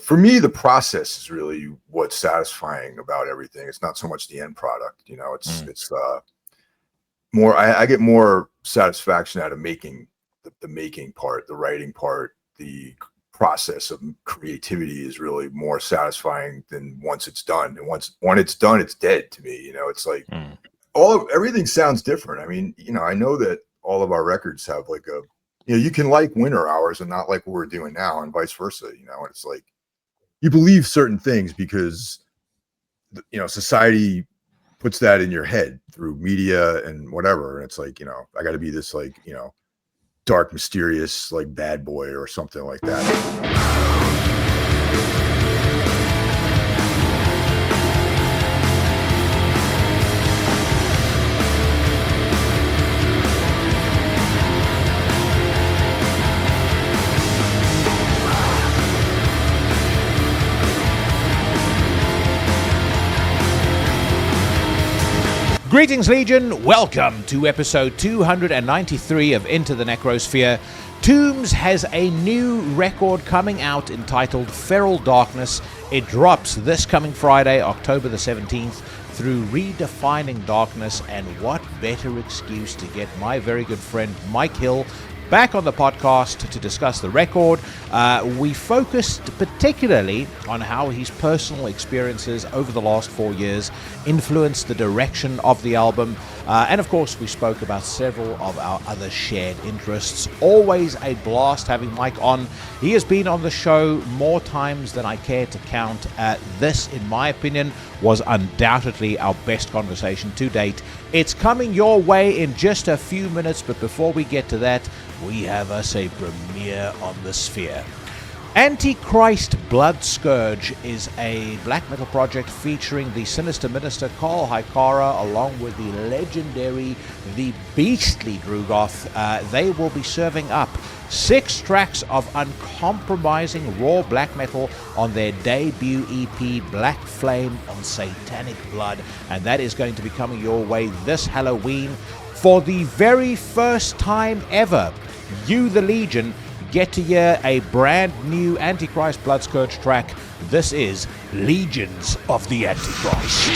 for me, the process is really what's satisfying about everything. It's not so much the end product, you know. It's more. I get more satisfaction out of making the making part, the writing part, the process of creativity is really more satisfying than once it's done. And when it's done, it's dead to me. You know, it's like everything sounds different. I mean, you know, I know that all of our records have like a, you know, you can like Winter Hours and not like what we're doing now, and vice versa. You know, and it's like you believe certain things because, you know, society puts that in your head through media and whatever. And it's like, you know, I got to be this, like, you know, dark, mysterious, like bad boy or something like that. Greetings, Legion. Welcome to episode 293 of Into the Necrosphere. Tombs has a new record coming out entitled Feral Darkness. It drops this coming Friday, October the 17th, through Redefining Darkness. And what better excuse to get my very good friend Mike Hill back on the podcast to discuss the record. We focused particularly on how his personal experiences over the last 4 years influenced the direction of the album. And of course, we spoke about several of our other shared interests. Always a blast having Mike on. He has been on the show more times than I care to count. This, in my opinion, was undoubtedly our best conversation to date. It's coming your way in just a few minutes, but before we get to that, we have us a premiere on the Sphere. Antichrist Blood Scourge is a black metal project featuring the sinister minister Karl Hikara along with the legendary, the beastly Drugoth. They will be serving up 6 tracks of uncompromising raw black metal on their debut EP Black Flame on Satanic Blood, and that is going to be coming your way this Halloween. For the very first time ever, you, the Legion, get to hear a brand new Antichrist Blood Scourge track. This is Legions of the Antichrist.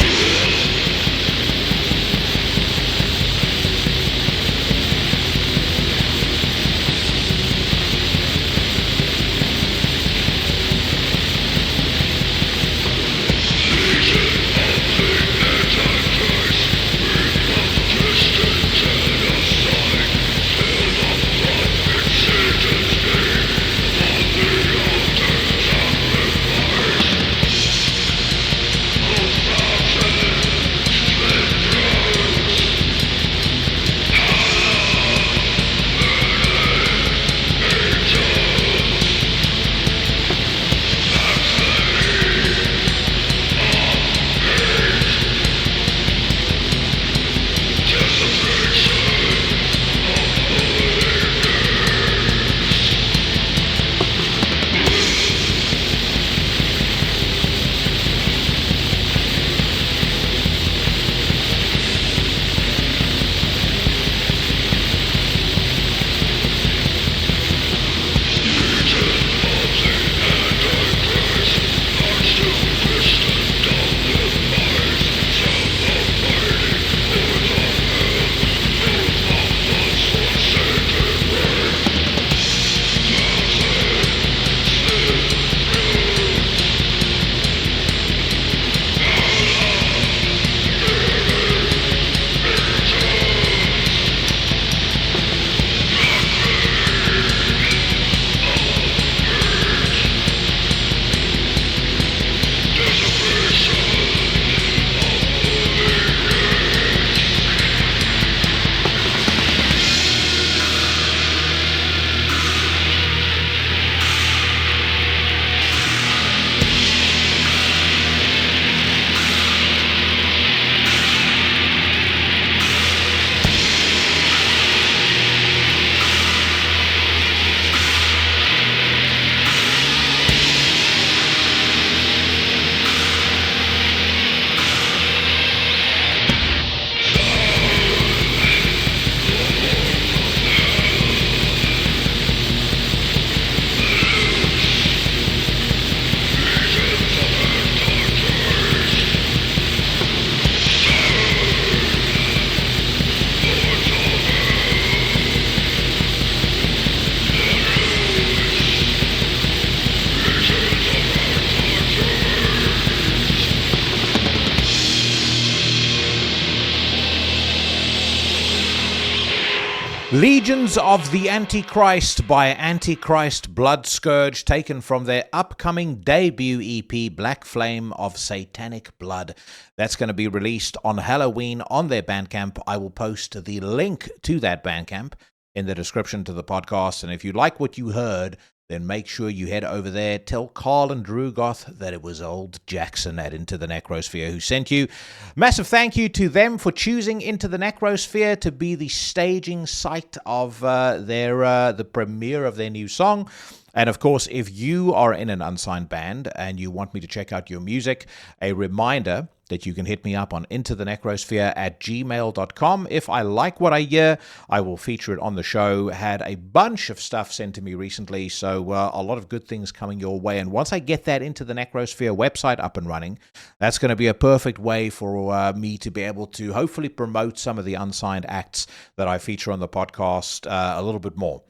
Legions of the Antichrist by Antichrist Blood Scourge, taken from their upcoming debut EP, Black Flame of Satanic Blood. That's going to be released on Halloween on their Bandcamp. I will post the link to that Bandcamp in the description to the podcast. And if you like what you heard, then make sure you head over there. Tell Karl and Drugoth that it was old Jackson at Into the Necrosphere who sent you. Massive thank you to them for choosing Into the Necrosphere to be the staging site of the premiere of their new song. And of course, if you are in an unsigned band and you want me to check out your music, a reminder that you can hit me up on intothenecrosphere@gmail.com. If I like what I hear, I will feature it on the show. Had a bunch of stuff sent to me recently, so a lot of good things coming your way. And once I get that Into the Necrosphere website up and running, that's going to be a perfect way for me to be able to hopefully promote some of the unsigned acts that I feature on the podcast a little bit more.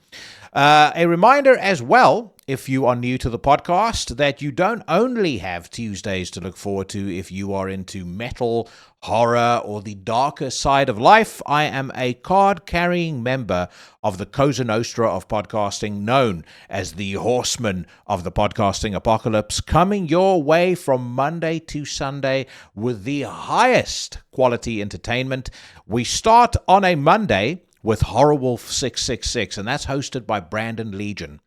A reminder as well, if you are new to the podcast, that you don't only have Tuesdays to look forward to if you are into metal, horror, or the darker side of life. I am a card-carrying member of the Cosa Nostra of podcasting, known as the Horseman of the podcasting apocalypse, coming your way from Monday to Sunday with the highest quality entertainment. We start on a Monday with Horrorwolf 666, and that's hosted by Brandon Legion.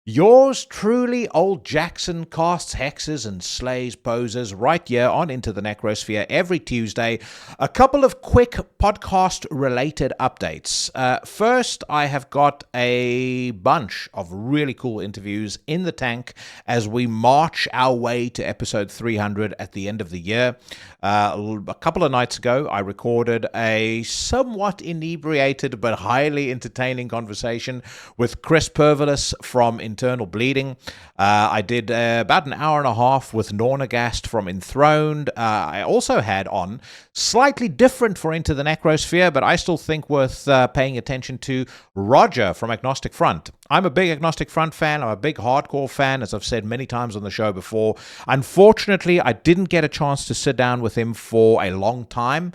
Yours truly, Old Jackson, casts hexes and slays posers right here on Into the Necrosphere every Tuesday. A couple of quick podcast-related updates. First, I have got a bunch of really cool interviews in the tank as we march our way to episode 300 at the end of the year. A couple of nights ago, I recorded a somewhat inebriated but highly entertaining conversation with Chris Pervelis from Internal Bleeding. I did about an hour and a half with Nornagast from Enthroned. I also had on, slightly different for Into the Necrosphere, but I still think worth paying attention to, Roger from Agnostic Front. I'm a big Agnostic Front fan. I'm a big hardcore fan, as I've said many times on the show before. Unfortunately, I didn't get a chance to sit down with him for a long time,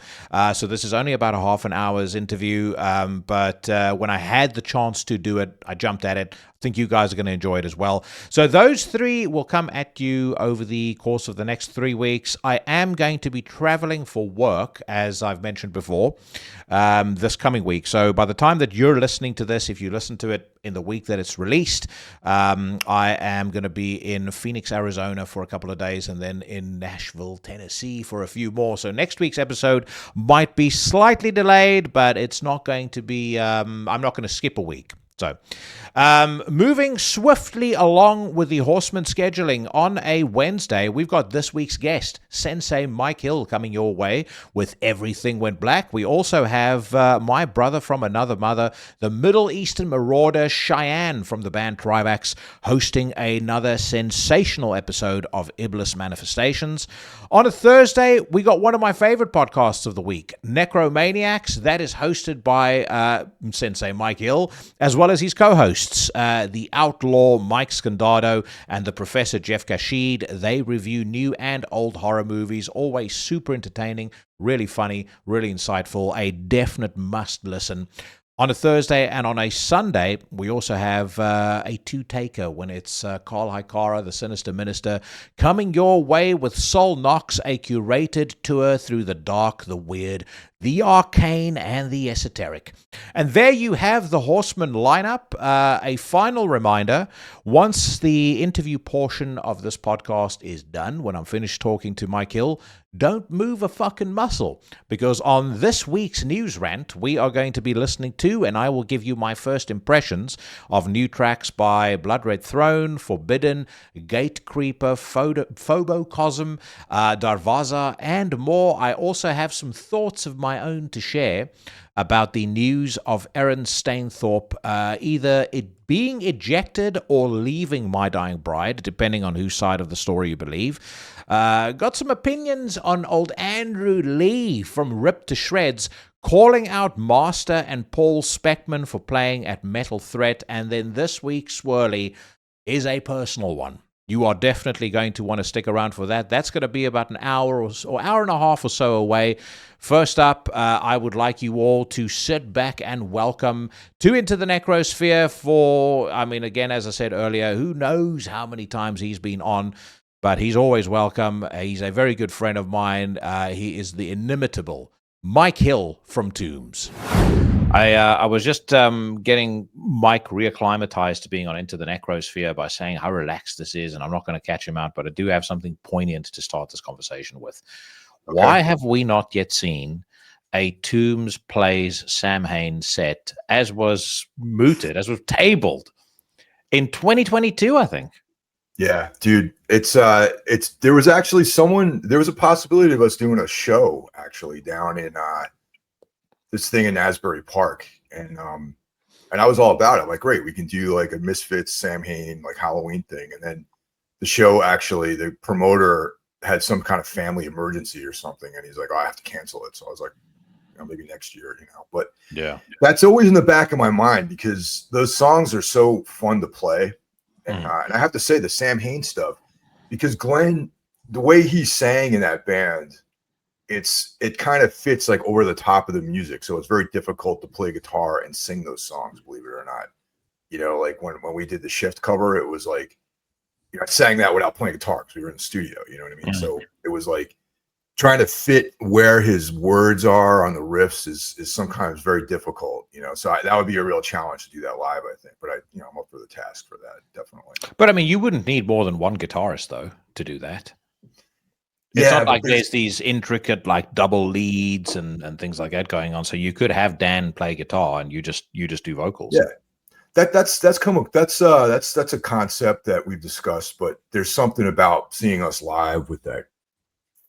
so this is only about a half an hour's interview, but when I had the chance to do it, I jumped at it. I think you guys are going to enjoy it as well. So those three will come at you over the course of the next 3 weeks. I am going to be traveling for work, as I've mentioned before, this coming week. So by the time that you're listening to this, if you listen to it in the week that it's released, I am going to be in Phoenix, Arizona for a couple of days, and then in Nashville, Tennessee for a few more. So next week's episode might be slightly delayed, but it's not going to be, I'm not going to skip a week. So, moving swiftly along with the Horseman scheduling, on a Wednesday, we've got this week's guest, Sensei Mike Hill, coming your way with Everything Went Black. We also have my brother from another mother, the Middle Eastern marauder Cheyenne from the band Trivax, hosting another sensational episode of Iblis Manifestations. On a Thursday, we got one of my favorite podcasts of the week, Necromaniacs. That is hosted by Sensei Mike Hill, as well as his co-hosts, the outlaw Mike Scandado and the Professor Jeff Kashid. They review new and old horror movies, always super entertaining, really funny, really insightful, a definite must listen. On a Thursday and on a Sunday, we also have a two-taker when it's Karl Hikara, the Sinister Minister, coming your way with Soul Knox, a curated tour through the dark, the weird, the arcane, and the esoteric. And there you have the Horseman lineup. A final reminder, once the interview portion of this podcast is done, when I'm finished talking to Mike Hill, don't move a fucking muscle, because on this week's News Rant, we are going to be listening to, and I will give you my first impressions of new tracks by Blood Red Throne, Forbidden, Gatecreeper, Phobocosm, Darvaza, and more. I also have some thoughts of my own to share about the news of Aaron Stainthorpe either being ejected or leaving My Dying Bride, depending on whose side of the story you believe. Got some opinions on old Andrew Lee from Ripped to Shreds, calling out Master and Paul Speckman for playing at Metal Threat, and then this week's Swirly is a personal one. You are definitely going to want to stick around for that. That's going to be about an hour or hour and a half or so away. First up, I would like you all to sit back and welcome to Into the Necrosphere for, I mean, again, as I said earlier, who knows how many times he's been on, but he's always welcome. He's a very good friend of mine. He is the inimitable Mike Hill from Tombs. I was just getting Mike reacclimatized to being on Into the Necrosphere by saying how relaxed this is, and I'm not going to catch him out, but I do have something poignant to start this conversation with. Okay. Why have we not yet seen a Tombs Plays Samhain set, as was mooted, as was tabled in 2022, I think? Yeah, dude, there was actually there was a possibility of us doing a show actually down in this thing in Asbury Park, and I was all about it. I'm like, great, we can do like a Misfits Samhain like Halloween thing. And then the show, actually, the promoter had some kind of family emergency or something, and he's like, oh, I have to cancel it. So I was like, maybe next year, But yeah, that's always in the back of my mind because those songs are so fun to play. And I have to say the Samhain stuff, because Glenn, the way he sang in that band, it kind of fits like over the top of the music. So it's very difficult to play guitar and sing those songs, believe it or not. Like when we did the Shift cover, it was like, I sang that without playing guitar because we were in the studio, you know what I mean? So it was like trying to fit where his words are on the riffs is sometimes very difficult, so that would be a real challenge to do that live, I think. But I'm up for the task for that, definitely. But I mean, you wouldn't need more than one guitarist though to do that. It's not like there's these intricate like double leads and things like that going on. So you could have Dan play guitar and you just do vocals. Yeah. That's a concept that we've discussed, but there's something about seeing us live with that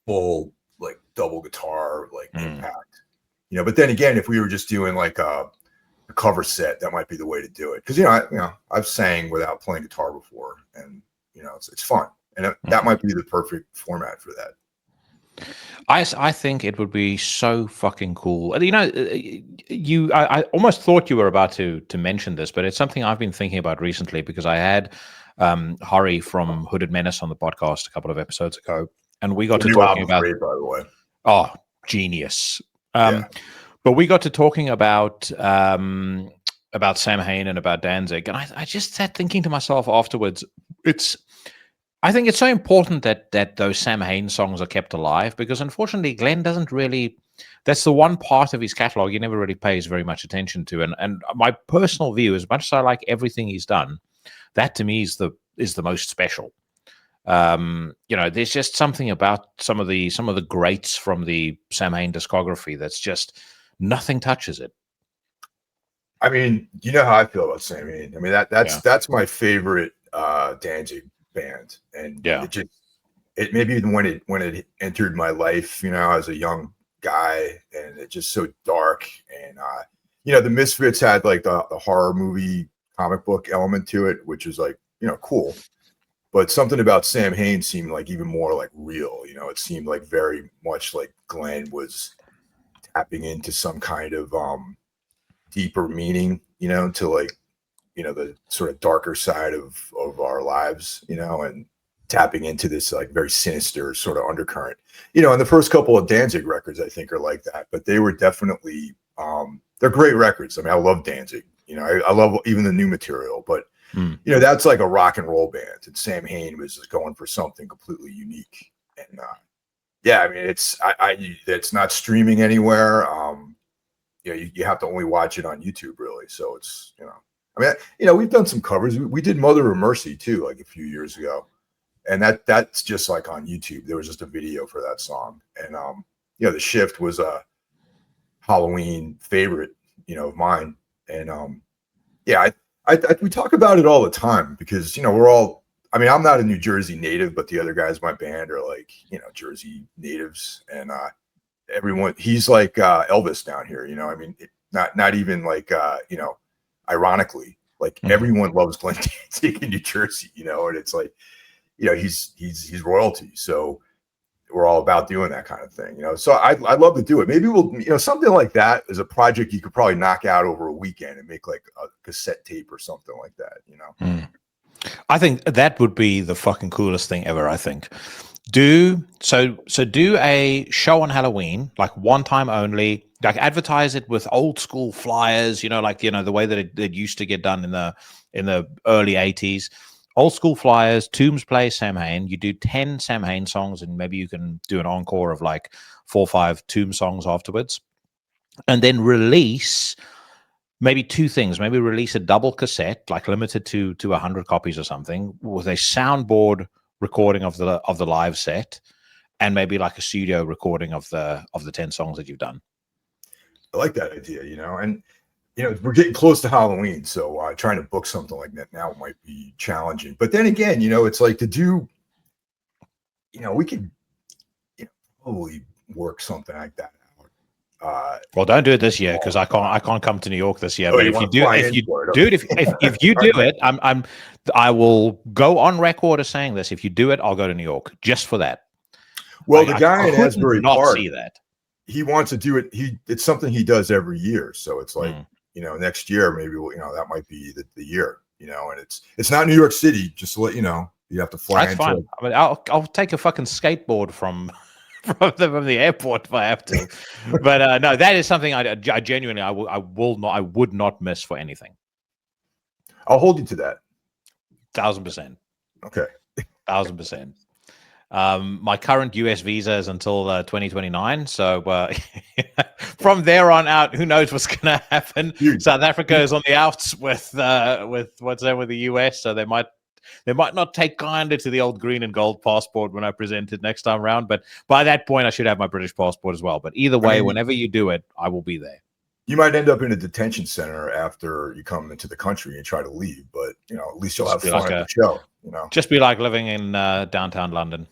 full like double guitar like impact. But then again, if we were just doing like a cover set, that might be the way to do it. Because I've sang without playing guitar before, and it's fun. And that might be the perfect format for that. I think it would be so fucking cool. I almost thought you were about to mention this, but it's something I've been thinking about recently because I had Hari from Hooded Menace on the podcast a couple of episodes ago, and we got to talking about. Great, by the way. Oh, genius! But we got to talking about Samhain and about Danzig, and I just sat thinking to myself afterwards, I think it's so important that those Samhain songs are kept alive, because unfortunately Glenn doesn't really, that's the one part of his catalog he never really pays very much attention to. And my personal view, as much as I like everything he's done, that to me is the most special. There's just something about some of the greats from the Samhain discography that's just nothing touches it. I mean, you know how I feel about Samhain. I mean, that's my favorite Danzig band, and it maybe even when it entered my life, as a young guy, and it's just so dark. And the Misfits had like the horror movie comic book element to it, which is like cool, but something about Samhain seemed like even more like real. It seemed like very much like Glenn was tapping into some kind of deeper meaning, to like the sort of darker side of our lives, and tapping into this like very sinister sort of undercurrent, and the first couple of Danzig records I think are like that, but they were definitely, they're great records. I mean, I love Danzig, I love even the new material, but that's like a rock and roll band, and Samhain was just going for something completely unique. And I mean, it's not streaming anywhere. You have to only watch it on YouTube, really. So it's, I mean, we've done some covers. We did Mother of Mercy too, like a few years ago, and that's just like on YouTube. There was just a video for that song, and the Shift was a Halloween favorite, of mine, and we talk about it all the time because we're all. I mean, I'm not a New Jersey native, but the other guys in my band are like Jersey natives, and everyone. He's like Elvis down here, I mean, not even like ironically, like everyone loves Glenn Danzig in New Jersey, and it's like, he's royalty. So we're all about doing that kind of thing, So I'd love to do it. Maybe we'll, something like that is a project you could probably knock out over a weekend and make like a cassette tape or something like that, I think that would be the fucking coolest thing ever. I think do a show on Halloween, like one time only, like advertise it with old school flyers, like the way that it used to get done in the early 80s. Old school flyers, Tombs play Samhain. You do 10 Samhain songs, and maybe you can do an encore of like 4 or 5 Tomb songs afterwards. And then release maybe 2 things. Maybe release a double cassette, like limited to 100 copies or something, with a soundboard recording of the live set, and maybe like a studio recording of the 10 songs that you've done. I like that idea, and we're getting close to Halloween, so trying to book something like that now might be challenging. But then again, it's like to do, we could probably work something like that out. Well, don't do it this year because I can't come to New York this year. Oh, but if you do it, I will go on record as saying this. If you do it, I'll go to New York just for that. Well, the guy in Asbury Park, see that. He wants to do it. It's something he does every year. So it's like, next year, maybe that might be the year, and it's not New York City, just to let you know. You have to fly. That's fine. I mean, I'll take a fucking skateboard from the airport if I have to. But no, that is something I genuinely, I would not miss for anything. I'll hold you to that. 1,000%. Okay. 1,000%. My current US visa is until 2029. So from there on out, who knows what's going to happen? South Africa is on the outs with what's there with the US, so they might not take kindly to the old green and gold passport when I present it next time around. But by that point, I should have my British passport as well. But either way, whenever you do it, I will be there. You might end up in a detention center after you come into the country and try to leave, but at least you'll have fun at the show. Just be like living in downtown London.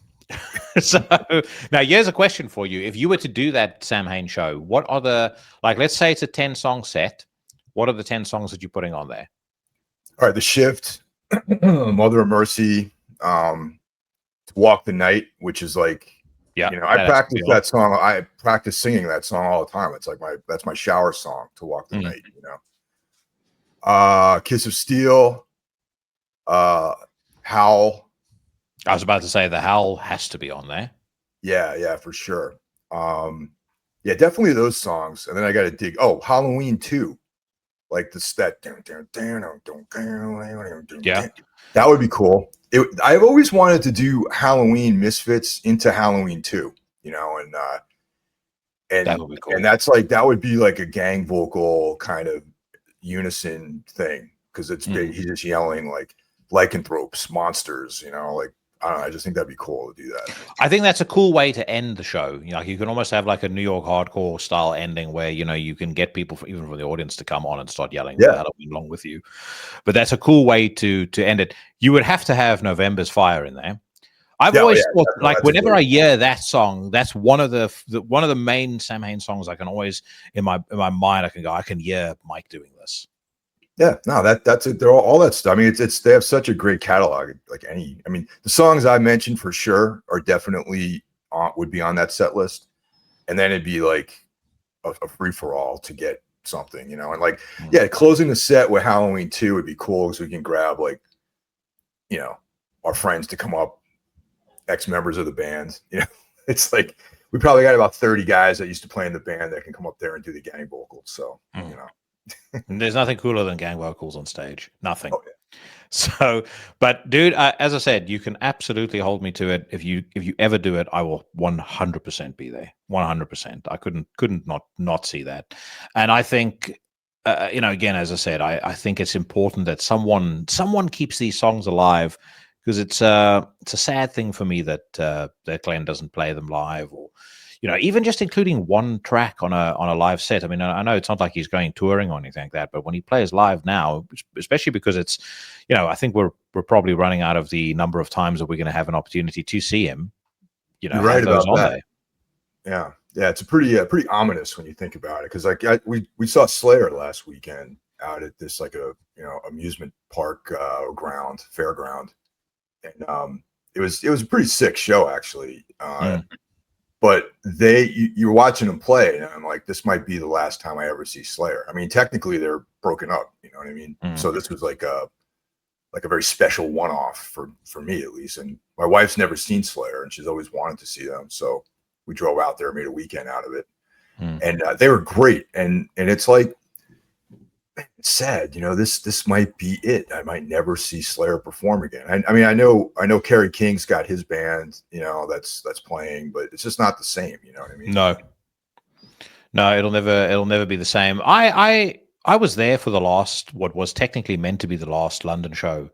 So now here's a question for you. If you were to do that Samhain show, what are let's say it's a 10-song set. What are the 10 songs that you're putting on there? All right, The Shift, Mother of Mercy, Walk the Night, which is like, I practice that song. I practice singing that song all the time. It's like that's my shower song, To Walk the Night, Kiss of Steel, Howl. I was about to say the Howl has to be on there. Yeah, for sure. Yeah, definitely those songs. And then I got to dig. Oh, Halloween 2. Like that. Yeah, that would be cool. I've always wanted to do Halloween Misfits into Halloween 2, and that would be cool. And that's like, that would be like a gang vocal kind of unison thing, because it's big. He's just yelling like lycanthropes, monsters, like, I don't know. I just think that'd be cool to do that. I think that's a cool way to end the show. You can almost have like a New York hardcore style ending where, you can get people, even from the audience, to come on and start yelling Halloween along with you. But that's a cool way to end it. You would have to have November's Fire in there. I've always thought, like, whenever I hear that song, that's one of the main Samhain songs. I can always, in my mind, I can hear Mike doing this. Yeah, no, that's it. They're all that stuff. I mean, they have such a great catalog. The songs I mentioned for sure are definitely would be on that set list, and then it'd be like a free for all to get something, and like, closing the set with Halloween 2 would be cool, because we can grab like, our friends to come up, ex-members of the band. It's like we probably got about 30 guys that used to play in the band that can come up there and do the gang vocals. So There's nothing cooler than gang vocals on stage. Nothing. Oh, yeah. So, but dude, as I said, you can absolutely hold me to it. If you ever do it, I will 100% be there. 100%. I couldn't not see that. And I think, again, as I said, I think it's important that someone keeps these songs alive, because it's a sad thing for me that Glenn doesn't play them live, or even just including one track on a live set. I mean, I know it's not like he's going touring or anything like that, but when he plays live now, especially because it's, I think we're probably running out of the number of times that we're going to have an opportunity to see him. You're right about that. Yeah, it's pretty ominous when you think about it, because like we saw Slayer last weekend out at this like a amusement park fairground, and it was a pretty sick show actually. But you're watching them play, and I'm like, this might be the last time I ever see Slayer. I mean, technically they're broken up, you know what I mean? So this was like like a very special one-off for me at least. And my wife's never seen Slayer, and she's always wanted to see them. So we drove out there, made a weekend out of it, and they were great. And it's like, it's sad, this might be it. I might never see Slayer perform again. I mean, I know Kerry King's got his band, that's playing, but it's just not the same. You know what I mean? No, it'll never be the same. I was there for what was technically meant to be the last London show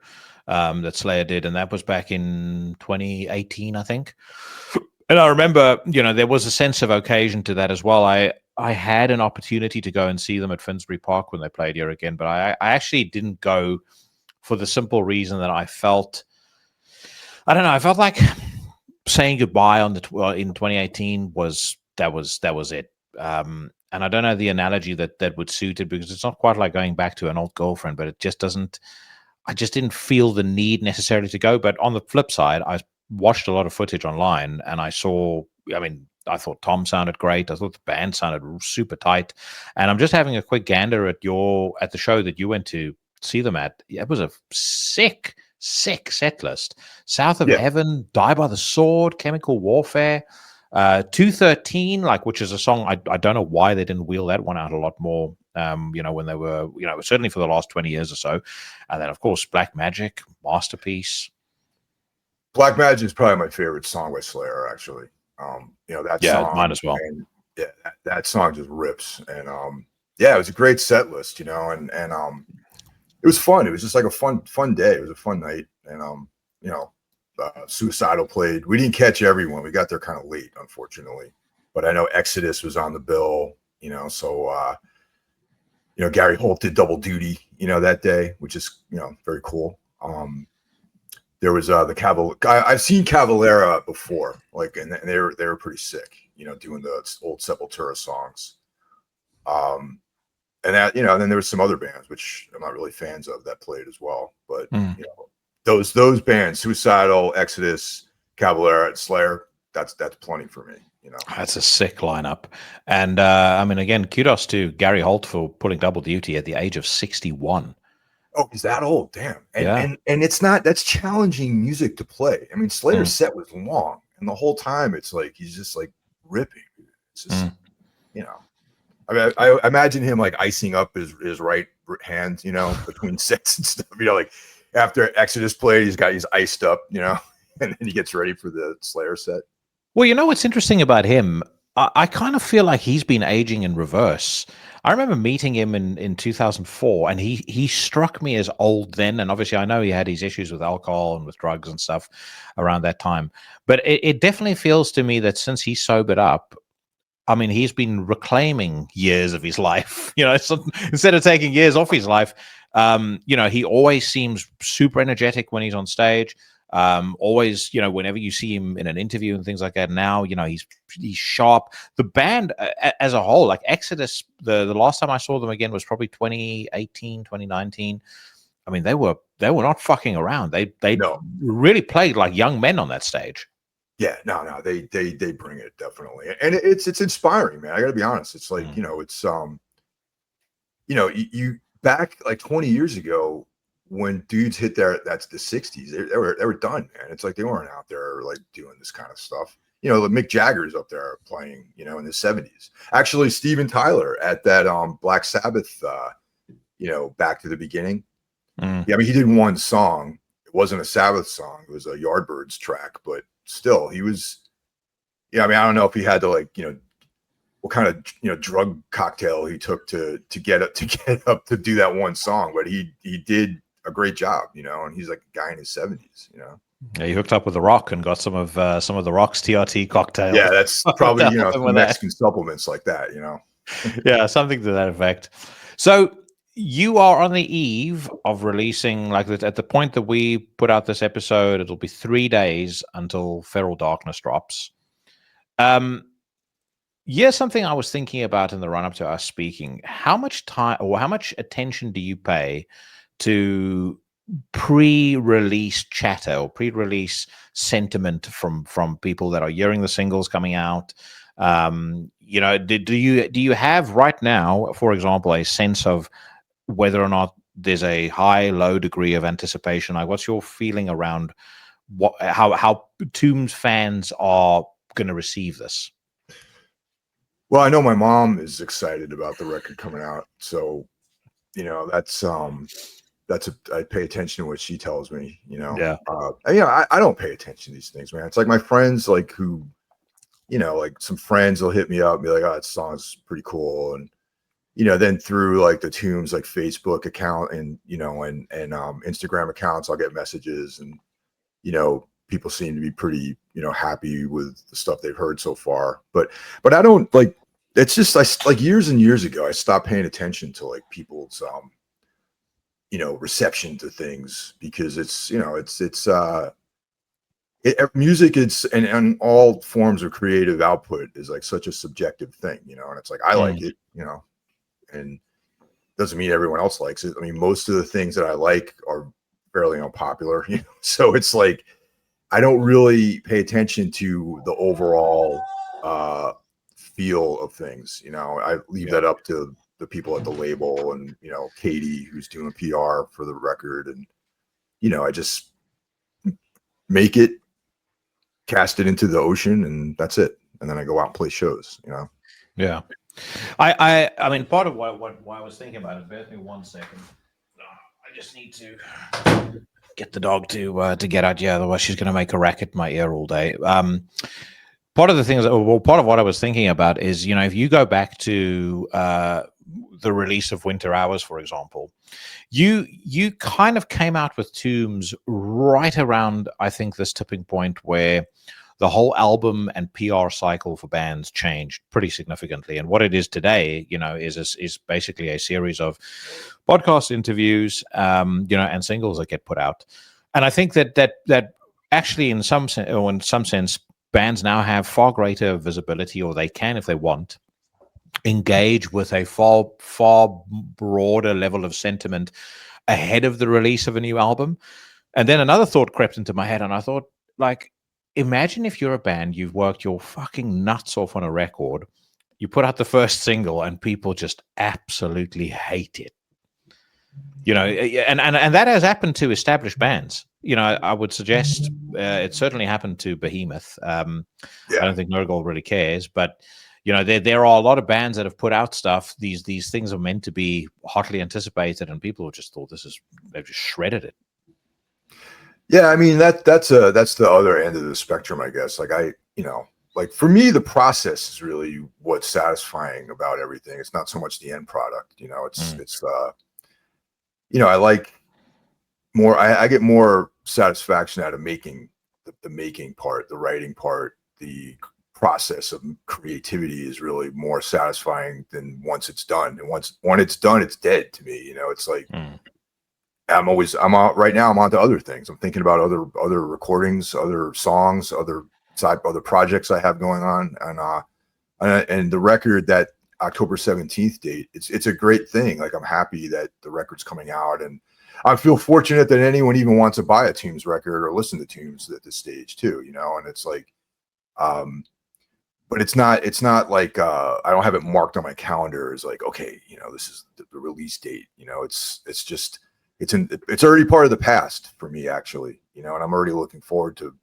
that Slayer did, and that was back in 2018, I think. And I remember, there was a sense of occasion to that as well. I had an opportunity to go and see them at Finsbury Park when they played here again, but I actually didn't go for the simple reason that I felt like saying goodbye in 2018 was it. And I don't know the analogy that would suit it, because it's not quite like going back to an old girlfriend, but it just doesn't. I just didn't feel the need necessarily to go. But on the flip side, I watched a lot of footage online, and I thought Tom sounded great. I thought the band sounded super tight. And I'm just having a quick gander at the show that you went to see them at. It was a sick set list. South of Heaven, Die by the Sword, Chemical Warfare, 213, which is a song I don't know why they didn't wheel that one out a lot more. When they were, certainly for the last 20 years or so. And then of course Black Magic, Masterpiece. Black Magic is probably my favorite song by Slayer, actually. That song, mine as well. And that song just rips. And it was a great set list, and it was fun. It was just like a fun day. It was a fun night. And Suicidal played. We didn't catch everyone. We got there kind of late, unfortunately. But I know Exodus was on the bill, so Gary Holt did double duty, that day, which is, very cool. There was the I've seen Cavalera before, and they were pretty sick, doing the old Sepultura songs. And that, and then there was some other bands which I'm not really fans of that played as well. But those bands, Suicidal, Exodus, Cavalera, and Slayer, that's plenty for me. That's a sick lineup. And again, kudos to Gary Holt for pulling double duty at the age of 61. Oh, he's that old? Damn. And that's challenging music to play. I mean, Slayer's set was long, and the whole time it's like he's just like ripping. It's just I mean, I imagine him like icing up his right hand, between sets and stuff. After Exodus played, he's iced up, and then he gets ready for the Slayer set. Well, what's interesting about him, I kind of feel like he's been aging in reverse. I remember meeting him in 2004, and he struck me as old then. And obviously, I know he had his issues with alcohol and with drugs and stuff around that time. But it definitely feels to me that since he sobered up, he's been reclaiming years of his life. Instead of taking years off his life, he always seems super energetic when he's on stage. Always, whenever you see him in an interview and things like that, now, he's sharp. The band as a whole, like Exodus, the last time I saw them again was probably 2018, 2019. I mean, they were not fucking around. They really played like young men on that stage. Yeah, no, they bring it, definitely. And it's inspiring, man. I gotta be honest. It's like, it's you back like 20 years ago, when dudes hit that's the 60s, they were done, man. It's like they weren't out there like doing this kind of stuff. Mick Jagger's up there playing, in the 70s. Actually, Steven Tyler at that Black Sabbath, Back to the Beginning. Yeah, I mean, he did one song. It wasn't a Sabbath song. It was a Yardbirds track, but still, he was. Yeah, I mean, I don't know if he had to what kind of drug cocktail he took to get up to do that one song, but he did a great job, and he's like a guy in his 70s, Yeah, he hooked up with The Rock and got some of The Rock's TRT cocktail. Yeah, that's probably some Mexican supplements like that, Yeah, something to that effect. So you are on the eve of releasing, at the point that we put out this episode, it'll be 3 days until Feral Darkness drops. Something I was thinking about in the run-up to us speaking. How much time or how much attention do you pay to pre-release chatter or pre-release sentiment from people that are hearing the singles coming out? Do you have right now, for example, a sense of whether or not there's a high, low degree of anticipation. Like, what's your feeling around how Tombs fans are going to receive this? Well, I know my mom is excited about the record coming out, so that's I pay attention to what she tells me. Yeah. I don't pay attention to these things, man. It's like my friends, like who, like some friends will hit me up and be like, "Oh, that song's pretty cool," and then through like the Tombs like Facebook account and Instagram accounts, I'll get messages, and people seem to be pretty happy with the stuff they've heard so far. But I don't like. It's just like years and years ago, I stopped paying attention to like people's reception to things, because music, and all forms of creative output is like such a subjective thing, and it's like I like it, and doesn't mean everyone else likes it. I mean, most of the things that I like are fairly unpopular, so it's like I don't really pay attention to the overall feel of things. I leave that up to the people at the label, and Katie, who's doing PR for the record, and I just make it, cast it into the ocean, and that's it. And then I go out and play shows. Yeah. I mean, part of what I was thinking about it. Bear with me 1 second. I just need to get the dog to get out. Yeah, otherwise she's going to make a racket in my ear all day. Part of the things, part of what I was thinking about is, if you go back to the release of Winter Hours, for example, you kind of came out with Tombs right around, I think, this tipping point where the whole album and PR cycle for bands changed pretty significantly. And what it is today, is basically a series of podcast interviews, and singles that get put out. And I think that actually, in some sense, bands now have far greater visibility, or they can, if they want, engage with a far broader level of sentiment ahead of the release of a new album. And then another thought crept into my head, and I thought, like, imagine if you're a band, you've worked your fucking nuts off on a record, you put out the first single, and people just absolutely hate it. And that has happened to established bands. I would suggest it certainly happened to Behemoth. I don't think Nurgle really cares, but there are a lot of bands that have put out stuff. These things are meant to be hotly anticipated, and people have just thought they've just shredded it. Yeah, I mean that's the other end of the spectrum, I guess. Like for me, the process is really what's satisfying about everything. It's not so much the end product. I like more. I get more satisfaction out of making the making part, the writing part, the process of creativity is really more satisfying than once it's done. And when it's done, it's dead to me. It's like I'm out right now. I'm on to other things. I'm thinking about other recordings, other songs, other projects I have going on, and the record, that October 17th date, it's a great thing. Like, I'm happy that the record's coming out, and I feel fortunate that anyone even wants to buy a Tombs record or listen to Tombs at this stage too, and it's like, but it's not like, I don't have it marked on my calendar as like, okay, this is the release date, it's just, it's already part of the past for me, actually, and I'm already looking forward to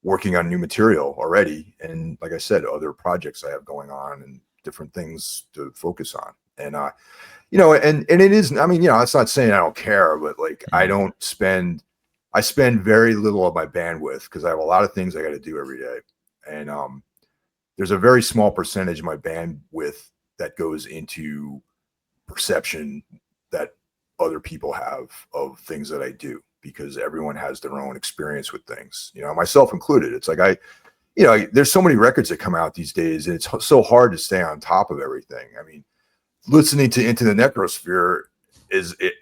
working on new material already. And like I said, other projects I have going on and different things to focus on. And, and it is, I mean, it's not saying I don't care, but like, I spend very little of my bandwidth because I have a lot of things I got to do every day. And, there's a very small percentage of my bandwidth that goes into perception that other people have of things that I do, because everyone has their own experience with things, myself included. It's like, there's so many records that come out these days, and it's so hard to stay on top of everything. I mean, listening to Into the Necrosphere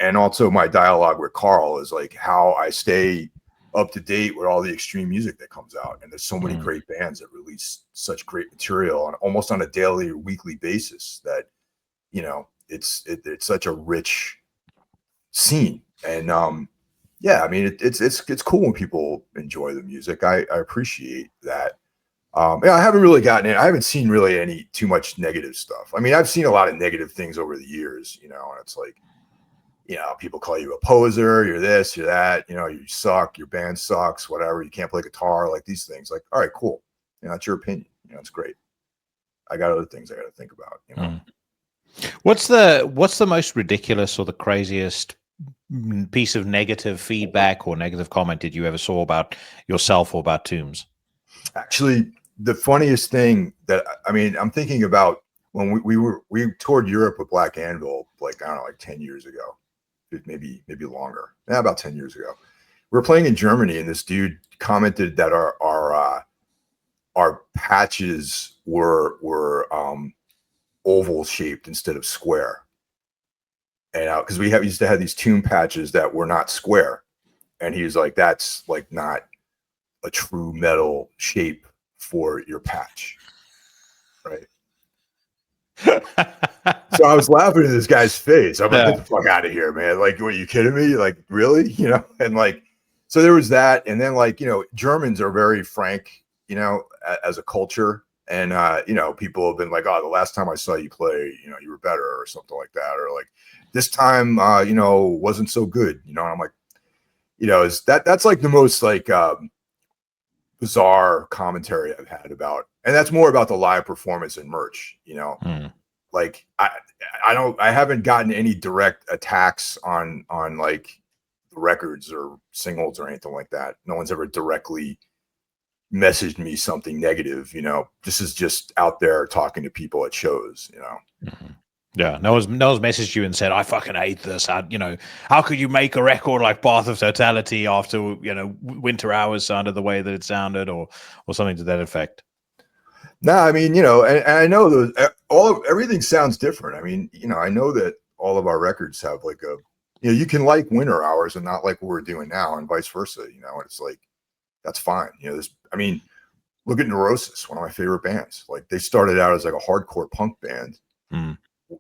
and also my dialogue with Karl is like how I stay up to date with all the extreme music that comes out. And there's so many great bands that release such great material almost on a daily or weekly basis that, it's such a rich scene. And, yeah, I mean, it's cool when people enjoy the music. I appreciate that. I haven't really I haven't seen really too much negative stuff. I mean, I've seen a lot of negative things over the years, and it's like, you know, people call you a poser, you're this, you're that, you know, you suck, your band sucks, whatever, you can't play guitar, like these things. Like, all right, cool. You know, that's your opinion. You know, it's great. I got other things I got to think about, you know. What's the most ridiculous or the craziest piece of negative feedback or negative comment did you ever saw about yourself or about Tombs? Actually, the funniest thing that, I mean, I'm thinking about when we toured Europe with Black Anvil, like, I don't know, like 10 years ago, maybe longer. Yeah, about 10 years ago. We were playing in Germany, and this dude commented that our patches were oval shaped instead of square. And because we used to have these Tomb patches that were not square, and he was like, that's like not a true metal shape for your patch, right? So I was laughing in this guy's face. I'm like, get the fuck out of here, man. Like, what, are you kidding me? Like, really? You know? And like, so there was that. And then, like, you know, Germans are very frank, you know, as a culture. And, you know, people have been like, oh, the last time I saw you play, you know, you were better or something like that. Or like, this time, you know, wasn't so good. You know, and I'm like, you know, that's like the most like bizarre commentary I've had about, and that's more about the live performance and merch, you know. Like I haven't gotten any direct attacks on like the records or singles or anything like that. No one's ever directly messaged me something negative, you know. This is just out there talking to people at shows, you know. Yeah, no one's messaged you and said, I fucking hate this. You know, how could you make a record like Path of Totality after, you know, Winter Hours sounded the way that it sounded, or something to that effect? No, I mean, you know, and I know those everything sounds different. I mean, you know, I know that all of our records have like a, you know, you can like Winter Hours and not like what we're doing now, and vice versa. You know, and it's like, that's fine. You know, this, I mean, look at Neurosis, one of my favorite bands. Like, they started out as like a hardcore punk band,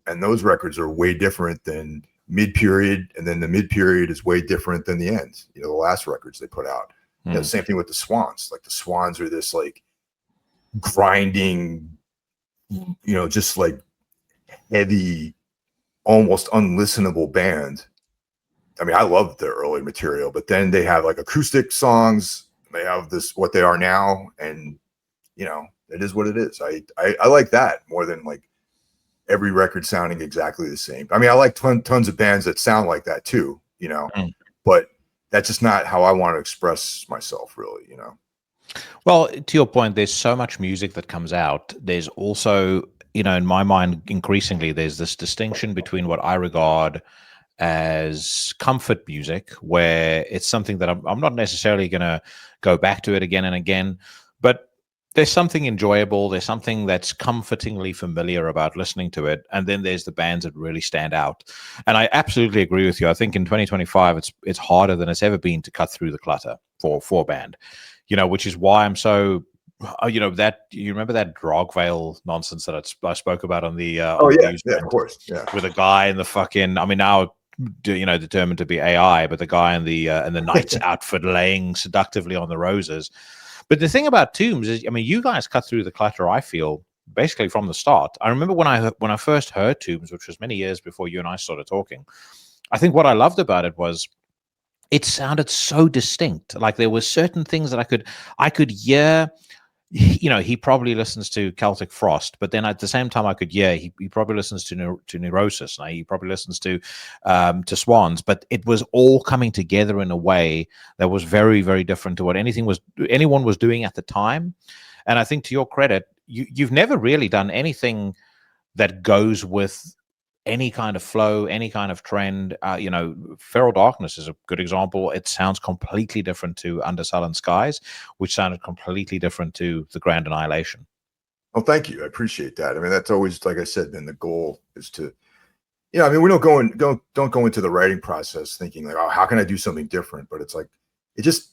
and those records are way different than Mid Period, and then the Mid Period is way different than the End. You know, the last records they put out. You know, same thing with the Swans. Like, the Swans are this like grinding, you know, just like heavy, almost unlistenable band. I mean, I love their early material, but then they have like acoustic songs. They have this, what they are now, and you know, it is what it is. I like that more than like every record sounding exactly the same. I mean, I like tons of bands that sound like that too, you know, but that's just not how I want to express myself, really, you know. Well, to your point, there's so much music that comes out. There's also, you know, in my mind, increasingly, there's this distinction between what I regard as comfort music, where it's something that I'm not necessarily going to go back to it again and again, but there's something enjoyable. There's something that's comfortingly familiar about listening to it. And then there's the bands that really stand out. And I absolutely agree with you. I think in 2025, it's harder than it's ever been to cut through the clutter for a band, you know, which is why I'm so, you know, that you remember that Drogvale nonsense that I spoke about on the News Rant, of course, with a guy in the fucking, I mean, now, you know, determined to be AI, but the guy in the knight's outfit laying seductively on the roses. But the thing about Tombs is, I mean, you guys cut through the clutter, I feel, basically from the start. I remember when I first heard Tombs, which was many years before you and I started talking, I think what I loved about it was it sounded so distinct. Like, there were certain things that I could hear. You know, he probably listens to Celtic Frost, but then at the same time, I could, he probably listens to Neurosis, and he probably listens to Swans, but it was all coming together in a way that was very, very different to what anyone was doing at the time. And I think, to your credit, you've never really done anything that goes with any kind of flow, any kind of trend. You know, Feral Darkness is a good example. It sounds completely different to Under Sullen Skies, which sounded completely different to The Grand Annihilation. Well, thank you. I appreciate that. I mean, that's always, like I said, been the goal, is to, you know, I mean, we don't go into the writing process thinking like, oh, how can I do something different? But it's like, it just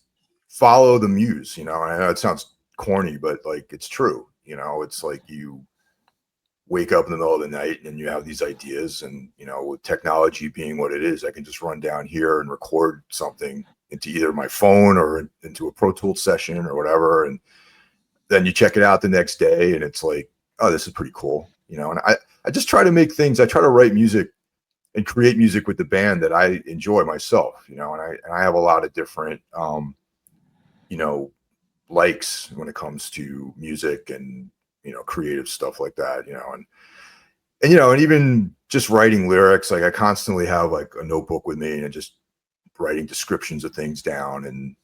follow the muse, you know. And I know it sounds corny, but like, it's true. You know, it's like you wake up in the middle of the night and you have these ideas, and, you know, with technology being what it is, I can just run down here and record something into either my phone or into a Pro Tools session or whatever. And then you check it out the next day and it's like, oh, this is pretty cool. You know, and I just try to make things, I try to write music create music with the band that I enjoy myself, you know, and I have a lot of different, you know, likes when it comes to music and, you know, creative stuff like that, you know, and you know, and even just writing lyrics, like I constantly have like a notebook with me and just writing descriptions of things down and,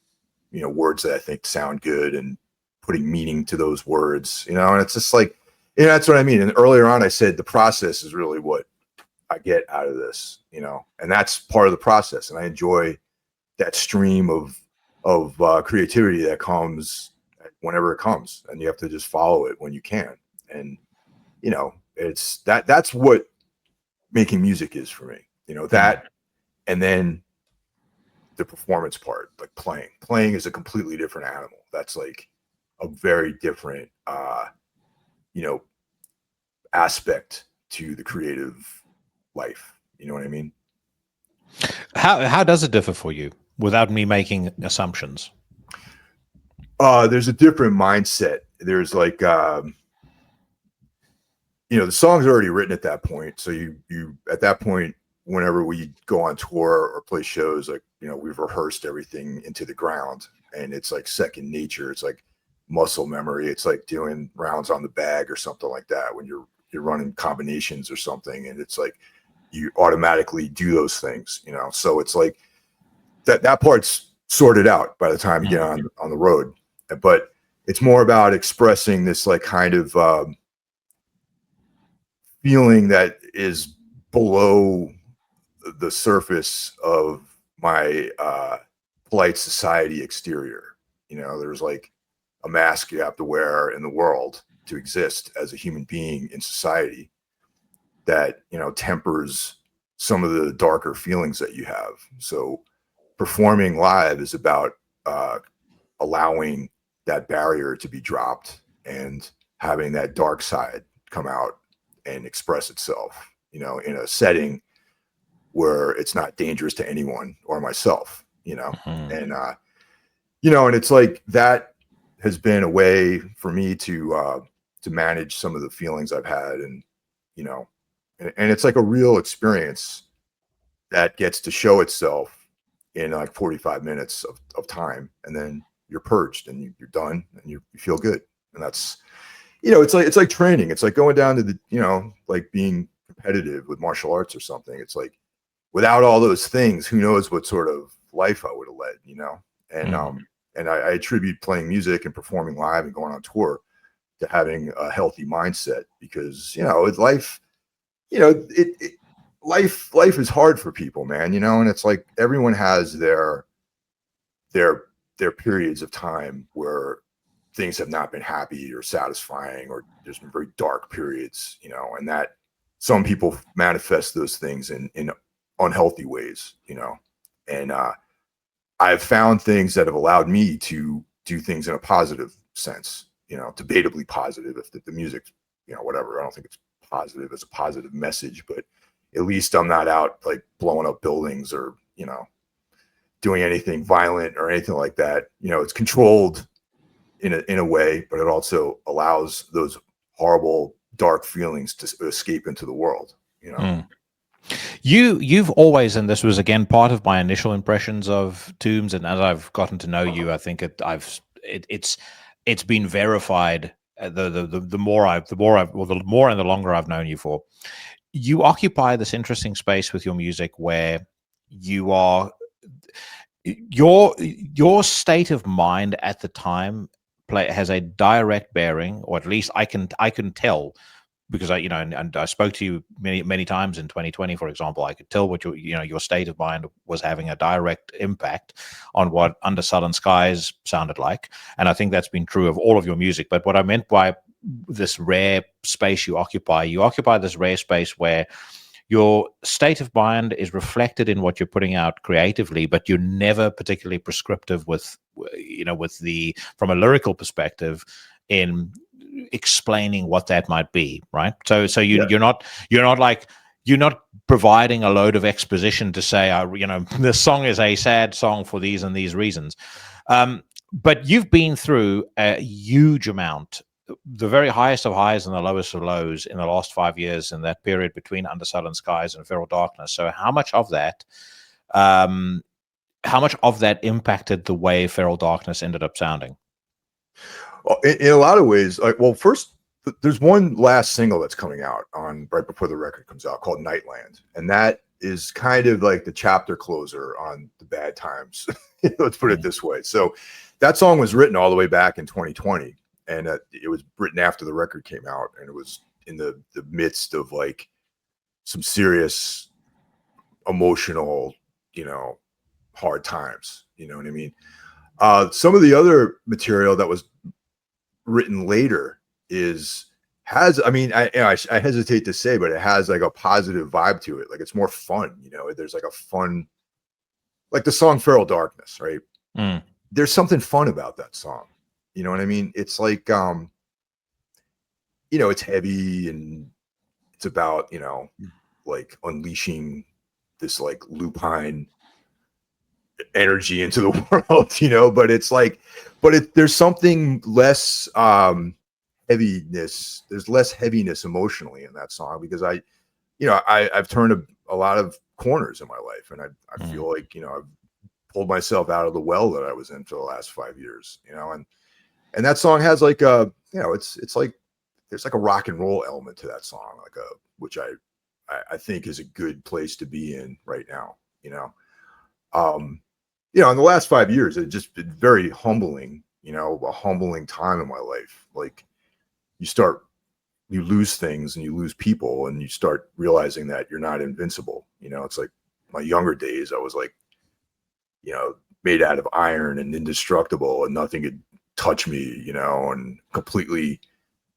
you know, words that I think sound good and putting meaning to those words, you know, and it's just like, you know, that's what I mean. And earlier on, I said the process is really what I get out of this, you know, and that's part of the process. And I enjoy that stream of creativity that comes whenever it comes, and you have to just follow it when you can. And, you know, it's that's what making music is for me, you know, that, and then the performance part, like playing is a completely different animal. That's like a very different, you know, aspect to the creative life. You know what I mean? How does it differ for you without me making assumptions? There's a different mindset. There's like, you know, the song's already written at that point. So you at that point, whenever we go on tour or play shows, like, you know, we've rehearsed everything into the ground, and it's like second nature. It's like muscle memory. It's like doing rounds on the bag or something like that when you're running combinations or something, and it's like you automatically do those things, you know. So it's like that part's sorted out by the time you get on the road. But it's more about expressing this like kind of feeling that is below the surface of my polite society exterior. You know, there's like a mask you have to wear in the world to exist as a human being in society that, you know, tempers some of the darker feelings that you have. So performing live is about allowing that barrier to be dropped and having that dark side come out and express itself, you know, in a setting where it's not dangerous to anyone or myself, you know. And you know, and it's like that has been a way for me to manage some of the feelings I've had, and, you know, and it's like a real experience that gets to show itself in like 45 minutes of time, and then you're purged and you're done and you feel good. And that's, you know, it's like training. It's like going down to the, you know, like being competitive with martial arts or something. It's like without all those things, who knows what sort of life I would have led, you know. And and I attribute playing music and performing live and going on tour to having a healthy mindset, because, you know, it's life, you know, life is hard for people, man, you know. And it's like everyone has their periods of time where things have not been happy or satisfying, or there's been very dark periods, you know, and that some people manifest those things in unhealthy ways, you know. And I've found things that have allowed me to do things in a positive sense, you know, debatably positive. If the music, you know, whatever, I don't think it's positive as a positive message, but at least I'm not out like blowing up buildings or, you know, doing anything violent or anything like that. You know, it's controlled in a way, but it also allows those horrible dark feelings to escape into the world, you know. You've always, and this was again part of my initial impressions of Tombs, and as I've gotten to know you, I think it's been verified. The more and the longer I've known you for, you occupy this interesting space with your music where you are your state of mind at the time has a direct bearing, or at least I can tell, because I, you know, and I spoke to you many times in 2020, for example. I could tell what your state of mind was having a direct impact on what Under Sullen Skies sounded like, and I think that's been true of all of your music. But what I meant by this rare space you occupy this rare space where your state of mind is reflected in what you're putting out creatively, but you're never particularly prescriptive with, you know, from a lyrical perspective in explaining what that might be, right? So you're not providing a load of exposition to say, you know, this song is a sad song for these and these reasons. But you've been through a huge amount the very highest of highs and the lowest of lows in the last 5 years in that period between Under Sullen Skies and Feral Darkness. So how much of that impacted the way Feral Darkness ended up sounding? Well, in a lot of ways, well, first, there's one last single that's coming out on right before the record comes out called Nightland, and that is kind of like the chapter closer on the bad times. Let's put it this way. So that song was written all the way back in 2020, and it was written after the record came out, and it was in the midst of like some serious emotional, hard times. You know what I mean? Some of the other material that was written later I hesitate to say, but it has like a positive vibe to it. Like it's more fun, there's like a fun, like the song Feral Darkness, right? There's something fun about that song. You know what I mean? It's like, it's heavy and it's about, like unleashing this like lupine energy into the world, but it's like, there's something less, heaviness. There's less heaviness emotionally in that song because I've turned a lot of corners in my life, and I feel like I've pulled myself out of the well that I was in for the last 5 years, and that song has like it's like there's like a rock and roll element to that song, which I think is a good place to be in right now, in the last 5 years it's just been very humbling, a humbling time in my life. Like you lose things and you lose people and you start realizing that you're not invincible. It's like my younger days, I was like, made out of iron and indestructible and nothing could touch me, and completely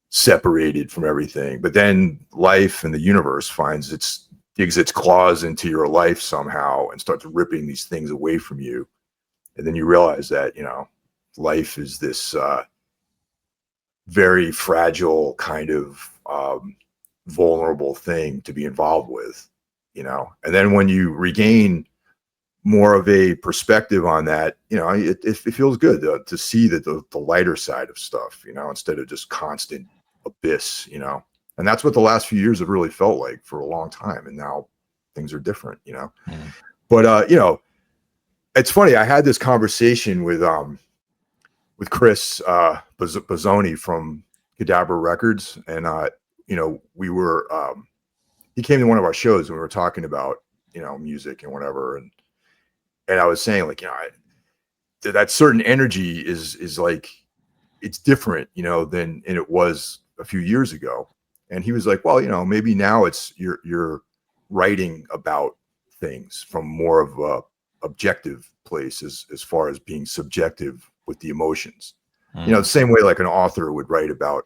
separated from everything. But then life and the universe digs its claws into your life somehow and starts ripping these things away from you. And then you realize that, life is this, very fragile kind of vulnerable thing to be involved with, and then when you regain more of a perspective on that, it feels good to see that the lighter side of stuff, instead of just constant abyss, and that's what the last few years have really felt like for a long time. And now things are different, but it's funny. I had this conversation with Chris Bozzoni from Cadabra Records, and we were he came to one of our shows and we were talking about music and whatever, and I was saying like that certain energy is like it's different than it was a few years ago. And he was like, well, maybe now it's you're writing about things from more of a objective place as far as being subjective with the emotions, the same way like an author would write about,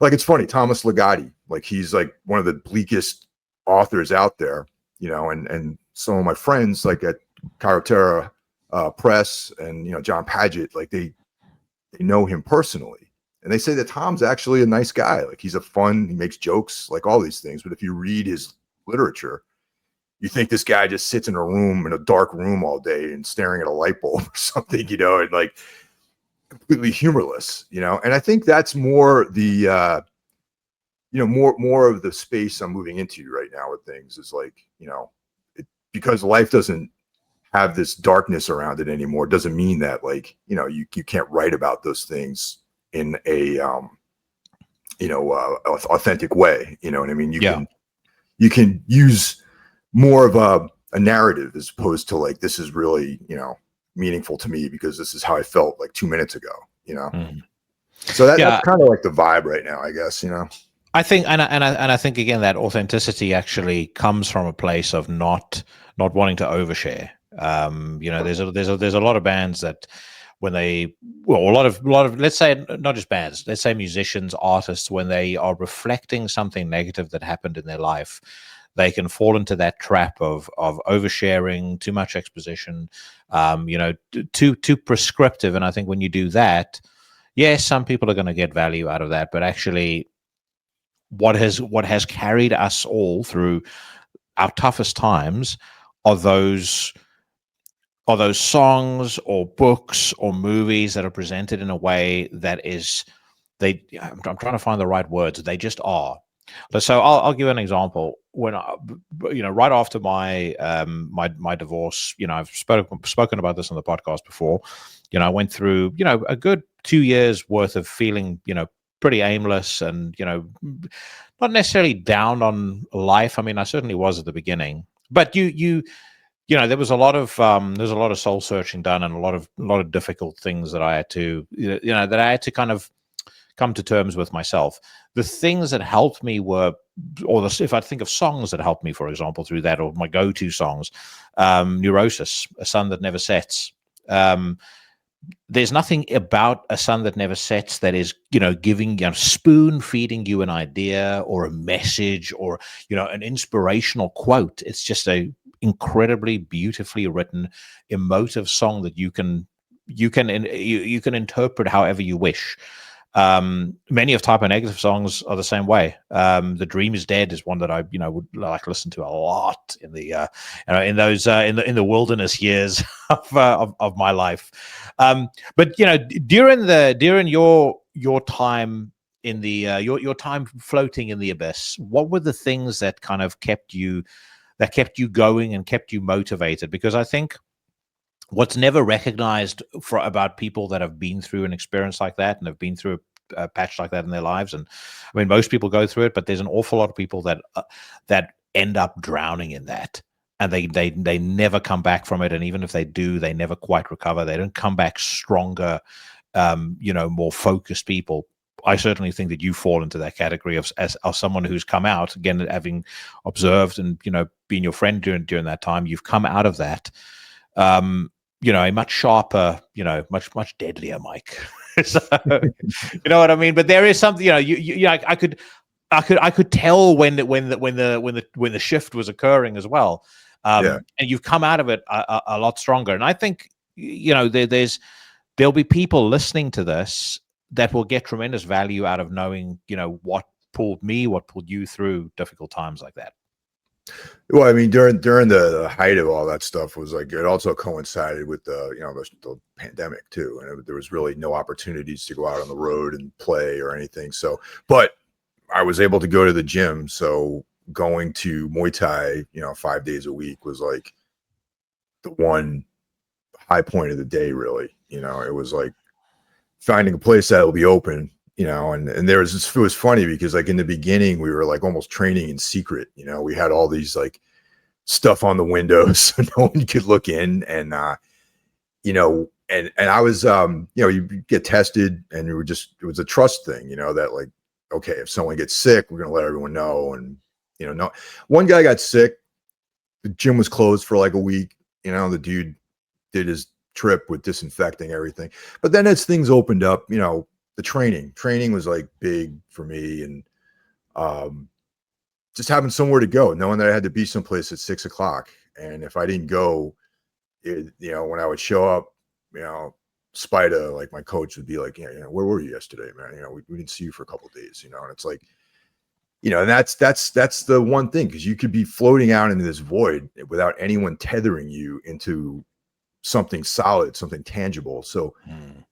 like it's funny, Thomas Ligotti, like he's like one of the bleakest authors out there, and some of my friends like at Carotera Press and, John Padgett, like they know him personally. And they say that Tom's actually a nice guy. Like he makes jokes, like all these things. But if you read his literature, you think this guy just sits in a dark room all day and staring at a light bulb or something, and like completely humorless, and I think that's more the, more of the space I'm moving into right now with things is like, because life doesn't have this darkness around it anymore. Doesn't mean that like, you can't write about those things in a, authentic way. You know what I mean? You can use more of a narrative as opposed to like, this is really, meaningful to me because this is how I felt like 2 minutes ago, So that's kind of like the vibe right now, I guess, I think, and I think again that authenticity actually comes from a place of not wanting to overshare. There's a lot of bands that when a lot of let's say not just bands, let's say musicians, artists, when they are reflecting something negative that happened in their life, they can fall into that trap of oversharing, too much exposition, too prescriptive. And I think when you do that, yes, some people are going to get value out of that, but actually what has carried us all through our toughest times are those songs or books or movies that are presented in a way that I'm trying to find the right words. They just are. So I'll give an example. When right after my my divorce, I've spoken about this on the podcast before. I went through a good 2 years worth of feeling pretty aimless and not necessarily down on life. I mean, I certainly was at the beginning, but there was a lot of soul searching done and a lot of difficult things that I had to that I had to kind of come to terms with myself. The things that helped me were, if I think of songs that helped me, for example, through that, or my go-to songs, Neurosis, A Sun That Never Sets. There's nothing about A Sun That Never Sets that is, giving, spoon feeding you an idea or a message or, an inspirational quote. It's just a incredibly beautifully written, emotive song that you can interpret however you wish. Many of Type O Negative songs are the same way. The Dream Is Dead is one that I would like listen to a lot in the in the wilderness years of my life. But during your time in the your time floating in the abyss, what were the things that kind of kept you going and kept you motivated? Because I think what's never recognized about people that have been through an experience like that and have been through a patch like that in their lives, and I mean, most people go through it, but there's an awful lot of people that end up drowning in that, and they never come back from it. And even if they do, they never quite recover. They don't come back stronger, more focused people. I certainly think that you fall into that category of someone who's come out, again, having observed and being your friend during that time. You've come out of that. A much sharper, much deadlier Mike. So, you know what I mean? But there is something, I could tell when the shift was occurring as well. And you've come out of it a lot stronger. And I think, there'll be people listening to this that will get tremendous value out of knowing, what pulled you through difficult times like that. Well, I mean, during the height of all that stuff was like, it also coincided with the pandemic too. And there was really no opportunities to go out on the road and play or anything. So, but I was able to go to the gym. So going to Muay Thai, 5 days a week was like the one high point of the day, really. It was like finding a place that will be open. And it was funny because like in the beginning we were like almost training in secret. We had all these like stuff on the windows so no one could look in, and and I was you get tested, and it was a trust thing, that like, okay, if someone gets sick, we're gonna let everyone know. And no, one guy got sick, the gym was closed for like a week. The dude did his trip with disinfecting everything, but then as things opened up, the training was like big for me, and just having somewhere to go, knowing that I had to be someplace at 6 o'clock. And if I didn't go, when I would show up, Spida, like my coach, would be like, where were you yesterday, man? We didn't see you for a couple of days, and it's like, and that's the one thing, because you could be floating out into this void without anyone tethering you into something solid, something tangible. So,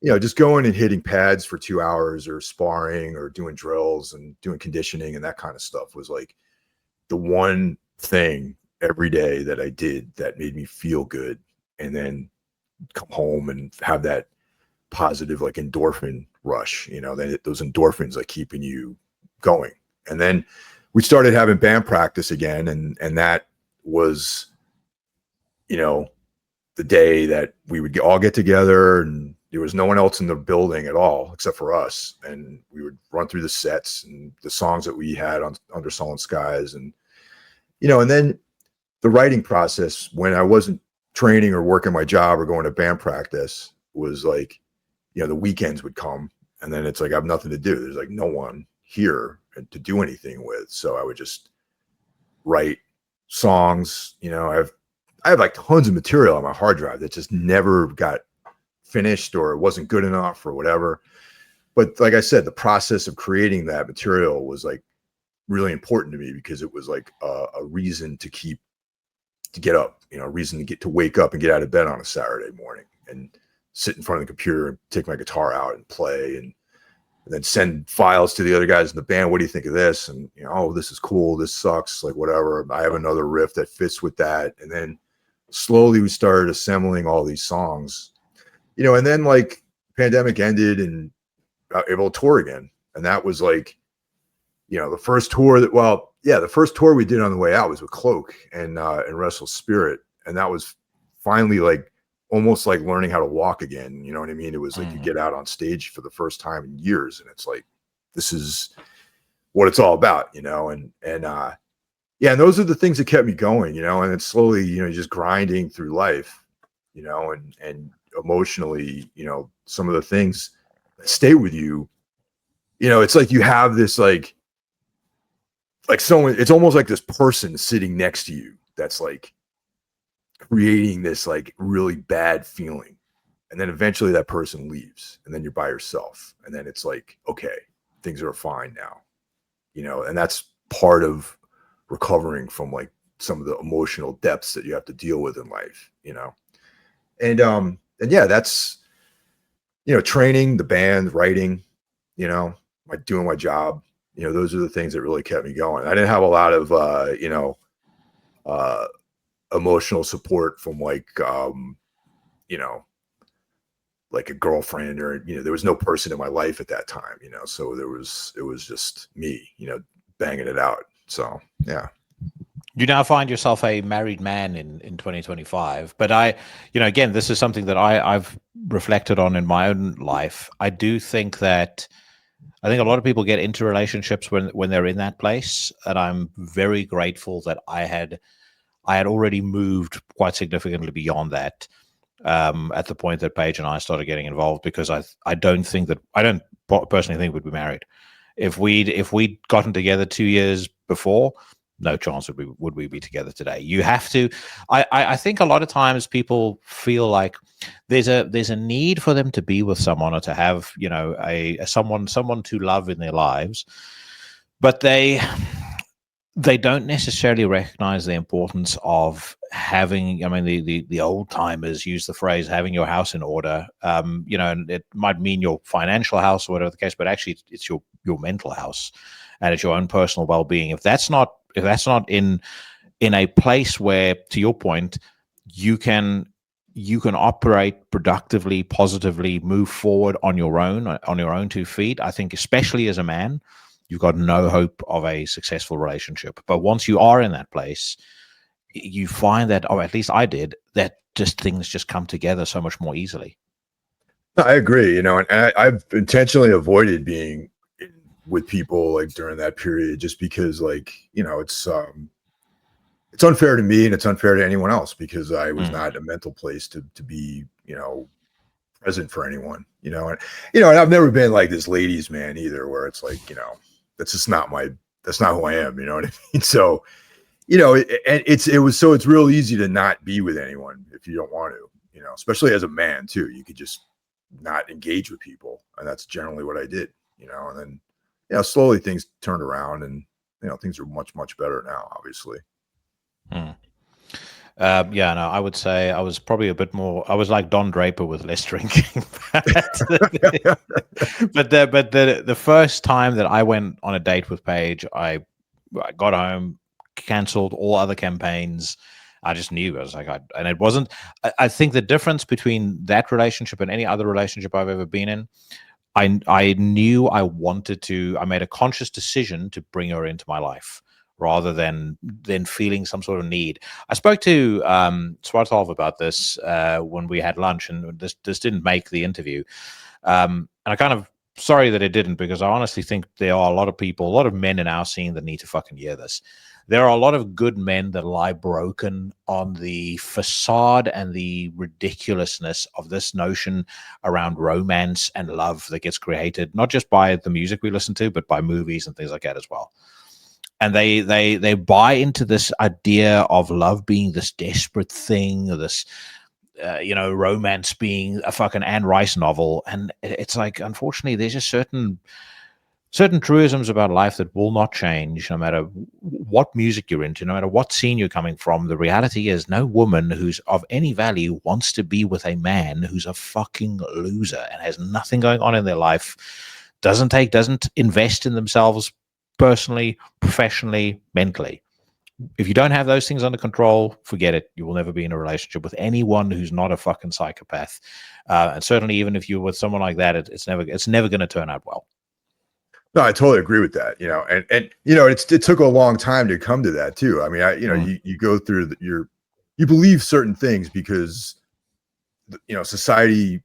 just going and hitting pads for 2 hours or sparring or doing drills and doing conditioning and that kind of stuff was like the one thing every day that I did that made me feel good. And then come home and have that positive, like endorphin rush, those endorphins like keeping you going. And then we started having band practice again. And that was, the day that we would all get together, and there was no one else in the building at all except for us. And we would run through the sets and the songs that we had on Under Sullen Skies. And, and then the writing process, when I wasn't training or working my job or going to band practice, was like, the weekends would come, and then it's like, I have nothing to do. There's like no one here to do anything with. So I would just write songs. I have like tons of material on my hard drive that just never got finished, or it wasn't good enough or whatever. But like I said, the process of creating that material was like really important to me, because it was like a reason to get up, a reason to wake up and get out of bed on a Saturday morning and sit in front of the computer and take my guitar out and play. And, and then send files to the other guys in the band. What do you think of this? And, you know, oh, this is cool. This sucks. Like, whatever. I have another riff that fits with that. And then slowly we started assembling all these songs, you know, and then like pandemic ended and able to tour again. And that was like, you know, the first tour the first tour we did on the way out was with Cloak and Restless Spirit. And that was finally like almost like learning how to walk again. You know what I mean? It was like you get out on stage for the first time in years, and it's like, this is what it's all about, you know? And yeah, and those are the things that kept me going, you know, and it's slowly, you know, just grinding through life, you know, and emotionally, you know, some of the things that stay with you, you know, it's like you have this like someone, it's almost like this person sitting next to you that's like creating this like really bad feeling. And then eventually that person leaves, and then you're by yourself. And then it's like, okay, things are fine now, you know, and that's part of recovering from like some of the emotional depths that you have to deal with in life, you know. And yeah, that's, you know, training, the band, writing, you know, like doing my job, you know, those are the things that really kept me going. I didn't have a lot of you know, emotional support from like you know, like a girlfriend, or, you know, there was no person in my life at that time, you know, so it was just me, you know, banging it out. So yeah. You now find yourself a married man in 2025, but you know, again, this is something that I've reflected on in my own life. I do think that I think a lot of people get into relationships when they're in that place, and I'm very grateful that I had already moved quite significantly beyond that at the point that Paige and I started getting involved, because I don't personally think we'd be married if we'd gotten together 2 years before. No chance would we be together today. You have to. I think a lot of times people feel like there's a need for them to be with someone, or to have, you know, a someone to love in their lives, but they don't necessarily recognize the importance of having. I mean, the old timers use the phrase having your house in order. You know, and it might mean your financial house or whatever the case, but actually it's your mental house, and it's your own personal well-being. If that's not in a place where, to your point, you can operate productively, positively, move forward on your own 2 feet, I think, especially as a man, you've got no hope of a successful relationship. But once you are in that place, you find that, or at least I did, that just things just come together so much more easily. I agree, you know, and I've intentionally avoided being with people like during that period, just because, like, you know, it's unfair to me and it's unfair to anyone else, because I was not in a mental place to be, you know, present for anyone, you know. And, you know, and I've never been like this ladies man either, where it's like, you know, that's not who I am, you know what I mean? So, you know, it's real easy to not be with anyone if you don't want to, you know, especially as a man too. You could just not engage with people, and that's generally what I did, you know. And then, you know, slowly things turned around, and, you know, things are much, much better now, obviously. Yeah, no, I would say I was probably a bit more. I was like Don Draper with less drinking. but the first time that I went on a date with Paige, I got home, canceled all other campaigns. I just knew. I was like, and it wasn't. I think the difference between that relationship and any other relationship I've ever been in, I knew I wanted to. I made a conscious decision to bring her into my life, rather than feeling some sort of need. I spoke to Swartolf about this when we had lunch, and this didn't make the interview. And I kind of sorry that it didn't, because I honestly think there are a lot of men in our scene that need to fucking hear this. There are a lot of good men that lie broken on the facade and the ridiculousness of this notion around romance and love that gets created, not just by the music we listen to, but by movies and things like that as well. And they buy into this idea of love being this desperate thing, or this, you know, romance being a fucking Anne Rice novel. And it's like, unfortunately, there's just certain truisms about life that will not change, no matter what music you're into, no matter what scene you're coming from. The reality is, no woman who's of any value wants to be with a man who's a fucking loser and has nothing going on in their life doesn't invest in themselves personally, professionally, mentally. If you don't have those things under control, forget it. You will never be in a relationship with anyone who's not a fucking psychopath. And certainly, even if you're with someone like that, it's never going to turn out well. No, I totally agree with that. And it took a long time to come to that too. I mean, you go through you believe certain things because society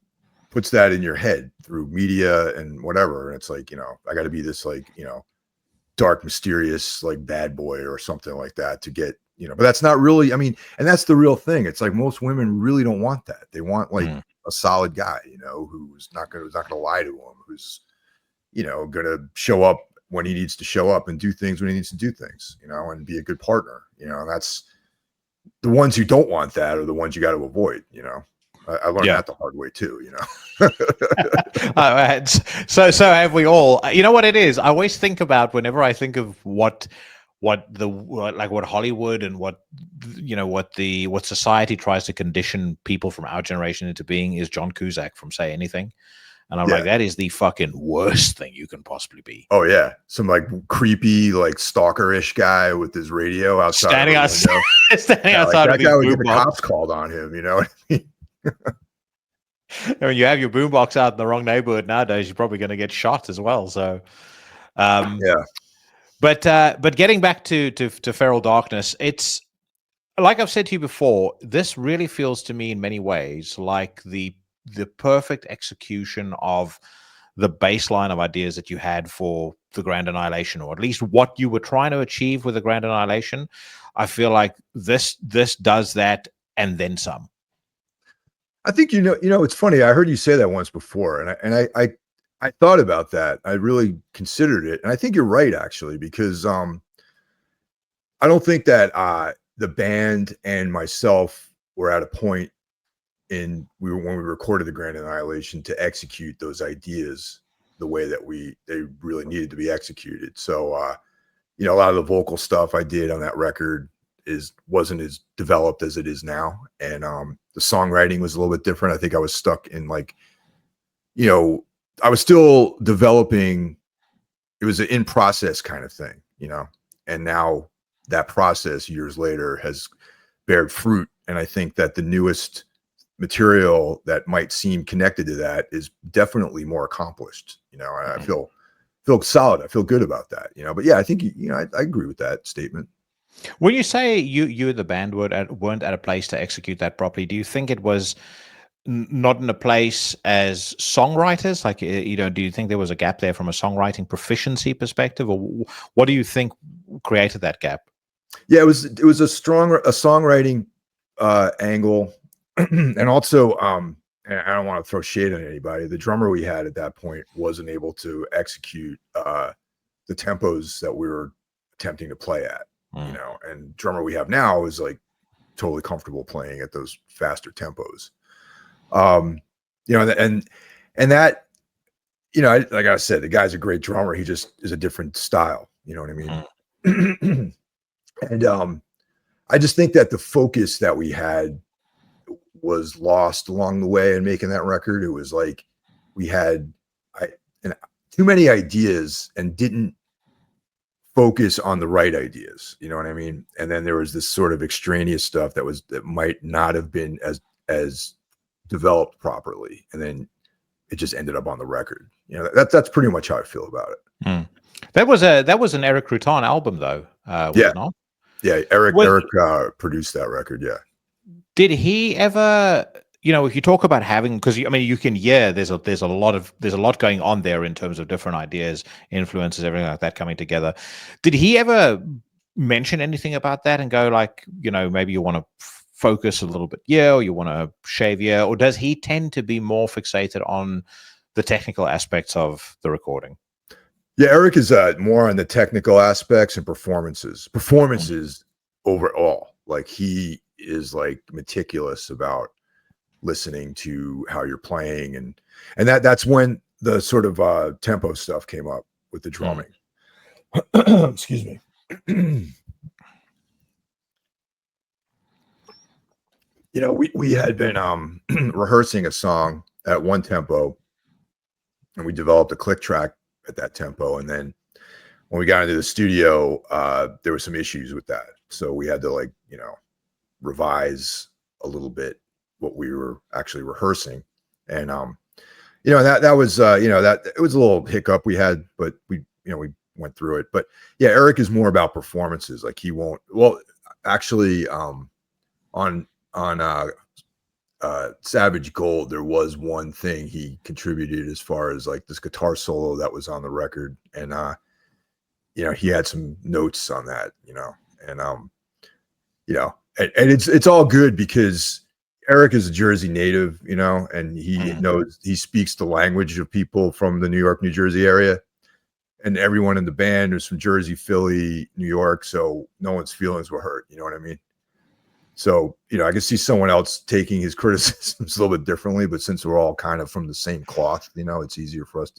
puts that in your head through media and whatever. And it's like, I got to be this dark, mysterious, bad boy or something like that to get, but that's not really, and that's the real thing. It's like most women really don't want that. They want a solid guy, who's not going to lie to them, who's, going to show up when he needs to show up and do things when he needs to do things, and be a good partner, and that's the ones who don't want that are the ones you got to avoid, I learned that the hard way too, So have we all. You know what it is? I always think about whenever I think of what Hollywood and what society tries to condition people from our generation into being is John Cusack from Say Anything. And I'm like, that is the fucking worst thing you can possibly be. Oh yeah, some creepy, stalker-ish guy with his radio outside, standing outside that guy would get the cops called on him. You know what I mean? When you have your boombox out in the wrong neighborhood nowadays, you're probably going to get shot as well. So, But getting back to Feral Darkness, it's like I've said to you before. This really feels to me in many ways like the perfect execution of the baseline of ideas that you had for the Grand Annihilation, or at least what you were trying to achieve with the Grand Annihilation. I feel like this does that and then some. I think it's funny. I heard you say that once before, and I thought about that. I really considered it, and I think you're right actually, because I don't think that the band and myself were at a point when we recorded the Grand Annihilation to execute those ideas the way that they really needed to be executed. So a lot of the vocal stuff I did on that record wasn't as developed as it is now, and the songwriting was a little bit different. I think I was stuck in I was still developing. It was an in process kind of thing, and now that process years later has bared fruit, and I think that the newest material that might seem connected to that is definitely more accomplished. I feel solid. I feel good about that. But yeah, I think I agree with that statement. When you say you and the band weren't at a place to execute that properly, do you think it was not in a place as songwriters? Do you think there was a gap there from a songwriting proficiency perspective, or what do you think created that gap? Yeah, it was a songwriting angle, and also and I don't want to throw shade on anybody. The drummer we had at that point wasn't able to execute the tempos that we were attempting to play at. And drummer we have now is totally comfortable playing at those faster tempos. And that, like I said, the guy's a great drummer. He just is a different style. You know what I mean? And I just think that the focus that we had was lost along the way in making that record. It was we had too many ideas and didn't focus on the right ideas. You know what I mean? And then there was this sort of extraneous stuff that might not have been as developed properly, and then it just ended up on the record. That's pretty much how I feel about it. That was an Eric Rutan album though. Yeah, Eric produced that record. Yeah. Did he ever, if you talk about having, because you can hear there's a lot going on there in terms of different ideas, influences, everything like that coming together. Did he ever mention anything about that and go maybe you want to focus a little bit or you want to shave or does he tend to be more fixated on the technical aspects of the recording? Yeah, Eric is more on the technical aspects and performances overall. He is meticulous about listening to how you're playing, and that's when the sort of tempo stuff came up with the drumming. Excuse me. We had been rehearsing a song at one tempo, and we developed a click track at that tempo. And then when we got into the studio, there were some issues with that. So we had to, like, you know, revise a little bit what we were actually rehearsing. And, you know, that was, you know, that it was a little hiccup we had, but we went through it. But yeah, Eric is more about performances. Like, he won't, well, actually, on Savage Gold, there was one thing he contributed as far as like this guitar solo that was on the record. And, you know, he had some notes on that, you know, and, you know, and it's all good because Eric is a Jersey native, you know, and he knows, he speaks the language of people from the New York, New Jersey area, and everyone in the band is from Jersey, Philly, New York. So no one's feelings were hurt. You know what I mean? So, you know, I can see someone else taking his criticisms a little bit differently, but since we're all kind of from the same cloth, you know, it's easier for us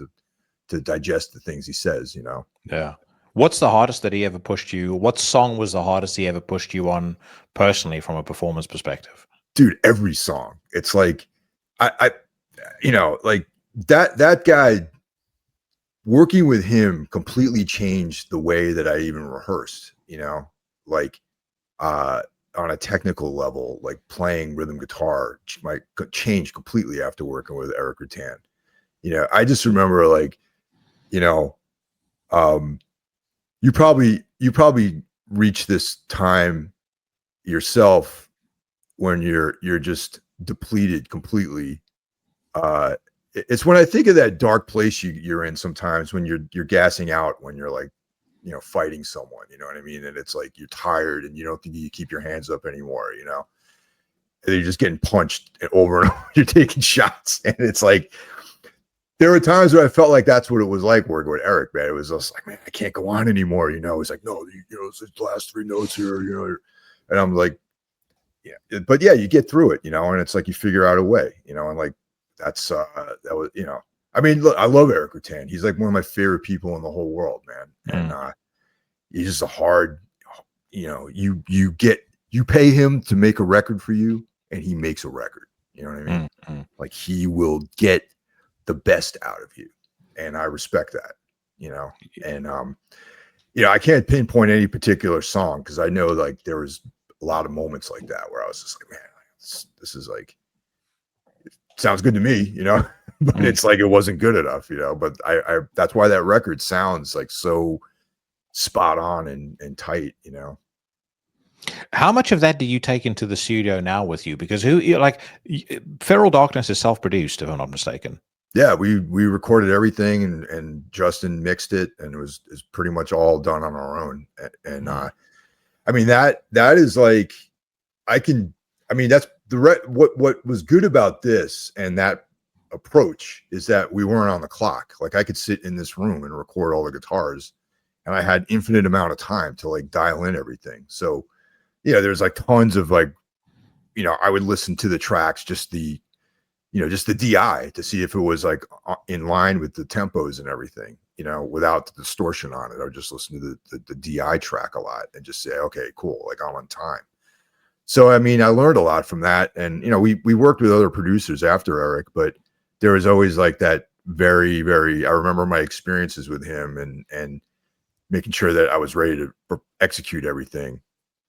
to digest the things he says, you know? Yeah. What's the hardest that he ever pushed you? What song was the hardest he ever pushed you on personally from a performance perspective? Dude, every song. It's like, I you know, like that guy, working with him completely changed the way that I even rehearsed, you know, like, on a technical level, like playing rhythm guitar might change completely after working with Eric Rutan. You know, I just remember, like, you know, you probably reach this time yourself when you're just depleted completely. It's when I think of that dark place you're in sometimes when you're gassing out, when you're like, you know, fighting someone, you know what I mean? And it's like, you're tired and you don't think you keep your hands up anymore, you know, and you're just getting punched over and over, you're taking shots. And it's like, there were times where I felt like that's what it was like working with Eric, man. It was just like, man, I can't go on anymore. You know, it's like, no, you know, it's the last three notes here, you know, and I'm like, yeah, but yeah, you get through it, you know, and it's like, you figure out a way, you know, and like, that's, that was, you know, I mean, look, I love Eric Rutan. He's like one of my favorite people in the whole world, man. And, he's just a hard, you know, you pay him to make a record for you and he makes a record, you know what I mean? Like, he will get the best out of you. And I respect that, you know? And, you know, I can't pinpoint any particular song, cause I know, like, there was a lot of moments like that where I was just like, man, this is like, it sounds good to me, you know, but it's like, it wasn't good enough, you know, but I that's why that record sounds like so spot on and tight, you know. How much of that do you take into the studio now with you? Because Feral Darkness is self-produced, if I'm not mistaken. Yeah, we recorded everything and Justin mixed it, and it was pretty much all done on our own. And I mean, that is like, that's what was good about this and that approach is that we weren't on the clock. Like, I could sit in this room and record all the guitars, and I had infinite amount of time to like dial in everything. So, yeah, there's like tons of, like, you know, I would listen to the tracks, just the DI to see if it was like in line with the tempos and everything, you know, without the distortion on it. I would just listen to the DI track a lot and just say, okay, cool. Like, I'm on time. So, I mean, I learned a lot from that. And, you know, we worked with other producers after Eric, but there was always like that very, very, I remember my experiences with him and making sure that I was ready to execute everything,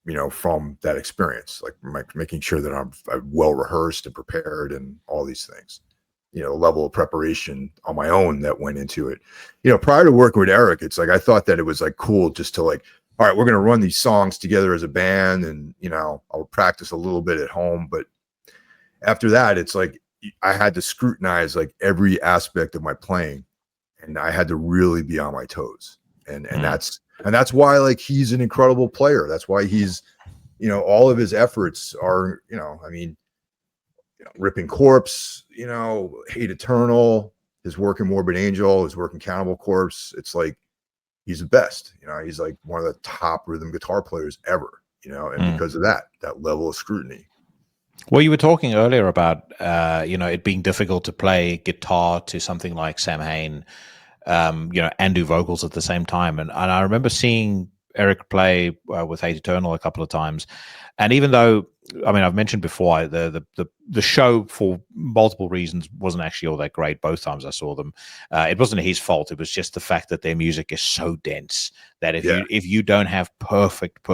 you know, from that experience, like making sure that I'm well rehearsed and prepared and all these things, you know, level of preparation on my own that went into it. You know, prior to working with Eric, it's like, I thought that it was like cool just to like, all right, we're going to run these songs together as a band and, you know, I'll practice a little bit at home. But after that, it's like, I had to scrutinize like every aspect of my playing, and I had to really be on my toes. And that's why, like, he's an incredible player. That's why he's, you know, all of his efforts are, you know, I mean, you know, Ripping Corpse, you know, Hate Eternal, his work in Morbid Angel, his work in Cannibal Corpse. It's like, he's the best, you know, he's like one of the top rhythm guitar players ever, you know, and because of that level of scrutiny. Well, you were talking earlier about, you know, it being difficult to play guitar to something like Sam Hain, you know, and do vocals at the same time. And I remember seeing Eric play with Hate Eternal a couple of times, and even though, I mean, I've mentioned before, the show for multiple reasons wasn't actually all that great both times I saw them. It wasn't his fault. It was just the fact that their music is so dense that if you don't have perfect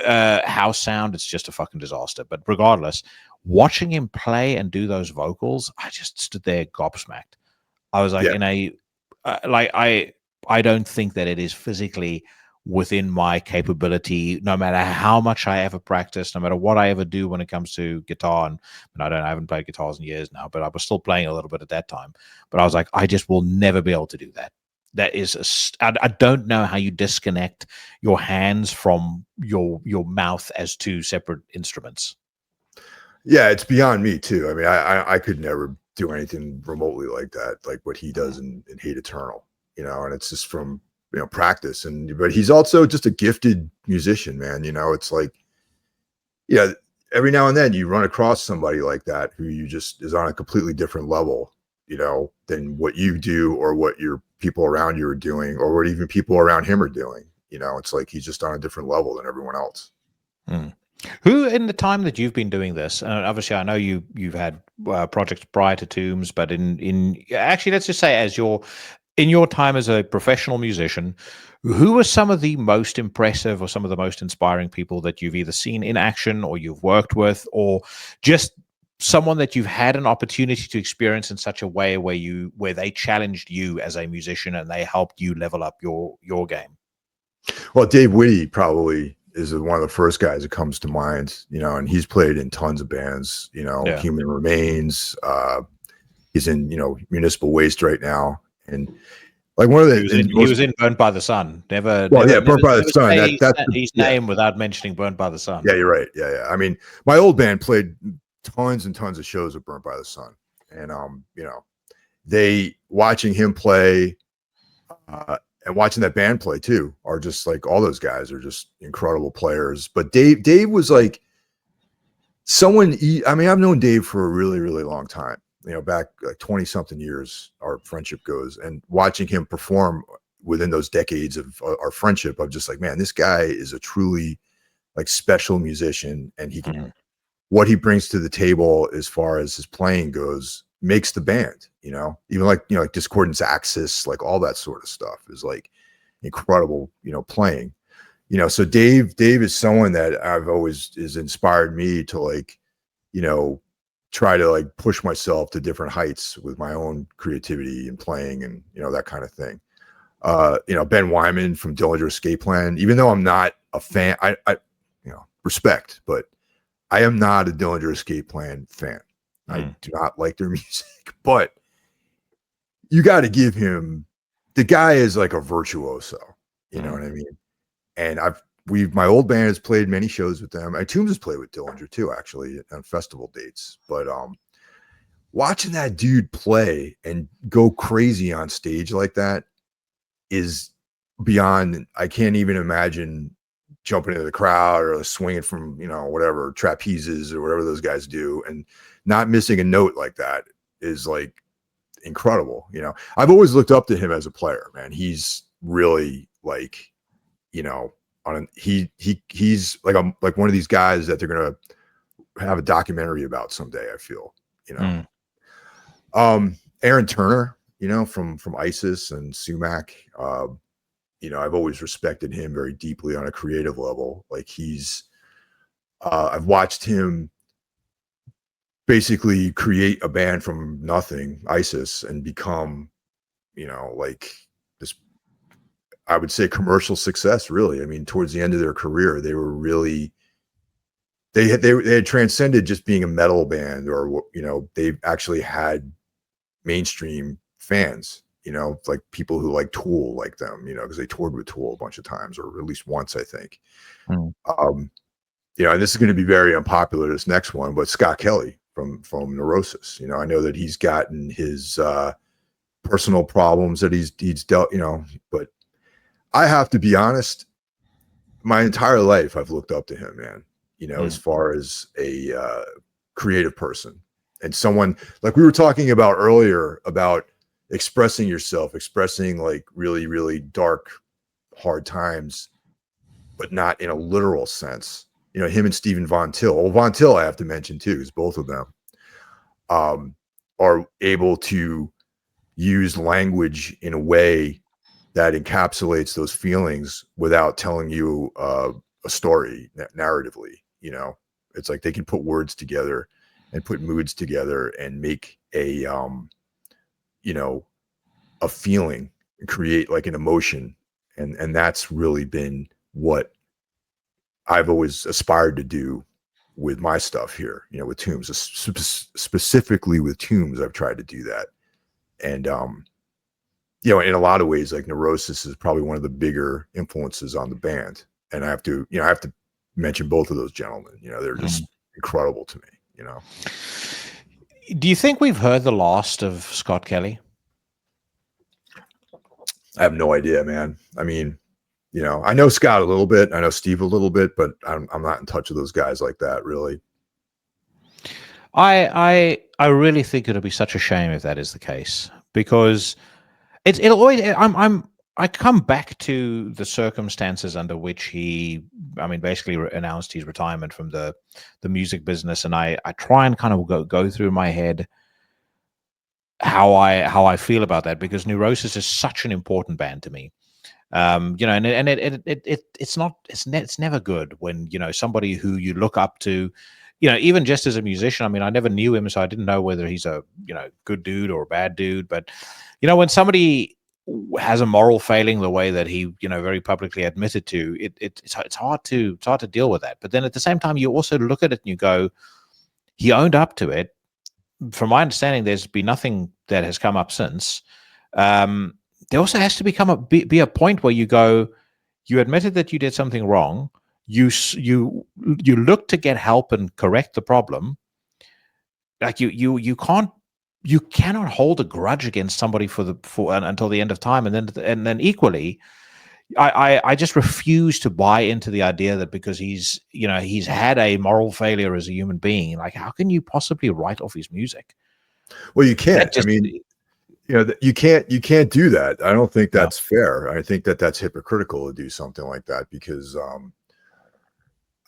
house sound, it's just a fucking disaster. But regardless, watching him play and do those vocals, I just stood there gobsmacked. I was like, I don't think that it is physically within my capability, no matter how much I ever practice, no matter what I ever do when it comes to guitar. And I haven't played guitars in years now, but I was still playing a little bit at that time. But I was like, I just will never be able to do that. That is, I don't know how you disconnect your hands from your mouth as two separate instruments. Yeah, it's beyond me too. I mean, I could never do anything remotely like that, like what he does in Hate Eternal, and it's just from, practice. But he's also just a gifted musician, man. It's like, every now and then you run across somebody like that who you just is on a completely different level, than what you do or what your people around you are doing or what even people around him are doing. It's like he's just on a different level than everyone else. Who, in the time that you've been doing this, and obviously I know you've had projects prior to Tombs, but in actually, let's just say in your time as a professional musician, who are some of the most impressive or some of the most inspiring people that you've either seen in action or you've worked with, or just someone that you've had an opportunity to experience in such a way where they challenged you as a musician and they helped you level up your game? Well, Dave Whitty probably is one of the first guys that comes to mind, and he's played in tons of bands, Human Remains. He's in, Municipal Waste right now. And like one of the, he was in Burnt by the Sun. Burnt by the Sun. That's his name without mentioning Burnt by the Sun. Yeah, you're right. Yeah. I mean, my old band played tons and tons of shows with Burnt by the Sun, and they watching him play, and watching that band play too, are just like, all those guys are just incredible players. But Dave was like someone. I mean, I've known Dave for a really, really long time. Back like 20 something years, our friendship goes, and watching him perform within those decades of our friendship, I'm just like, man, this guy is a truly like special musician, and he can, what he brings to the table as far as his playing goes makes the band, even like, like Discordance Axis, like all that sort of stuff is like incredible, playing, so Dave is someone that I've always has inspired me to like, try to like push myself to different heights with my own creativity and playing and, that kind of thing. Ben Wyman from Dillinger Escape Plan, even though I'm not a fan, I respect, but I am not a Dillinger Escape Plan fan. I do not like their music, but you got to give him, the guy is like a virtuoso, you know what I mean? And my old band has played many shows with them. Tombs has played with Dillinger too, actually, on festival dates. But watching that dude play and go crazy on stage like that is beyond. I can't even imagine jumping into the crowd or swinging from, whatever trapezes or whatever those guys do, and not missing a note like that is like incredible. I've always looked up to him as a player, man. He's really like, he's like one of these guys that they're gonna have a documentary about someday, I feel. Aaron Turner, from ISIS and Sumac, I've always respected him very deeply on a creative level. Like I've watched him basically create a band from nothing, ISIS, and become, like this, I would say, commercial success, really. I mean, towards the end of their career, they were really, they had transcended just being a metal band, or, they actually had mainstream fans, like people who like Tool like them, because they toured with Tool a bunch of times, or at least once, I think. And this is going to be very unpopular, this next one, but Scott Kelly from Neurosis, I know that he's gotten his personal problems that he's dealt, but I have to be honest, my entire life I've looked up to him, man, as far as a creative person, and someone like we were talking about earlier about expressing yourself, expressing like really, really dark hard times, but not in a literal sense. You know, him and Stephen Von Till. Well, Von Till I have to mention too, because both of them are able to use language in a way that encapsulates those feelings without telling you a story narratively. You know, it's like they can put words together and put moods together and make a you know, a feeling, create like an emotion, and that's really been what I've always aspired to do with my stuff here, you know, with Tombs. Specifically with Tombs, I've tried to do that. And you know, in a lot of ways, like Neurosis is probably one of the bigger influences on the band. And I have to mention both of those gentlemen. You know, they're just incredible to me, you know. Do you think we've heard the last of Scott Kelly? I have no idea, man. I mean, you know, I know Scott a little bit, I know Steve a little bit, but I'm not in touch with those guys like that, really. I really think it'll be such a shame if that is the case, because it'll always. I come back to the circumstances under which he, I mean, basically announced his retirement from the music business, and I try and kind of go through my head how I feel about that, because Neurosis is such an important band to me. You know, and it's never good when, you know, somebody who you look up to, you know, even just as a musician. I mean, I never knew him, so I didn't know whether he's a, you know, good dude or a bad dude. But, you know, when somebody has a moral failing the way that he, you know, very publicly admitted to, it's hard to deal with that. But then at the same time, you also look at it and you go, he owned up to it. From my understanding, there's been nothing that has come up since. There also has to be a point where you go, you admitted that you did something wrong. You look to get help and correct the problem. Like you cannot hold a grudge against somebody until the end of time. And then equally, I just refuse to buy into the idea that because he's had a moral failure as a human being, like, how can you possibly write off his music? Well, you can't. I mean, you know, you can't do that. I don't think that's fair. I think that's hypocritical to do something like that, because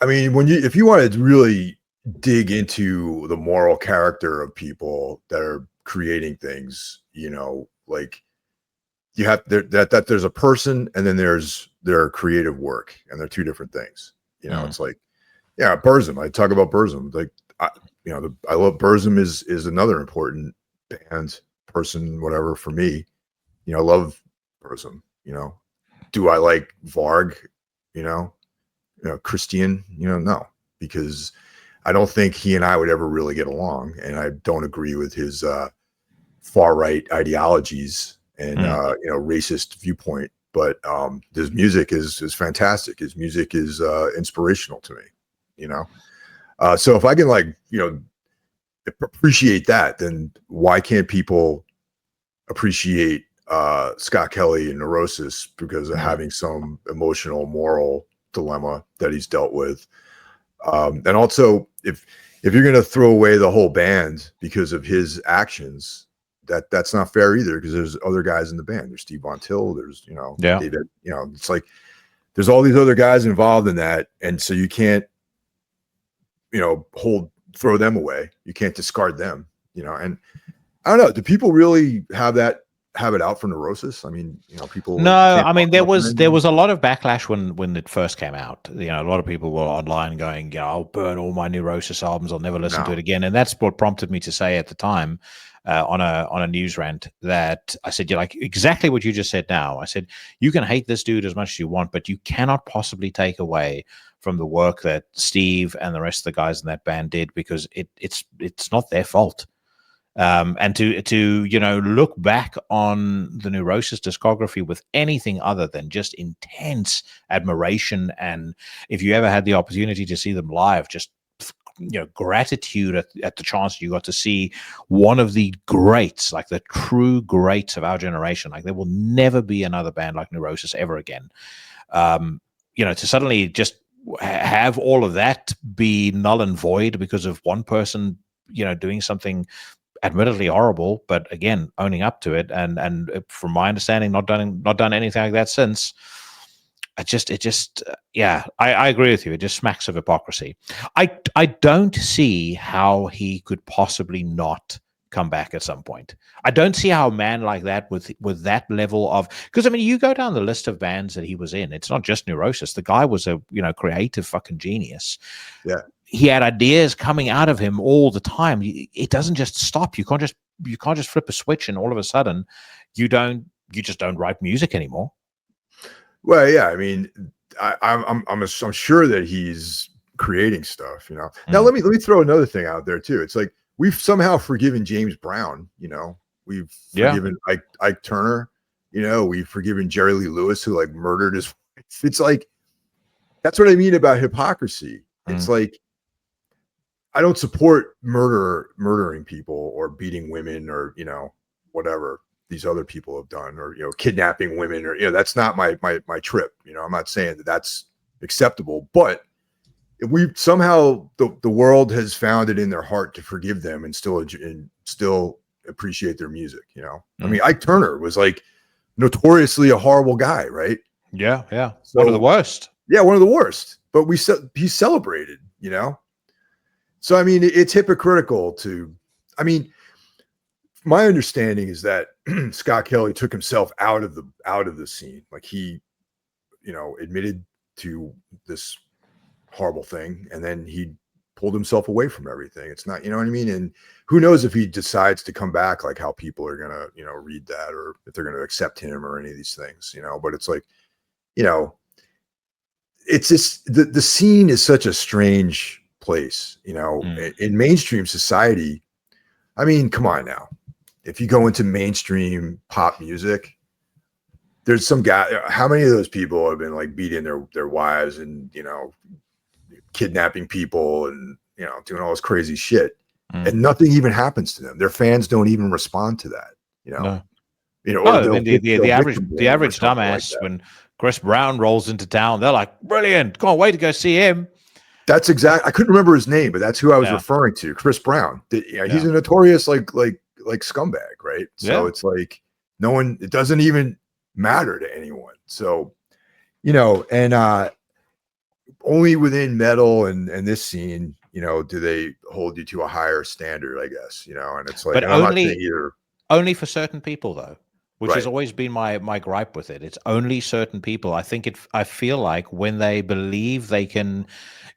I mean, if you want to really dig into the moral character of people that are creating things, you know, like, you have that there's a person, and then there's their creative work, and they're two different things. You know, it's like, yeah, Burzum. I talk about Burzum. Like, I love Burzum is another important band, person, whatever, for me. You know, I love Burzum. You know, do I like Varg? You know, Christian? You know, no, because I don't think he and I would ever really get along, and I don't agree with his far right ideologies and you know, racist viewpoint. But his music is fantastic. His music is inspirational to me. You know, so if I can, like, you know, appreciate that, then why can't people appreciate Scott Kelly and Neurosis because of having some emotional, moral dilemma that he's dealt with? And also, if you're going to throw away the whole band because of his actions, that's not fair either, because there's other guys in the band. There's Steve Von Till, there's, you know, David, you know, it's like there's all these other guys involved in that, and so you can't, you know, throw them away. You can't discard them, you know. And I don't know, do people really have it out for Neurosis? I mean, you know, people. No, I mean, there was a lot of backlash when it first came out. You know, a lot of people were online going, you know, I'll burn all my Neurosis albums, I'll never listen to it again. And that's what prompted me to say at the time, on a news rant, that I said, you're like exactly what you just said now. I said, you can hate this dude as much as you want, but you cannot possibly take away from the work that Steve and the rest of the guys in that band did, because it's not their fault. And to you know, look back on the Neurosis discography with anything other than just intense admiration, and if you ever had the opportunity to see them live, just, you know, gratitude at the chance you got to see one of the greats, like the true greats of our generation. Like, there will never be another band like Neurosis ever again. You know, to suddenly just have all of that be null and void because of one person, you know, doing something admittedly horrible, but again, owning up to it, and from my understanding, not done anything like that since. I agree with you. It just smacks of hypocrisy. I don't see how he could possibly not come back at some point. I don't see how a man like that with that level of, because I mean, you go down the list of bands that he was in, it's not just Neurosis. The guy was a creative fucking genius. Yeah. He had ideas coming out of him all the time. It doesn't just stop. You can't just flip a switch and all of a sudden you just don't write music anymore. Well, yeah, I mean, I'm sure that he's creating stuff, Now let me throw another thing out there too. It's like we've somehow forgiven James Brown, we've forgiven Ike Turner, we've forgiven Jerry Lee Lewis, who like murdered his wife. It's like, that's what I mean about hypocrisy. It's like, I don't support murdering people or beating women or whatever these other people have done, or kidnapping women, or that's not my trip. I'm not saying that that's acceptable, but if we somehow the world has found it in their heart to forgive them and still appreciate their music. I mean, Ike Turner was like notoriously a horrible guy, right? Yeah. So, one of the worst. Yeah, one of the worst. But he's celebrated. So I mean, it's hypocritical to. I mean, my understanding is that Scott Kelly took himself out of the scene. Like he, admitted to this horrible thing, and then he pulled himself away from everything. It's not, you know what I mean? And who knows if he decides to come back, like how people are gonna, read that, or if they're gonna accept him or any of these things, But it's like, it's just the scene is such a strange place, in mainstream society. I mean, come on now. If you go into mainstream pop music, there's some guy. How many of those people have been like beating their wives and kidnapping people and doing all this crazy shit, and nothing even happens to them? Their fans don't even respond to that. No. The average dumbass, like, when Chris Brown rolls into town, they're like, "Brilliant! Can't wait to go see him." That's I couldn't remember his name, but that's who I was referring to. Chris Brown. He's a notorious like scumbag, right? So it's like it doesn't even matter to anyone. So, and only within metal and this scene, do they hold you to a higher standard, I guess, and it's like, but I'm not saying either. Only for certain people though, which has always been my gripe with it. It's only certain people. I feel like when they believe they can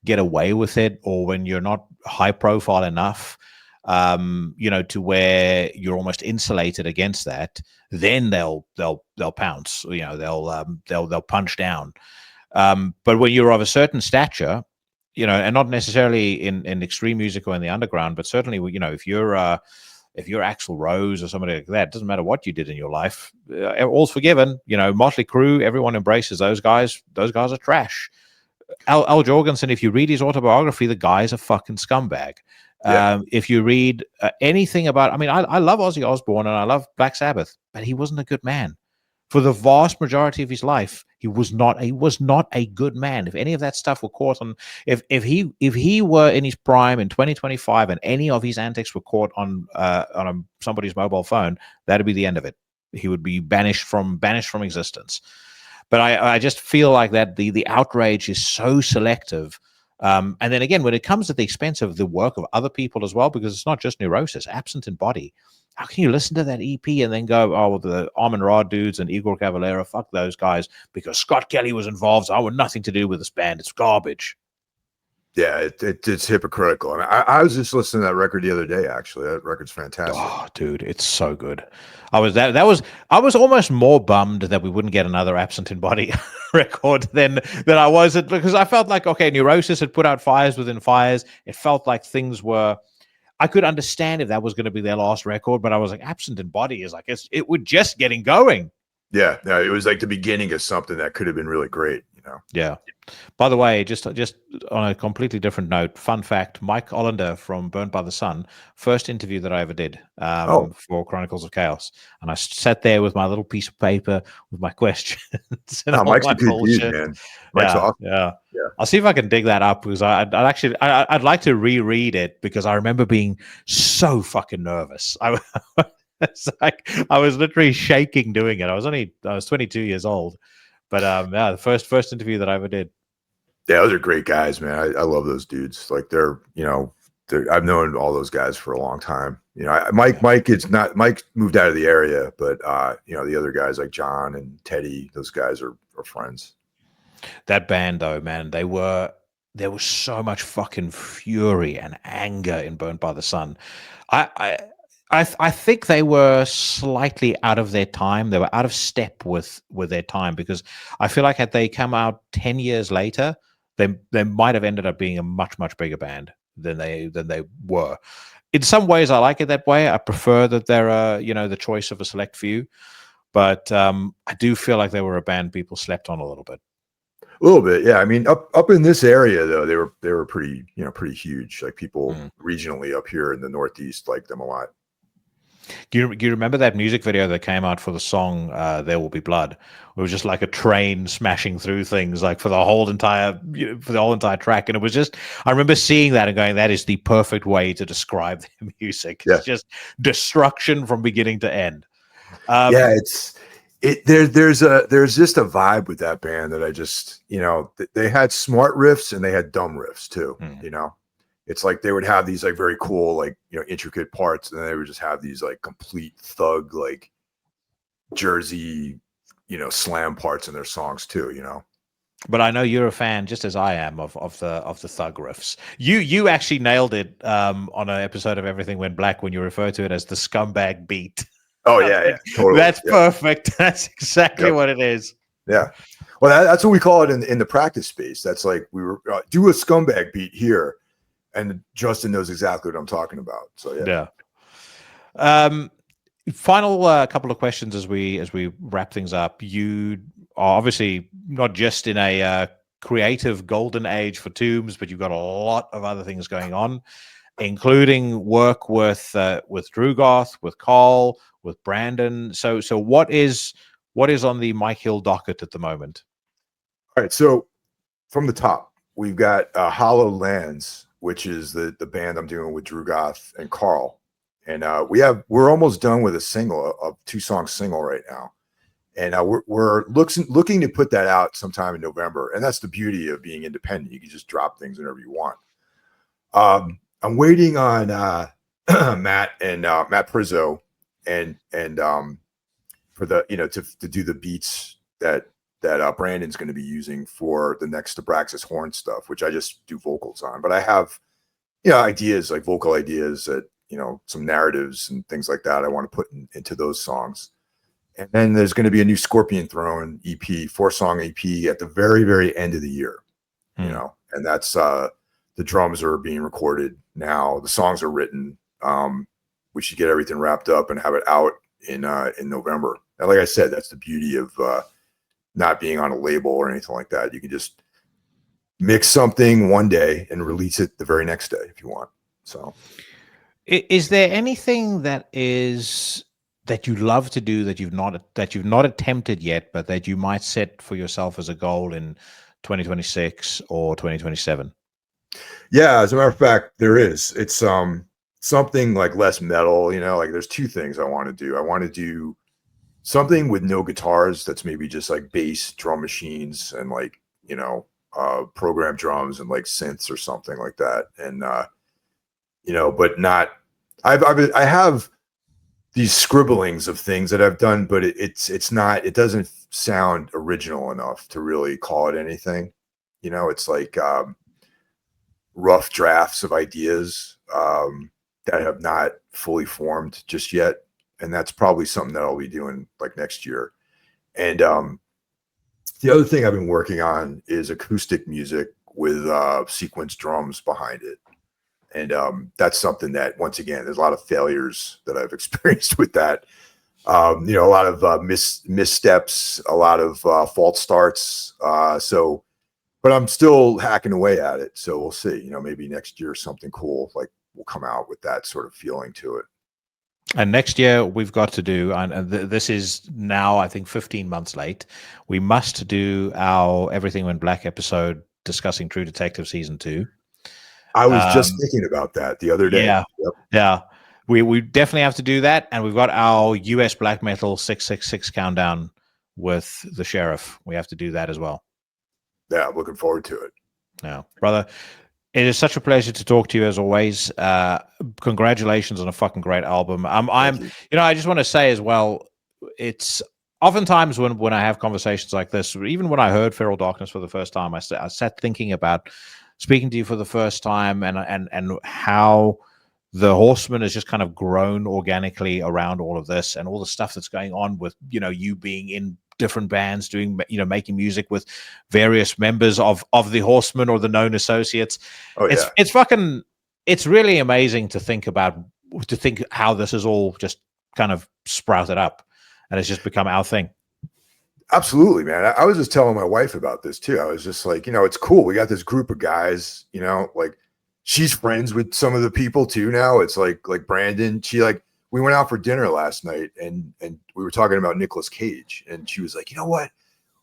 get away with it, or when you're not high profile enough, to where you're almost insulated against that, then they'll pounce. They'll punch down. But when you're of a certain stature, and not necessarily in extreme music or in the underground, but certainly, if you're Axl Rose or somebody like that, it doesn't matter what you did in your life, all's forgiven. Motley Crue, everyone embraces those guys. Those guys are trash. Al Jorgensen, if you read his autobiography, the guy's a fucking scumbag. If you read anything about, I love Ozzy Osbourne and I love Black Sabbath, but he wasn't a good man. For the vast majority of his life, he was not a good man. If any of that stuff were caught on, if he were in his prime in 2025 and any of his antics were caught on somebody's mobile phone, that'd be the end of it. He would be banished from existence. But I just feel like that the outrage is so selective. And then again, when it comes at the expense of the work of other people as well, because it's not just Neurosis, Absent in Body. How can you listen to that EP and then go, oh, well, the Arm and Ra dudes and Igor Cavalera, fuck those guys, because Scott Kelly was involved. So I want nothing to do with this band. It's garbage. Yeah, it's hypocritical. I was just listening to that record the other day. Actually, that record's fantastic. Oh, dude, it's so good. I was almost more bummed that we wouldn't get another Absent in Body record than I was, because I felt like, okay, Neurosis had put out Fires Within Fires. It felt like things were. I could understand if that was going to be their last record, but I was like, Absent in Body is like it was just getting going. Yeah, it was like the beginning of something that could have been really great. Yeah. By the way, just on a completely different note, fun fact: Mike Ollender from Burnt by the Sun, first interview that I ever did for Chronicles of Chaos, and I sat there with my little piece of paper with my questions. And Mike's a good dude, man. Mike's awesome. Yeah. I'll see if I can dig that up, because I'd like to reread it, because I remember being so fucking nervous. It's like I was literally shaking doing it. I was 22 years old. But yeah, the first interview that I ever did. Yeah, those are great guys, man. I love those dudes. Like I've known all those guys for a long time. Mike moved out of the area, but the other guys like John and Teddy, those guys are friends. That band though, man, there was so much fucking fury and anger in Burned by the Sun. I think they were slightly out of their time. They were out of step with their time, because I feel like had they come out 10 years later, they might have ended up being a much, much bigger band than they were. In some ways, I like it that way. I prefer that they're the choice of a select few, but I do feel like they were a band people slept on a little bit. A little bit, yeah. I mean, up in this area though, they were pretty huge. Like people regionally up here in the Northeast liked them a lot. Do you remember that music video that came out for the song "There Will Be Blood"? It was just like a train smashing through things, like for the whole entire track, and it was just. I remember seeing that and going, "That is the perfect way to describe their music. It's just destruction from beginning to end." There's just a vibe with that band that I just they had smart riffs and they had dumb riffs too. It's like they would have these like very cool, like, intricate parts, and then they would just have these like complete thug, like Jersey, slam parts in their songs too, But I know you're a fan, just as I am, of the thug riffs. You actually nailed it on an episode of Everything Went Black when you refer to it as the scumbag beat. Oh yeah, totally. That's perfect. That's exactly what it is. Yeah. Well, that's what we call it in the practice space. That's like we were do a scumbag beat here. And Justin knows exactly what I'm talking about. So yeah. Final couple of questions as we wrap things up. You are obviously not just in a creative golden age for Tombs, but you've got a lot of other things going on, including work with Drugoth, with Karl, with Brandon. So what is on the Mike Hill docket at the moment? All right. So from the top, we've got Hollow Lands, which is the band I'm doing with Drugoth and Karl. And we're almost done with a 2-song single right now. And we're looking to put that out sometime in November. And that's the beauty of being independent. You can just drop things whenever you want. I'm waiting on Matt Prizzo and for the, to do the beats that Brandon's going to be using for the next Abraxas Horn stuff, which I just do vocals on. But I have, ideas, like vocal ideas that, some narratives and things like that I want to put into those songs. And then there's going to be a new Scorpion Throne EP, 4-song EP at the very, very end of the year, and that's the drums are being recorded now. The songs are written. We should get everything wrapped up and have it out in November. And like I said, that's the beauty of not being on a label or anything like that. You can just mix something one day and release it the very next day if you want. So is there anything that you love to do that you've not attempted yet, but that you might set for yourself as a goal in 2026 or 2027? Yeah, as a matter of fact, there is. It's something like less metal, like there's 2 things I want to do. I want to do something with no guitars that's maybe just like bass, drum machines, and like, program drums and like synths or something like that. And but not I have these scribblings of things that I've done, but it doesn't sound original enough to really call it anything. It's like rough drafts of ideas that have not fully formed just yet. And that's probably something that I'll be doing like next year. And the other thing I've been working on is acoustic music with sequence drums behind it. And that's something that, once again, there's a lot of failures that I've experienced with that. A lot of missteps, a lot of false starts. But I'm still hacking away at it. So we'll see, maybe next year something cool like will come out with that sort of feeling to it. And next year we've got to do, and this is now, I think, 15 months late. We must do our Everything Went Black episode discussing True Detective Season 2. I was just thinking about that the other day. Yeah. Yep. Yeah. We definitely have to do that. And we've got our US Black Metal 666 countdown with the sheriff. We have to do that as well. Yeah, I'm looking forward to it. Yeah, brother. It is such a pleasure to talk to you as always. Congratulations on a fucking great album. I just want to say as well, it's oftentimes when I have conversations like this, even when I heard Feral Darkness for the first time, I sat thinking about speaking to you for the first time and how the Horseman has just kind of grown organically around all of this and all the stuff that's going on with, you being in different bands, doing, making music with various members of the Horseman or the known associates. It's really amazing to think how this is all just kind of sprouted up and it's just become our thing. Absolutely, man. I was just telling my wife about this too. I was just like, it's cool. We got this group of guys, like she's friends with some of the people too now. It's like Brandon, we went out for dinner last night and we were talking about Nicolas Cage and she was like, you know what?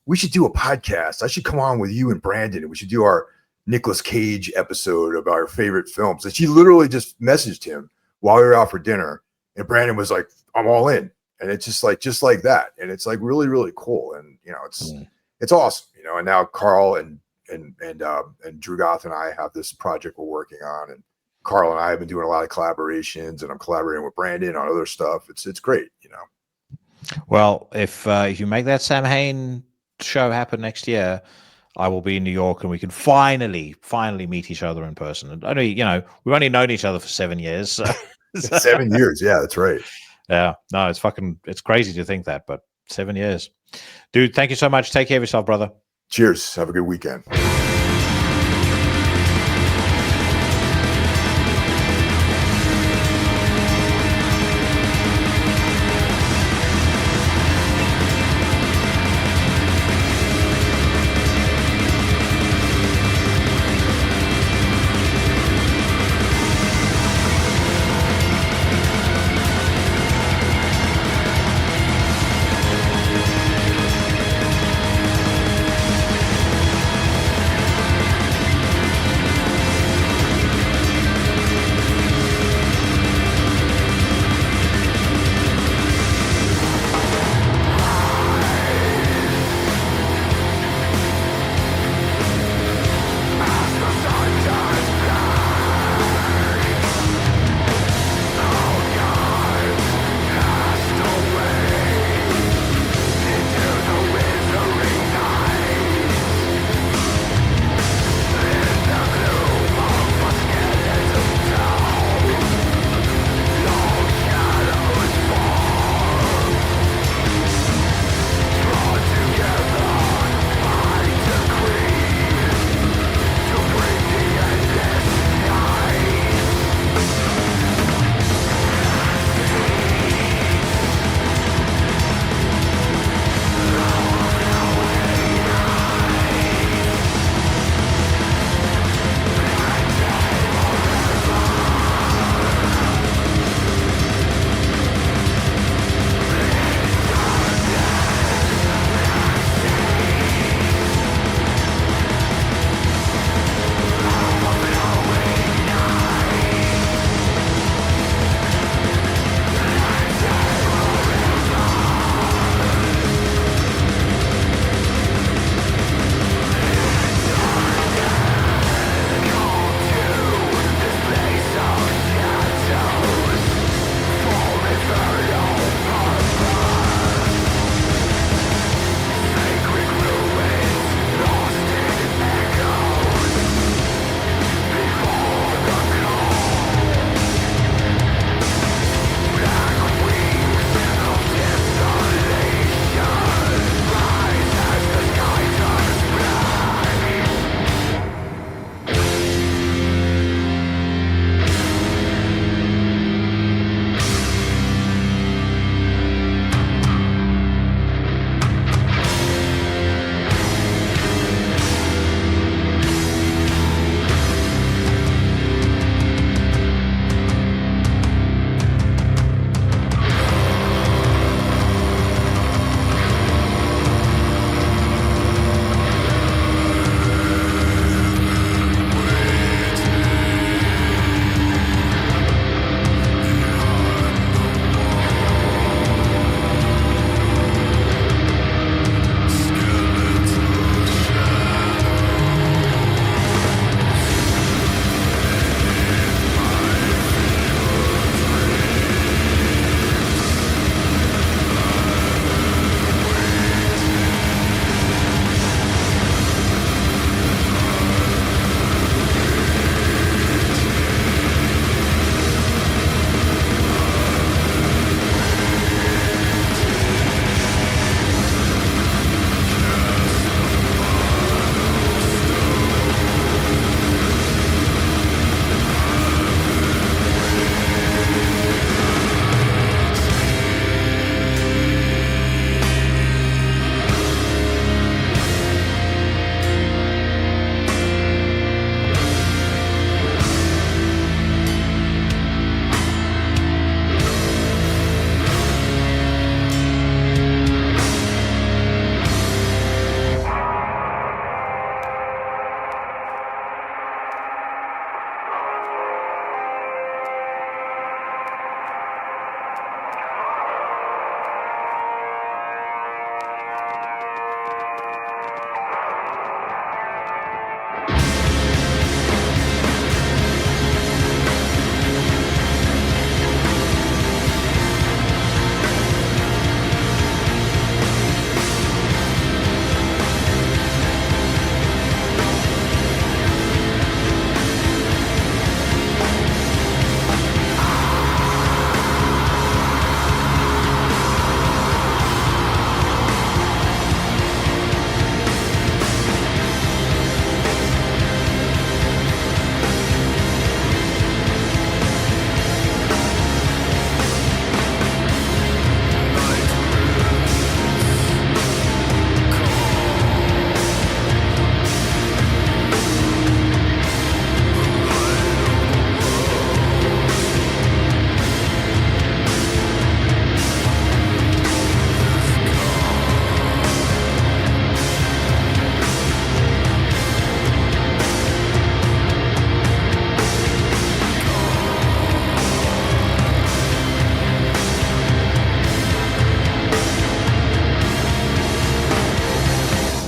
We should do a podcast. I should come on with you and Brandon and we should do our Nicolas Cage episode of our favorite films. And she literally just messaged him while we were out for dinner and Brandon was like, I'm all in. And it's just like that. And it's like really, really cool. And, it's awesome, and now Karl and Drugoth and I have this project we're working on and Karl and I have been doing a lot of collaborations and I'm collaborating with Brandon on other stuff. It's great, Well, if you make that Sam Hain show happen next year, I will be in New York and we can finally meet each other in person. And I know, we've only known each other for 7 years. So. 7 years. Yeah, that's right. Yeah, no, it's crazy to think that, but 7 years. Dude, thank you so much. Take care of yourself, brother. Cheers. Have a good weekend.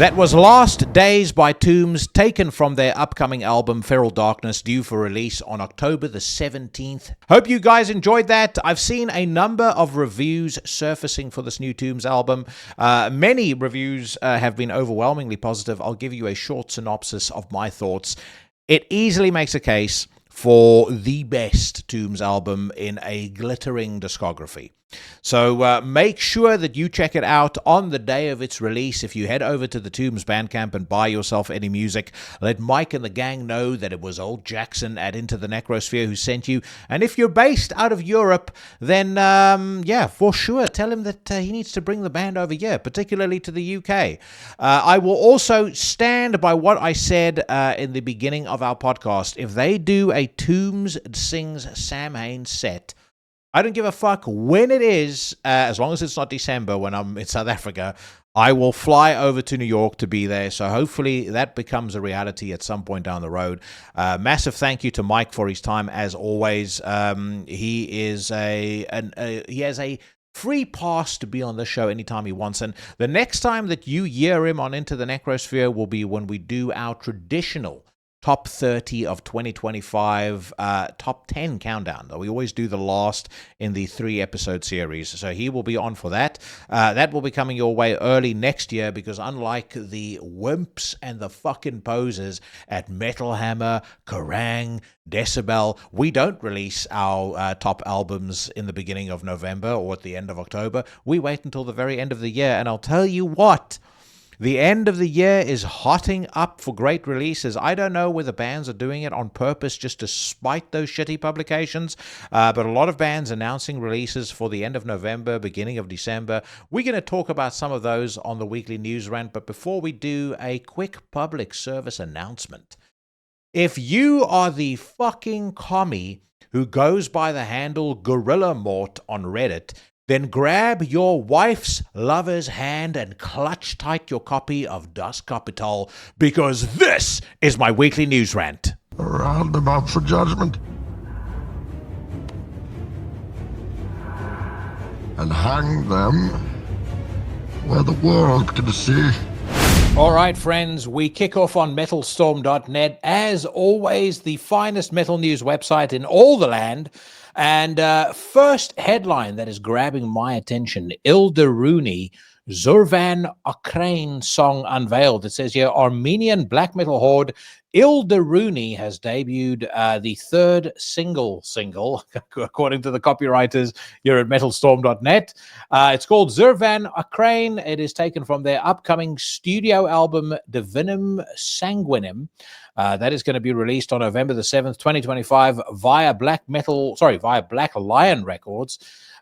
That was Last Days by Tombs, taken from their upcoming album Feral Darkness, due for release on October the 17th. Hope you guys enjoyed that. I've seen a number of reviews surfacing for this new Tombs album. Many reviews have been overwhelmingly positive. I'll give you a short synopsis of my thoughts. It easily makes a case for the best Tombs album in a glittering discography. So make sure that you check it out on the day of its release. If you head over to the Tombs Bandcamp and buy yourself any music, let Mike and the gang know that it was old Jackson at Into the Necrosphere who sent you. And if you're based out of Europe, then yeah, for sure, tell him that he needs to bring the band over here, particularly to the UK. I will also stand by what I said in the beginning of our podcast. If they do a Tombs Sings Sam Hain set, I don't give a fuck when it is, as long as it's not December when I'm in South Africa. I will fly over to New York to be there, so hopefully that becomes a reality at some point down the road. Massive thank you to Mike for his time, as always. He has a free pass to be on this show anytime he wants, and the next time that you hear him on Into the Necrosphere will be when we do our traditional Top 30 of 2025, Top 10 countdown. We always do the last in the 3-episode series, so he will be on for that. That will be coming your way early next year, because unlike the wimps and the fucking posers at Metal Hammer, Kerrang, Decibel, we don't release our top albums in the beginning of November or at the end of October. We wait until the very end of the year, and I'll tell you what, the end of the year is hotting up for great releases. I don't know whether bands are doing it on purpose just to spite those shitty publications, but a lot of bands announcing releases for the end of November, beginning of December. We're going to talk about some of those on the Weekly News Rant, but before we do, a quick public service announcement. If you are the fucking commie who goes by the handle Gorilla Mort on Reddit, then grab your wife's lover's hand and clutch tight your copy of Das Kapital, because this is my Weekly News Rant. Round them up for judgment. And hang them where the world can see. All right, friends, we kick off on metalstorm.net. As always, the finest metal news website in all the land. And first headline that is grabbing my attention: Ilderuni, Zurvan Ukraine song unveiled. It says here, Armenian black metal horde Ilderuni has debuted the third single, according to the copywriters here at metalstorm.net. It's called Zurvan Ukraine. It is taken from their upcoming studio album, Divinum Sanguinem. That is going to be released on November the 7th, 2025 via Black Lion Records.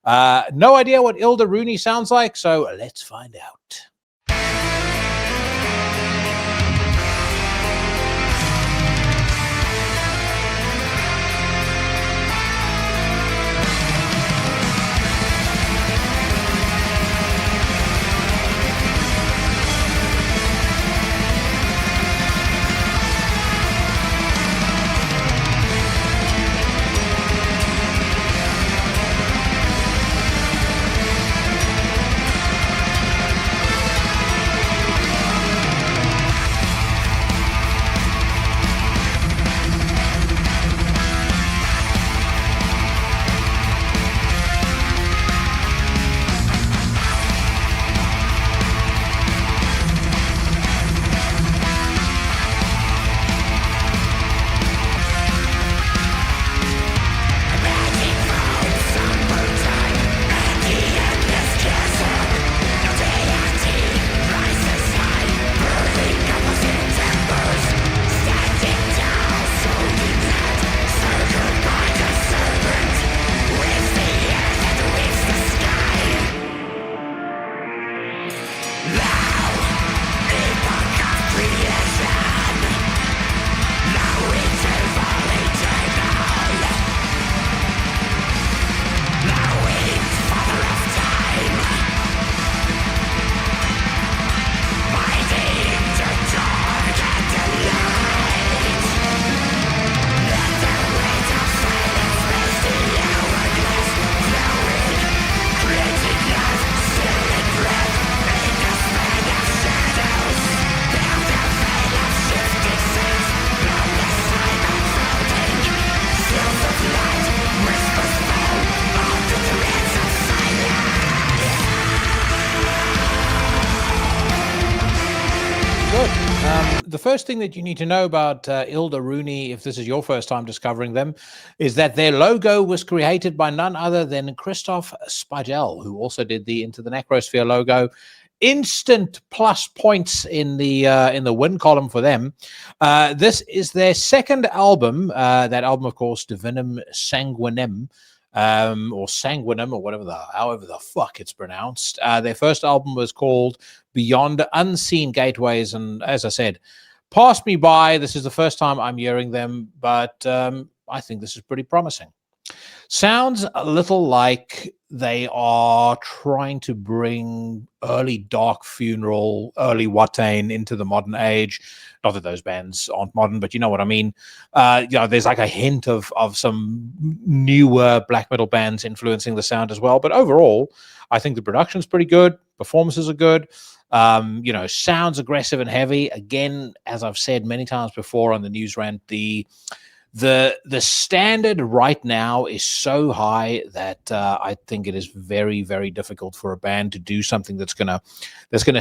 No idea what Ilderuni sounds like, so let's find out. The first thing that you need to know about Ilda Rooney, if this is your first time discovering them, is that their logo was created by none other than Christoph Spagel, who also did the Into the Necrosphere logo. Instant plus points in the win column for them. This is their second album. That album, of course, Divinum Sanguinem, or Sanguinem, or however the fuck it's pronounced. Their first album was called Beyond Unseen Gateways, and as I said, passed me by. This is the first time I'm hearing them, but I think this is pretty promising. Sounds a little like they are trying to bring early Dark Funeral, early Watain into the modern age. Not that those bands aren't modern, but you know what I mean. There's like a hint of some newer black metal bands influencing the sound as well. But overall, I think the production's pretty good. Performances are good. Sounds aggressive and heavy. Again, as I've said many times before on the News Rant, the standard right now is so high that I think it is very, very difficult for a band to do something that's gonna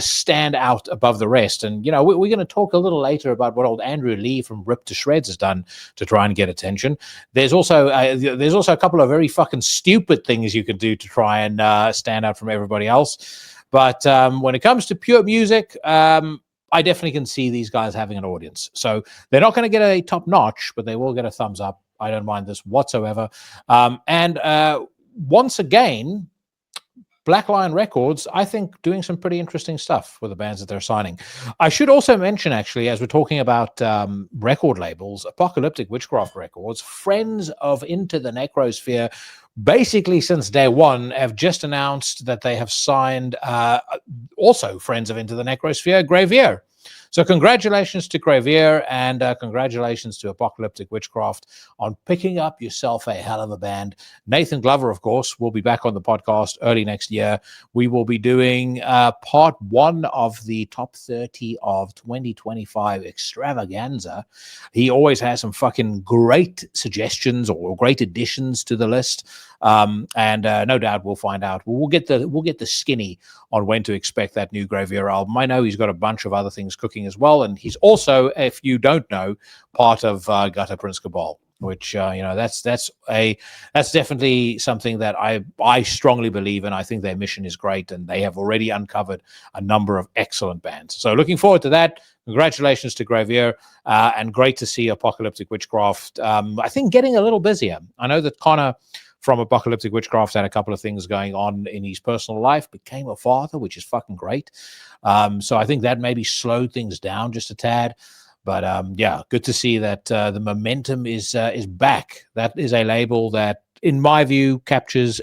stand out above the rest. And we're going to talk a little later about what old Andrew Lee from Ripped to Shreds has done to try and get attention. There's also a couple of very fucking stupid things you can do to try and stand out from everybody else. But when it comes to pure music, I definitely can see these guys having an audience. So they're not going to get a top notch, but they will get a thumbs up. I don't mind this whatsoever. And once again, Black Lion Records, I think, doing some pretty interesting stuff with the bands that they're signing. I should also mention, actually, as we're talking about record labels, Apocalyptic Witchcraft Records, friends of Into the Necrosphere, basically since day one, have just announced that they have signed also friends of Into the Necrosphere, Gravier. So congratulations to Gravier, and congratulations to Apocalyptic Witchcraft on picking up yourself a hell of a band. Nathan Glover, of course, will be back on the podcast early next year. We will be doing part 1 of the top 30 of 2025 extravaganza. He always has some fucking great suggestions or great additions to the list. And no doubt we'll find out. We'll get the skinny on when to expect that new Gravier album. I know he's got a bunch of other things cooking as well, and he's also, if you don't know, part of Gutter Prince Cabal, which that's definitely something that I strongly believe in. I think their mission is great, and they have already uncovered a number of excellent bands. So looking forward to that. Congratulations to Gravier, and great to see Apocalyptic Witchcraft. I think getting a little busier. I know that Connor from Apocalyptic Witchcraft had a couple of things going on in his personal life, became a father, which is fucking great. So I think that maybe slowed things down just a tad. But good to see that the momentum is back. That is a label that, in my view, captures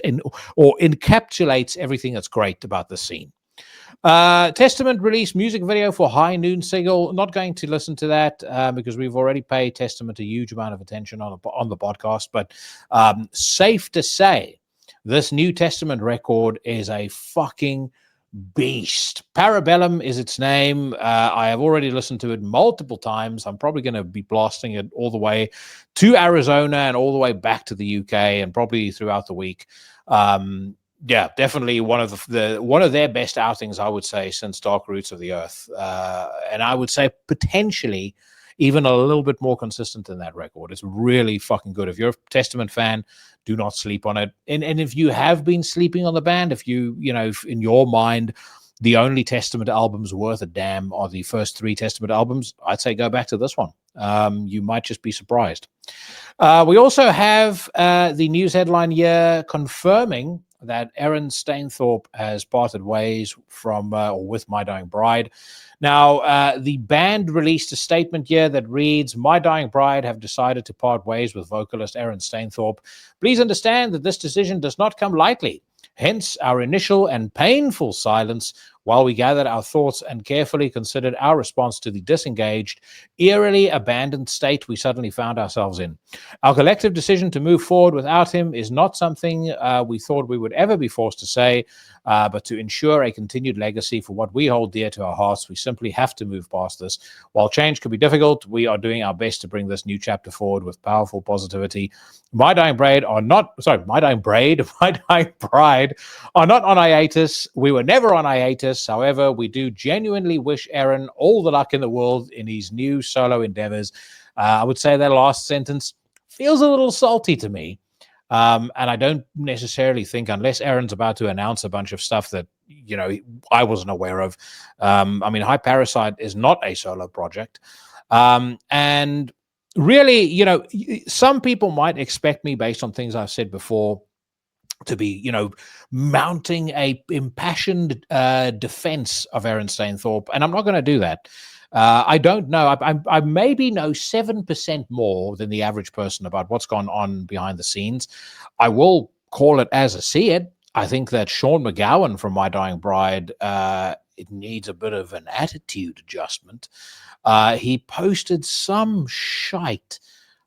or encapsulates everything that's great about the scene. Testament released music video for High Noon Signal. Not going to listen to that because we've already paid Testament a huge amount of attention on the podcast. But safe to say, this new Testament record is a fucking beast. Parabellum is its name. I have already listened to it multiple times. I'm probably going to be blasting it all the way to Arizona and all the way back to the UK and probably throughout the week. Definitely one of their best outings, I would say, since Dark Roots of the Earth. And I would say potentially even a little bit more consistent than that record. It's really fucking good. If you're a Testament fan, do not sleep on it. And if you have been sleeping on the band, if in your mind, the only Testament albums worth a damn are the first 3 Testament albums, I'd say go back to this one. You might just be surprised. We also have the news headline here confirming that Aaron Stainthorpe has parted ways from or with My Dying Bride. Now, the band released a statement here that reads, "My Dying Bride have decided to part ways with vocalist Aaron Stainthorpe. Please understand that this decision does not come lightly. Hence, our initial and painful silence while we gathered our thoughts and carefully considered our response to the disengaged, eerily abandoned state we suddenly found ourselves in. Our collective decision to move forward without him is not something we thought we would ever be forced to say, but to ensure a continued legacy for what we hold dear to our hearts, we simply have to move past this. While change can be difficult, we are doing our best to bring this new chapter forward with powerful positivity. My Dying Bride are not on hiatus. We were never on hiatus. this. However, we do genuinely wish Aaron all the luck in the world in his new solo endeavors. I would say that last sentence feels a little salty to me. And I don't necessarily think, unless Aaron's about to announce a bunch of stuff that, I wasn't aware of. High Parasite is not a solo project. And really, some people might expect me, based on things I've said before, to be, mounting a impassioned defense of Aaron Stainthorpe. And I'm not going to do that. I don't know. I maybe know 7% more than the average person about what's gone on behind the scenes. I will call it as I see it. I think that Sean McGowan from My Dying Bride, it needs a bit of an attitude adjustment. He posted some shite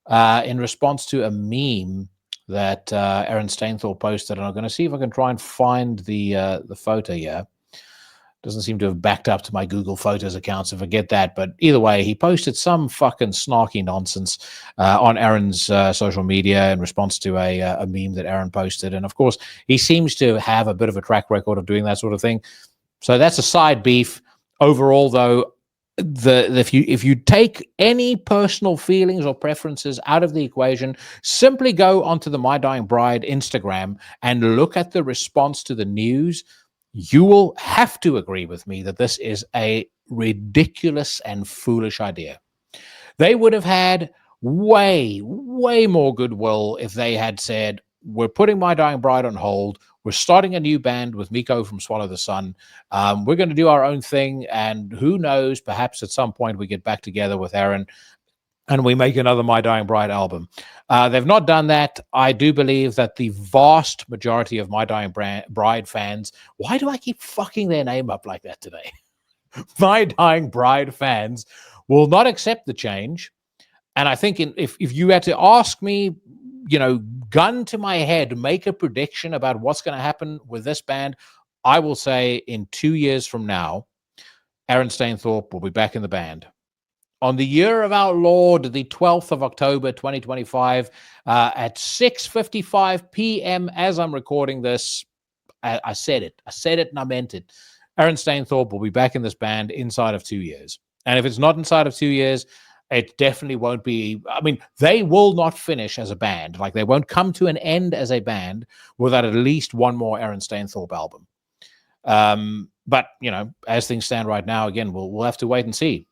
in response to a meme that Aaron Stainthorpe posted, and I'm going to see if I can try and find the photo here. Doesn't seem to have backed up to my Google Photos account, so forget that. But either way, he posted some fucking snarky nonsense on Aaron's social media in response to a meme that Aaron posted. And of course, he seems to have a bit of a track record of doing that sort of thing. So that's a side beef. Overall, though, if you take any personal feelings or preferences out of the equation, simply go onto the My Dying Bride Instagram and look at the response to the news. You will have to agree with me that this is a ridiculous and foolish idea. They would have had way, way more goodwill if they had said, we're putting My Dying Bride on hold. We're starting a new band with Miko from Swallow the Sun. We're going to do our own thing. And who knows, perhaps at some point we get back together with Aaron and we make another My Dying Bride album. They've not done that. I do believe that the vast majority of My Dying Bride fans, why do I keep fucking their name up like that today? My Dying Bride fans will not accept the change. And I think if you had to ask me, gun to my head, make a prediction about what's going to happen with this band, I will say in 2 years from now, Aaron Stainthorpe will be back in the band. On the year of our Lord, the 12th of October, 2025, at 6:55 p.m. as I'm recording this, I said it. I said it and I meant it. Aaron Stainthorpe will be back in this band inside of 2 years. And if it's not inside of 2 years, it definitely won't be. They will not finish as a band. Like, they won't come to an end as a band without at least one more Aaron Stainthorpe album. But, as things stand right now, again, we'll have to wait and see.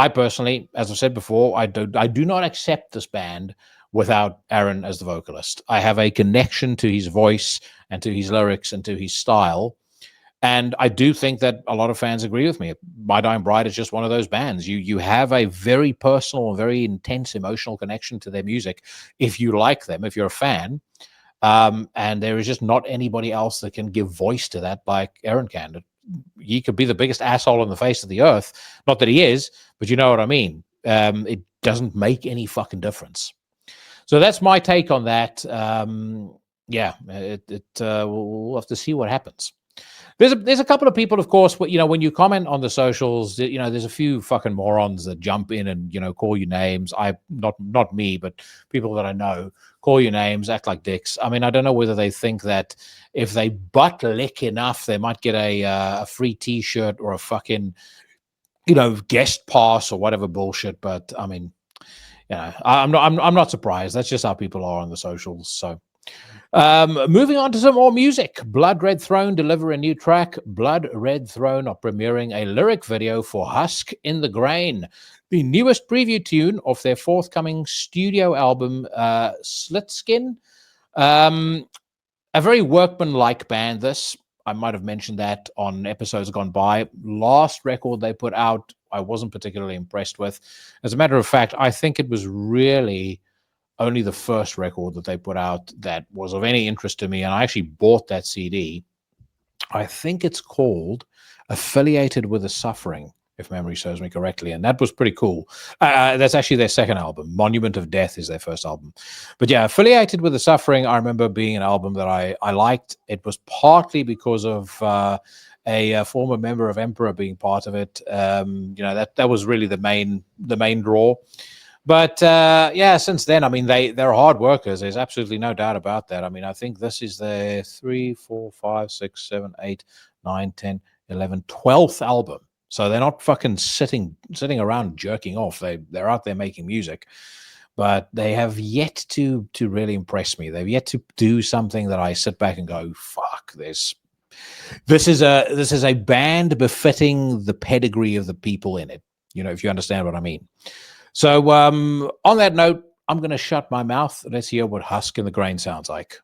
I personally, as I've said before, I do not accept this band without Aaron as the vocalist. I have a connection to his voice and to his lyrics and to his style. And I do think that a lot of fans agree with me. My Dying Bride is just one of those bands. You have a very personal and very intense emotional connection to their music if you like them, if you're a fan. And there is just not anybody else that can give voice to that like Aaron can. He could be the biggest asshole on the face of the earth. Not that he is, but you know what I mean. It doesn't make any fucking difference. So that's my take on that. We'll have to see what happens. There's a couple of people, of course, when you comment on the socials, there's a few fucking morons that jump in and, call you names. Not me, but people that I know call you names, act like dicks. I don't know whether they think that if they butt lick enough, they might get a free T-shirt or a fucking, guest pass or whatever bullshit. But I'm not surprised. That's just how people are on the socials. So. Moving on to some more music. Blood Red Throne deliver a new track. Blood Red Throne are premiering a lyric video for Husk in the Grain, the newest preview tune of their forthcoming studio album, Slitskin. A very workman-like band, this. I might have mentioned that on episodes gone by. Last record they put out, I wasn't particularly impressed with. As a matter of fact, I think it was really only the first record that they put out that was of any interest to me, and I actually bought that CD. I think it's called Affiliated with the Suffering, if memory serves me correctly, and that was pretty cool. That's actually their second album. Monument of Death is their first album. But yeah, Affiliated with the Suffering, I remember being an album that I liked. It was partly because of a former member of Emperor being part of it. That was really the main draw. But since then, I mean, they're hard workers. There's absolutely no doubt about that. I mean, I think this is their 3, 4, 5, 6, 7, 8, 9, 10, 11, 12th album. So they're not fucking sitting around jerking off. They're out there making music, but they have yet to really impress me. They've yet to do something that I sit back and go, "Fuck, this is a band befitting the pedigree of the people in it." You know, if you understand what I mean. So on that note, I'm going to shut my mouth. Let's hear what Husk in the Grain sounds like.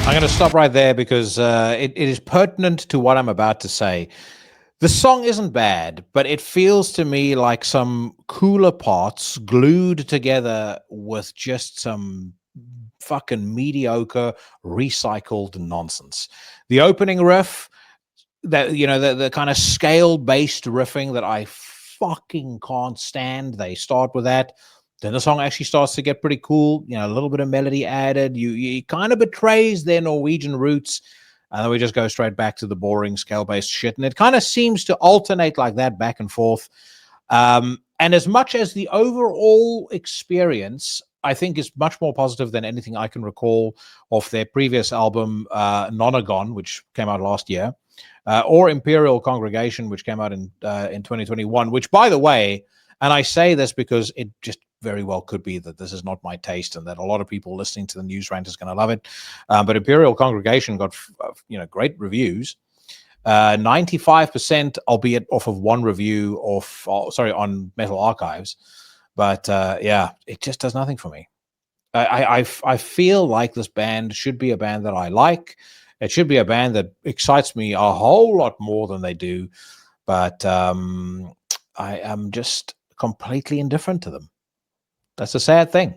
I'm going to stop right there because it is pertinent to what I'm about to say. The song isn't bad, but it feels to me like some cooler parts glued together with just some fucking mediocre recycled nonsense. The opening riff, that, you know, the kind of scale-based riffing that I fucking can't stand. They start with that. Then the song actually starts to get pretty cool. You know, a little bit of melody added. You kind of betrays their Norwegian roots. And then we just go straight back to the boring scale-based shit. And it kind of seems to alternate like that back and forth. And as much as the overall experience, I think, is much more positive than anything I can recall of their previous album, Nonagon, which came out last year, or Imperial Congregation, which came out in 2021, which, by the way, and I say this because it just very well could be that this is not my taste and that a lot of people listening to the News Rant is going to love it. But Imperial Congregation got, great reviews. 95%, albeit off of one review on Metal Archives. But it just does nothing for me. I feel like this band should be a band that I like. It should be a band that excites me a whole lot more than they do. But I am just completely indifferent to them. That's a sad thing.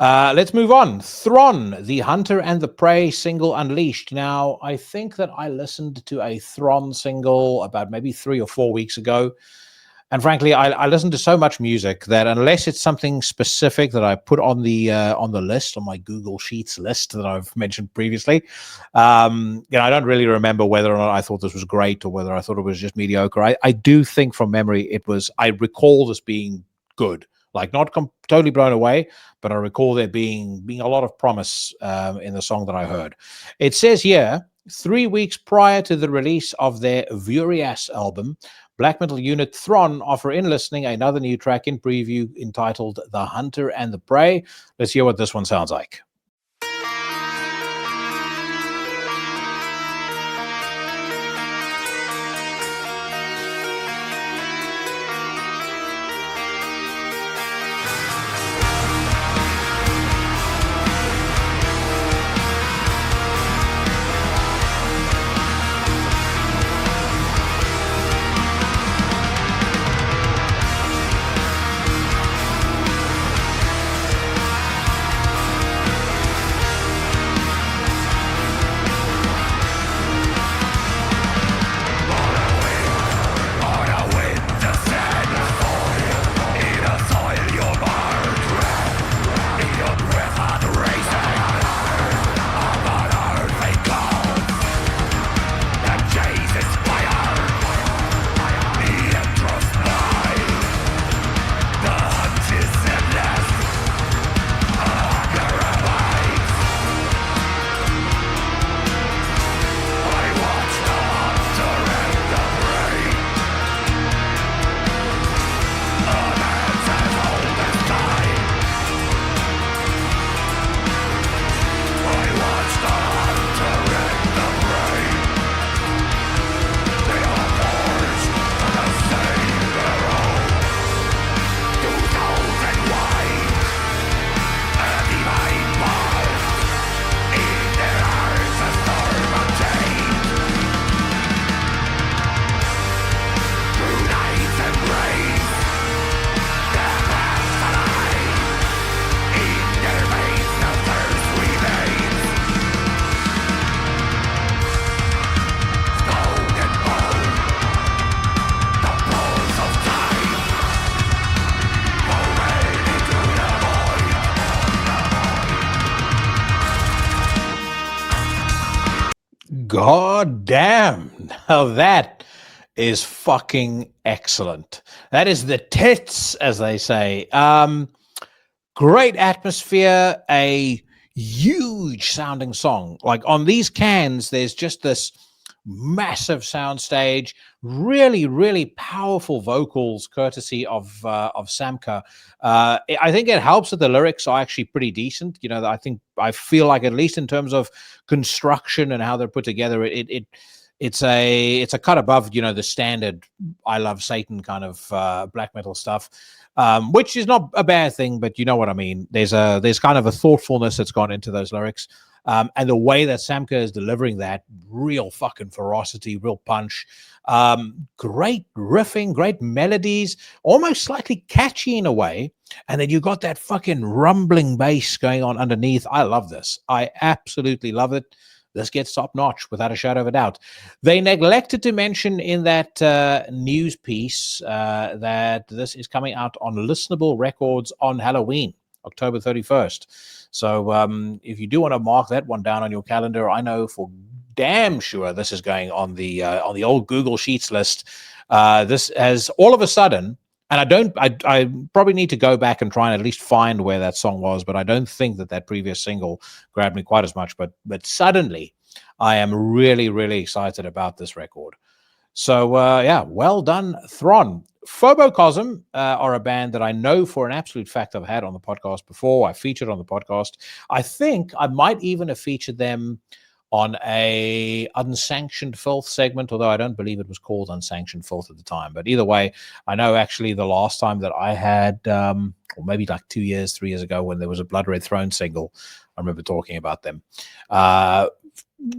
Let's move on. Thron, the Hunter and the Prey single Unleashed. Now, I think that I listened to a Thron single about maybe 3 or 4 weeks ago. And frankly, I listen to so much music that unless it's something specific that I put on the list, on my Google Sheets list that I've mentioned previously, I don't really remember whether or not I thought this was great or whether I thought it was just mediocre. I do think from memory I recall this being good, like not totally blown away, but I recall there being a lot of promise in the song that I heard. It says here, 3 weeks prior to the release of their Vurias album, black metal unit Thron offer in listening another new track in preview entitled The Hunter and the Prey. Let's hear what this one sounds like. God damn. Now that is fucking excellent. That is the tits, as they say. Great atmosphere, a huge sounding song. Like on these cans, there's just this massive sound stage, really, really powerful vocals, courtesy of Samka. I think it helps that the lyrics are actually pretty decent. You know, I feel like, at least in terms of construction and how they're put together, it's a cut above, you know, the standard I Love Satan kind of black metal stuff, which is not a bad thing, but you know what I mean. There's kind of a thoughtfulness that's gone into those lyrics, and the way that Samka is delivering that, real fucking ferocity, real punch, great riffing, great melodies, almost slightly catchy in a way, and then you got that fucking rumbling bass going on underneath. I love this. I absolutely love it. This gets top notch without a shadow of a doubt. They neglected to mention in that news piece that this is coming out on Listenable Records on Halloween, October 31st. So if you do want to mark that one down on your calendar, I know for damn sure this is going on the old Google Sheets list. This has all of a sudden, and I probably need to go back and try and at least find where that song was, but I don't think that previous single grabbed me quite as much. But suddenly, I am really, really excited about this record. So, yeah, well done, Thron. Phobocosm are a band that I know for an absolute fact I've had on the podcast before. I featured on the podcast. I think I might even have featured them on a Unsanctioned Filth segment, although I don't believe it was called Unsanctioned Filth at the time. But either way, I know actually the last time that I had, or maybe like 3 years ago, when there was a Blood Red Throne single, I remember talking about them.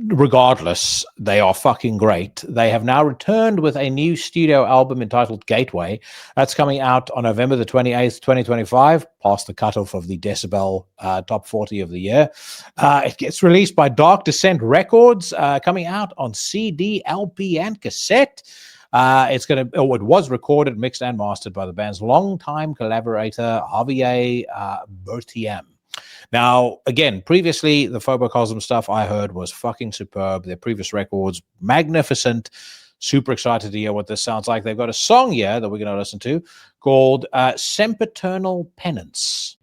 Regardless, they are fucking great. They have now returned with a new studio album entitled Gateway. That's coming out on November the 28th, 2025, past the cutoff of the Decibel top 40 of the year. It gets released by Dark Descent Records, coming out on CD, LP, and cassette. It was recorded, mixed, and mastered by the band's longtime collaborator, Javier Bertiem. Now, again, previously, the Phobocosm stuff I heard was fucking superb. Their previous records, magnificent. Super excited to hear what this sounds like. They've got a song here that we're going to listen to called Sempiternal Penance.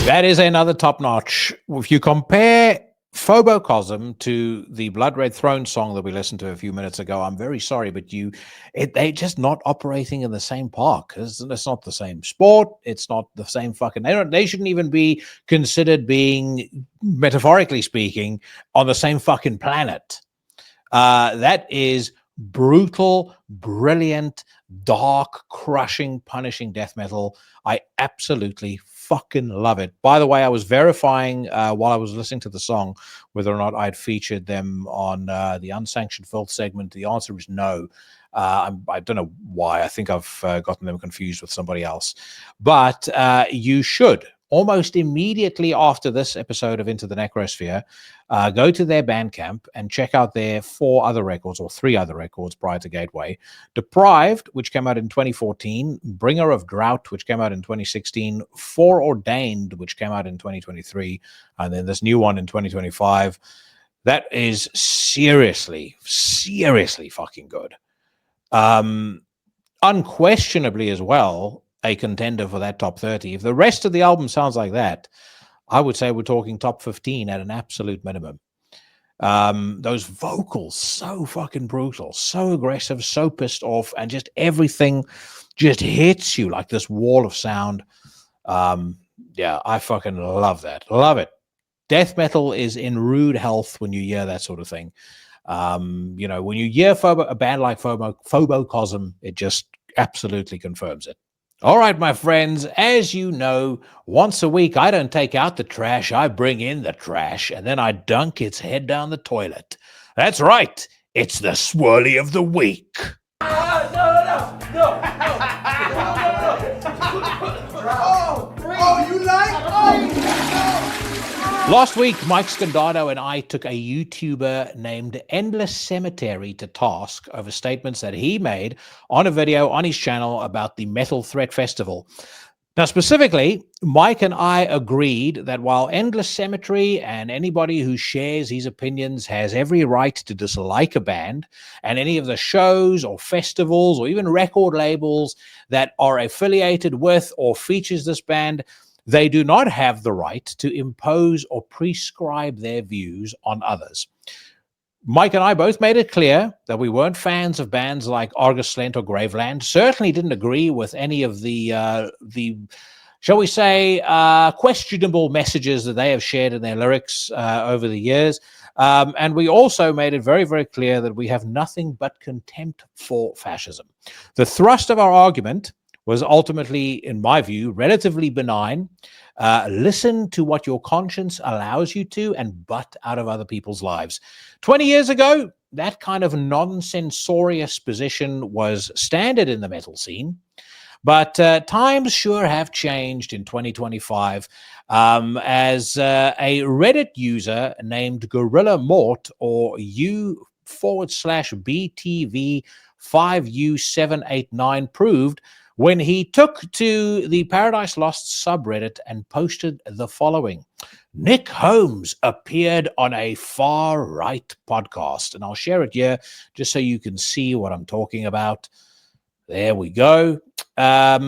That is another top notch. If you compare Phobocosm to the Blood Red Throne song that we listened to a few minutes ago. I'm very sorry, but they're just not operating in the same park. It's not the same sport. It's not the same fucking. They shouldn't even be considered being, metaphorically speaking, on the same fucking planet. That is brutal, brilliant, dark, crushing, punishing death metal. I absolutely fucking love it. By the way, I was verifying while I was listening to the song whether or not I'd featured them on the Unsanctioned Filth segment. The answer is no. I don't know why. I think I've gotten them confused with somebody else. But you should. Almost immediately after this episode of Into the Necrosphere, go to their Bandcamp and check out their 4 other records, or 3 other records prior to Gateway. Deprived, which came out in 2014, Bringer of Drought, which came out in 2016, Foreordained, which came out in 2023, and then this new one in 2025. That is seriously, seriously fucking good. Unquestionably as well, a contender for that top 30. If the rest of the album sounds like that, I would say we're talking top 15 at an absolute minimum. Those vocals, so fucking brutal, so aggressive, so pissed off, and just everything just hits you like this wall of sound. Yeah, I fucking love that. Love it. Death metal is in rude health when you hear that sort of thing. When you hear a band like Phobocosm, it just absolutely confirms it. All right, my friends, as you know, once a week, I don't take out the trash, I bring in the trash, and then I dunk its head down the toilet. That's right, it's the Swirly of the Week. Last week, Mike Scandano and I took a YouTuber named Endless Cemetery to task over statements that he made on a video on his channel about the Metal Threat Festival. Now, specifically, Mike and I agreed that while Endless Cemetery and anybody who shares his opinions has every right to dislike a band, and any of the shows or festivals or even record labels that are affiliated with or features this band, they do not have the right to impose or prescribe their views on others. Mike and I both made it clear that we weren't fans of bands like Argus Slent or Graveland, certainly didn't agree with any of the shall we say, questionable messages that they have shared in their lyrics over the years. And we also made it very, very clear that we have nothing but contempt for fascism. The thrust of our argument was ultimately, in my view, relatively benign. Listen to what your conscience allows you to and butt out of other people's lives. 20 years ago, that kind of non-censorious position was standard in the metal scene. But times sure have changed in 2025 as a Reddit user named Gorilla Mort, or U/BTV5U789, proved when he took to the Paradise Lost subreddit and posted the following. Nick Holmes appeared on a far-right podcast. And I'll share it here just so you can see what I'm talking about. There we go. Now,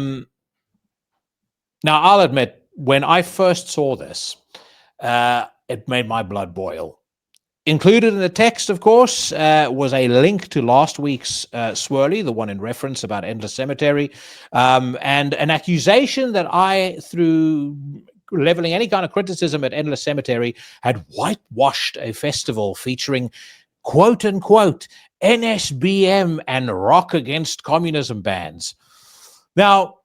I'll admit, when I first saw this, it made my blood boil. Included in the text, of course, was a link to last week's Swirly, the one in reference about Endless Cemetery, and an accusation that I, through leveling any kind of criticism at Endless Cemetery, had whitewashed a festival featuring, quote-unquote, NSBM and Rock Against Communism bands. Now,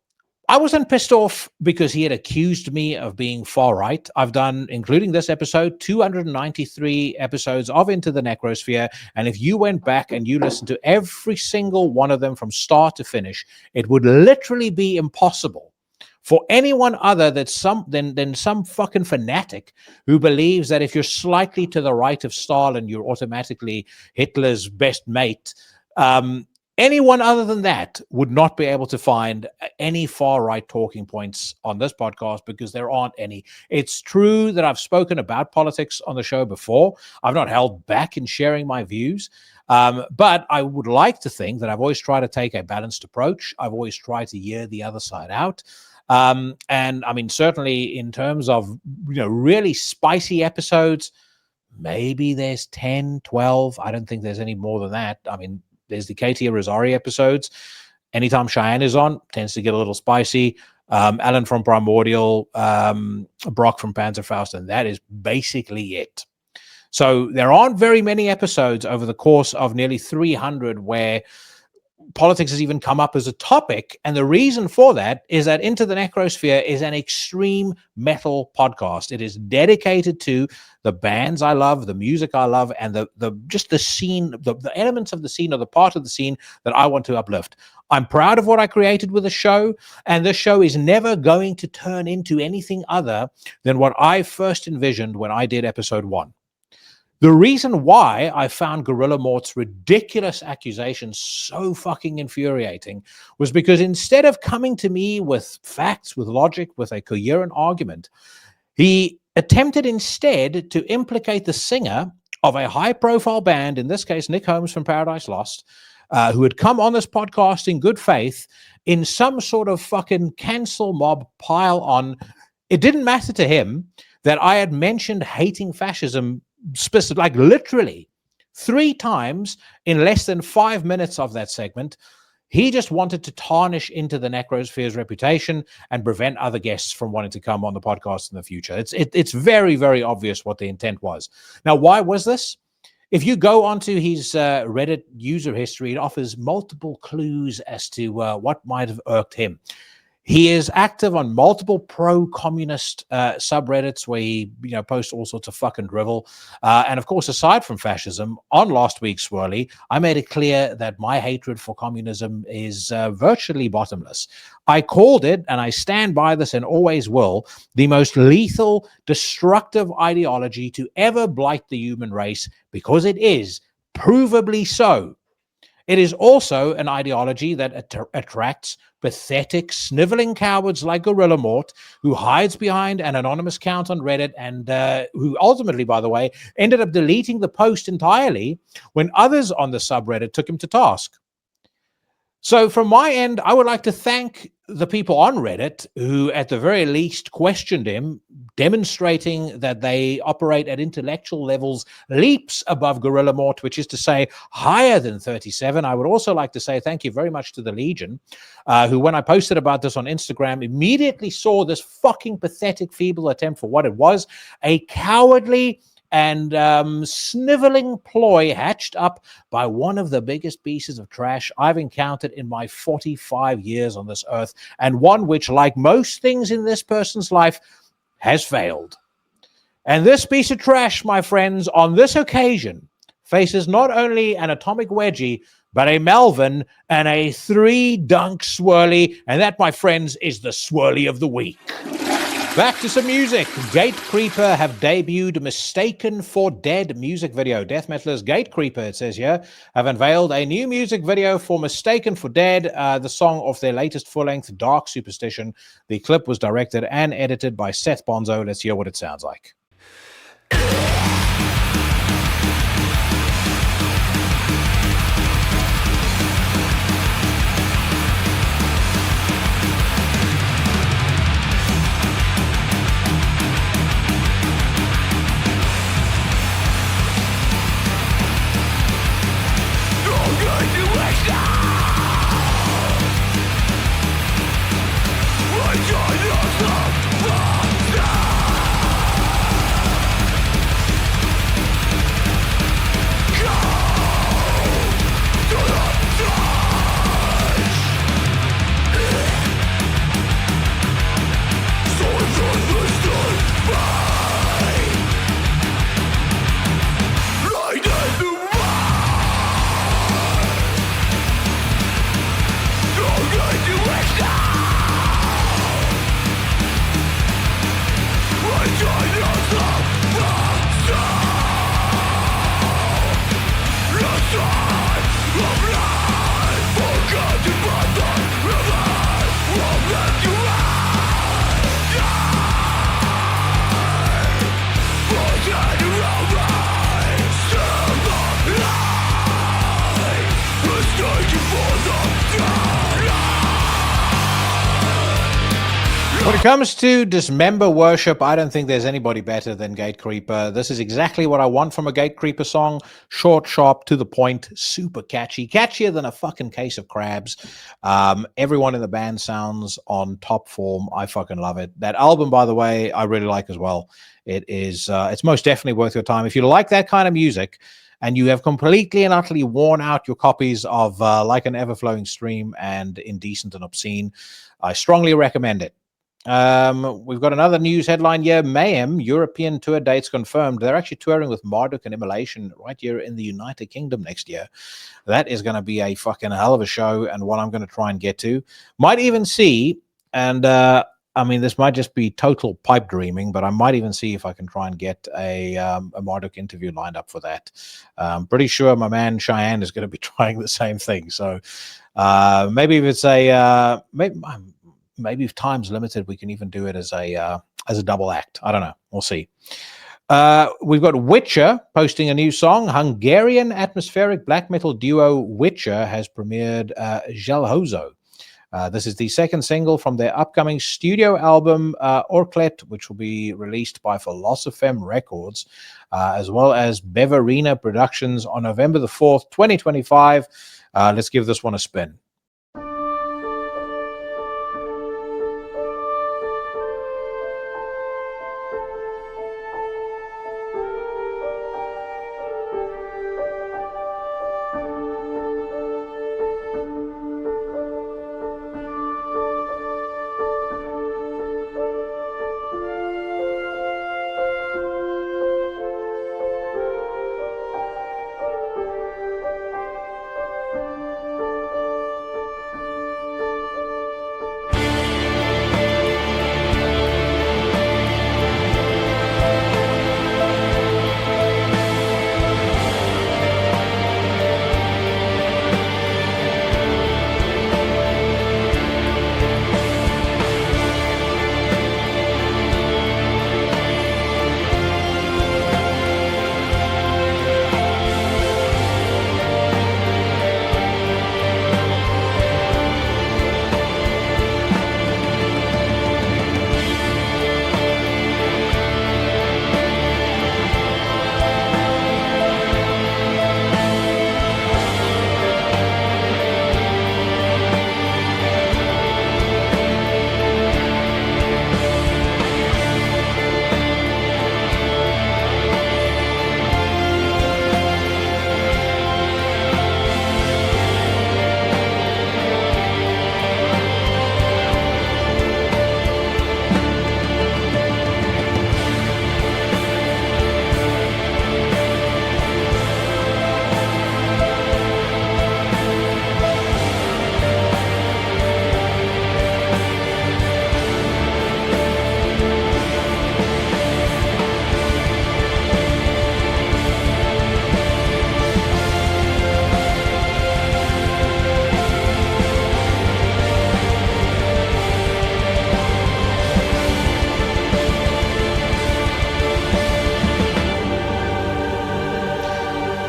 I wasn't pissed off because he had accused me of being far-right. I've done, including this episode, 293 episodes of Into the Necrosphere, and if you went back and you listened to every single one of them from start to finish, it would literally be impossible for anyone other than some fucking fanatic who believes that if you're slightly to the right of Stalin, you're automatically Hitler's best mate. Anyone other than that would not be able to find any far-right talking points on this podcast because there aren't any. It's true that I've spoken about politics on the show before. I've not held back in sharing my views, but I would like to think that I've always tried to take a balanced approach. I've always tried to hear the other side out. And I mean, certainly in terms of, really spicy episodes, maybe there's 10, 12. I don't think there's any more than that. I mean, there's the Katia Rosari episodes. Anytime Cheyenne is on, tends to get a little spicy. Alan from Primordial, Brock from Panzerfaust, and that is basically it. So there aren't very many episodes over the course of nearly 300 where politics has even come up as a topic. And the reason for that is that Into the Necrosphere is an extreme metal podcast. It is dedicated to the bands I love, the music I love, and just the scene, the elements of the scene or the part of the scene that I want to uplift. I'm proud of what I created with the show, and this show is never going to turn into anything other than what I first envisioned when I did episode 1. The reason why I found Gorilla Mort's ridiculous accusations so fucking infuriating was because instead of coming to me with facts, with logic, with a coherent argument, he attempted instead to implicate the singer of a high-profile band, in this case Nick Holmes from Paradise Lost, who had come on this podcast in good faith, in some sort of fucking cancel mob pile on. It didn't matter to him that I had mentioned hating fascism like literally 3 times in less than 5 minutes of that segment. He just wanted to tarnish Into the Necrosphere's reputation and prevent other guests from wanting to come on the podcast in the future. It's very, very obvious what the intent was. Now, why was this? If you go onto his Reddit user history, it offers multiple clues as to what might have irked him. He is active on multiple pro-communist subreddits where he, posts all sorts of fucking drivel. And of course, aside from fascism, on last week's Swirly, I made it clear that my hatred for communism is virtually bottomless. I called it, and I stand by this and always will, the most lethal, destructive ideology to ever blight the human race, because it is provably so. It is also an ideology that attracts pathetic, sniveling cowards like Gorilla Mort, who hides behind an anonymous account on Reddit and who ultimately, by the way, ended up deleting the post entirely when others on the subreddit took him to task. So from my end, I would like to thank the people on Reddit who at the very least questioned him, demonstrating that they operate at intellectual levels leaps above Gorilla Mort, which is to say higher than 37. I would also like to say thank you very much to the Legion, who when I posted about this on Instagram, immediately saw this fucking pathetic, feeble attempt for what it was, a cowardly and sniveling ploy hatched up by one of the biggest pieces of trash I've encountered in my 45 years on this earth, and one which, like most things in this person's life, has failed. And this piece of trash, my friends, on this occasion, faces not only an atomic wedgie, but a Melvin and a 3-dunk Swirly, and that, my friends, is the Swirly of the week. Back to some music. Gate Creeper have debuted Mistaken for Dead music video. Death metalers Gate Creeper, it says here, have unveiled a new music video for Mistaken for Dead, the song of their latest full-length Dark Superstition. The clip was directed and edited by Seth Bonzo. Let's hear what it sounds like. When it comes to dismember worship, I don't think there's anybody better than Gatecreeper. This is exactly what I want from a Gatecreeper song. Short, sharp, to the point, super catchy. Catchier than a fucking case of crabs. Everyone in the band sounds on top form. I fucking love it. That album, by the way, I really like as well. It's most definitely worth your time. If you like that kind of music and you have completely and utterly worn out your copies of Like an Ever-Flowing Stream and Indecent and Obscene, I strongly recommend it. We've got another news headline here. Mayhem European tour dates confirmed. They're actually touring with Marduk and Immolation right here in the United Kingdom next year. That is going to be a fucking hell of a show, and one I'm going to try and get to. Might even see, and I mean, this might just be total pipe dreaming, but I might even see if I can try and get a Marduk interview lined up for that. I'm pretty sure my man Cheyenne is going to be trying the same thing. So maybe if it's maybe if time's limited, we can even do it as a double act. I don't know. We'll see. We've got Witcher posting a new song. Hungarian atmospheric black metal duo Witcher has premiered Jelhozo. This is the second single from their upcoming studio album, Orklet, which will be released by Philosophem Records, as well as Beverina Productions on November the 4th, 2025. Let's give this one a spin.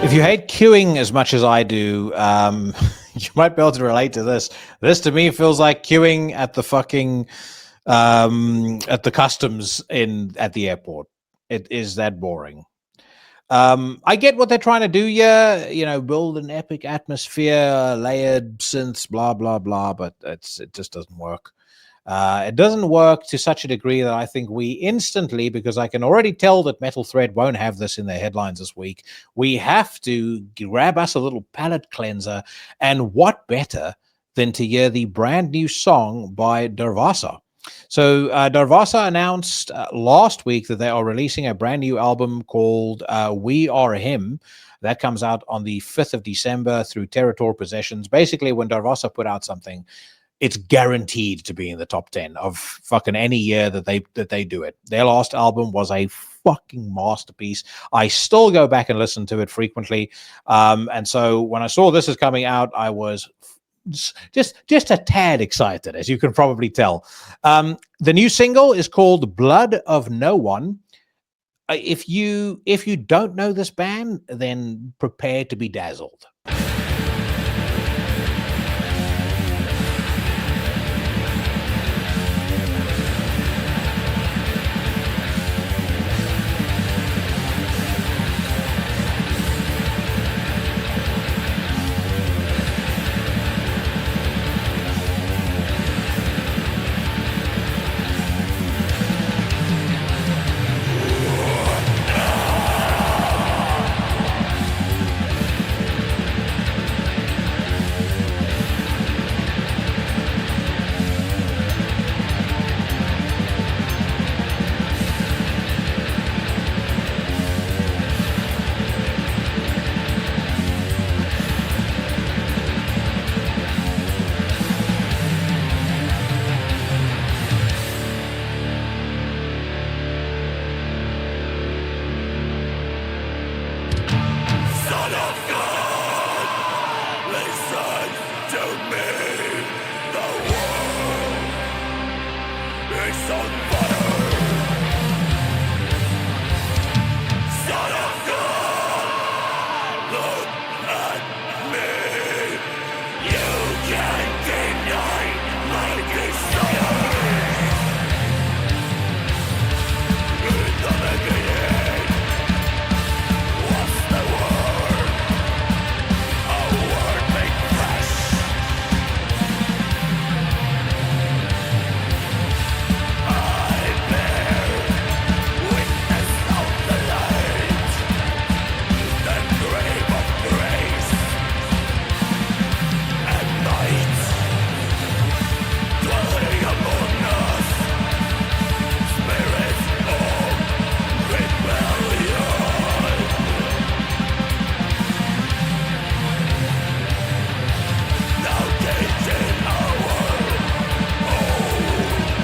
If you hate queuing as much as I do, you might be able to relate to this. This to me feels like queuing at the fucking at the customs at the airport. It is that boring. I get what they're trying to do here, build an epic atmosphere, layered synths, blah blah blah, but it just doesn't work. It doesn't work to such a degree that I think we instantly, because I can already tell that Metal Thread won't have this in their headlines this week, we have to grab us a little palate cleanser. And what better than to hear the brand new song by Darvaza? So Darvaza announced last week that they are releasing a brand new album called We Are Him. That comes out on the 5th of December through Territor Possessions. Basically, when Darvaza put out something, it's guaranteed to be in the top 10 of fucking any year that they do it. Their last album was a fucking masterpiece. I still go back and listen to it frequently. And so when I saw this is coming out, I was just a tad excited, as you can probably tell. The new single is called Blood of No One. If you don't know this band, then prepare to be dazzled.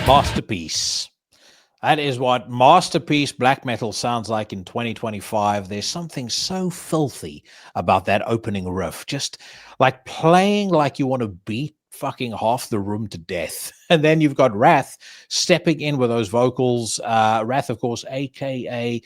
Masterpiece. That is what masterpiece black metal sounds like in 2025. There's something so filthy about that opening riff, just like playing like you want to beat fucking half the room to death. And then you've got Wrath stepping in with those vocals. Wrath, of course, aka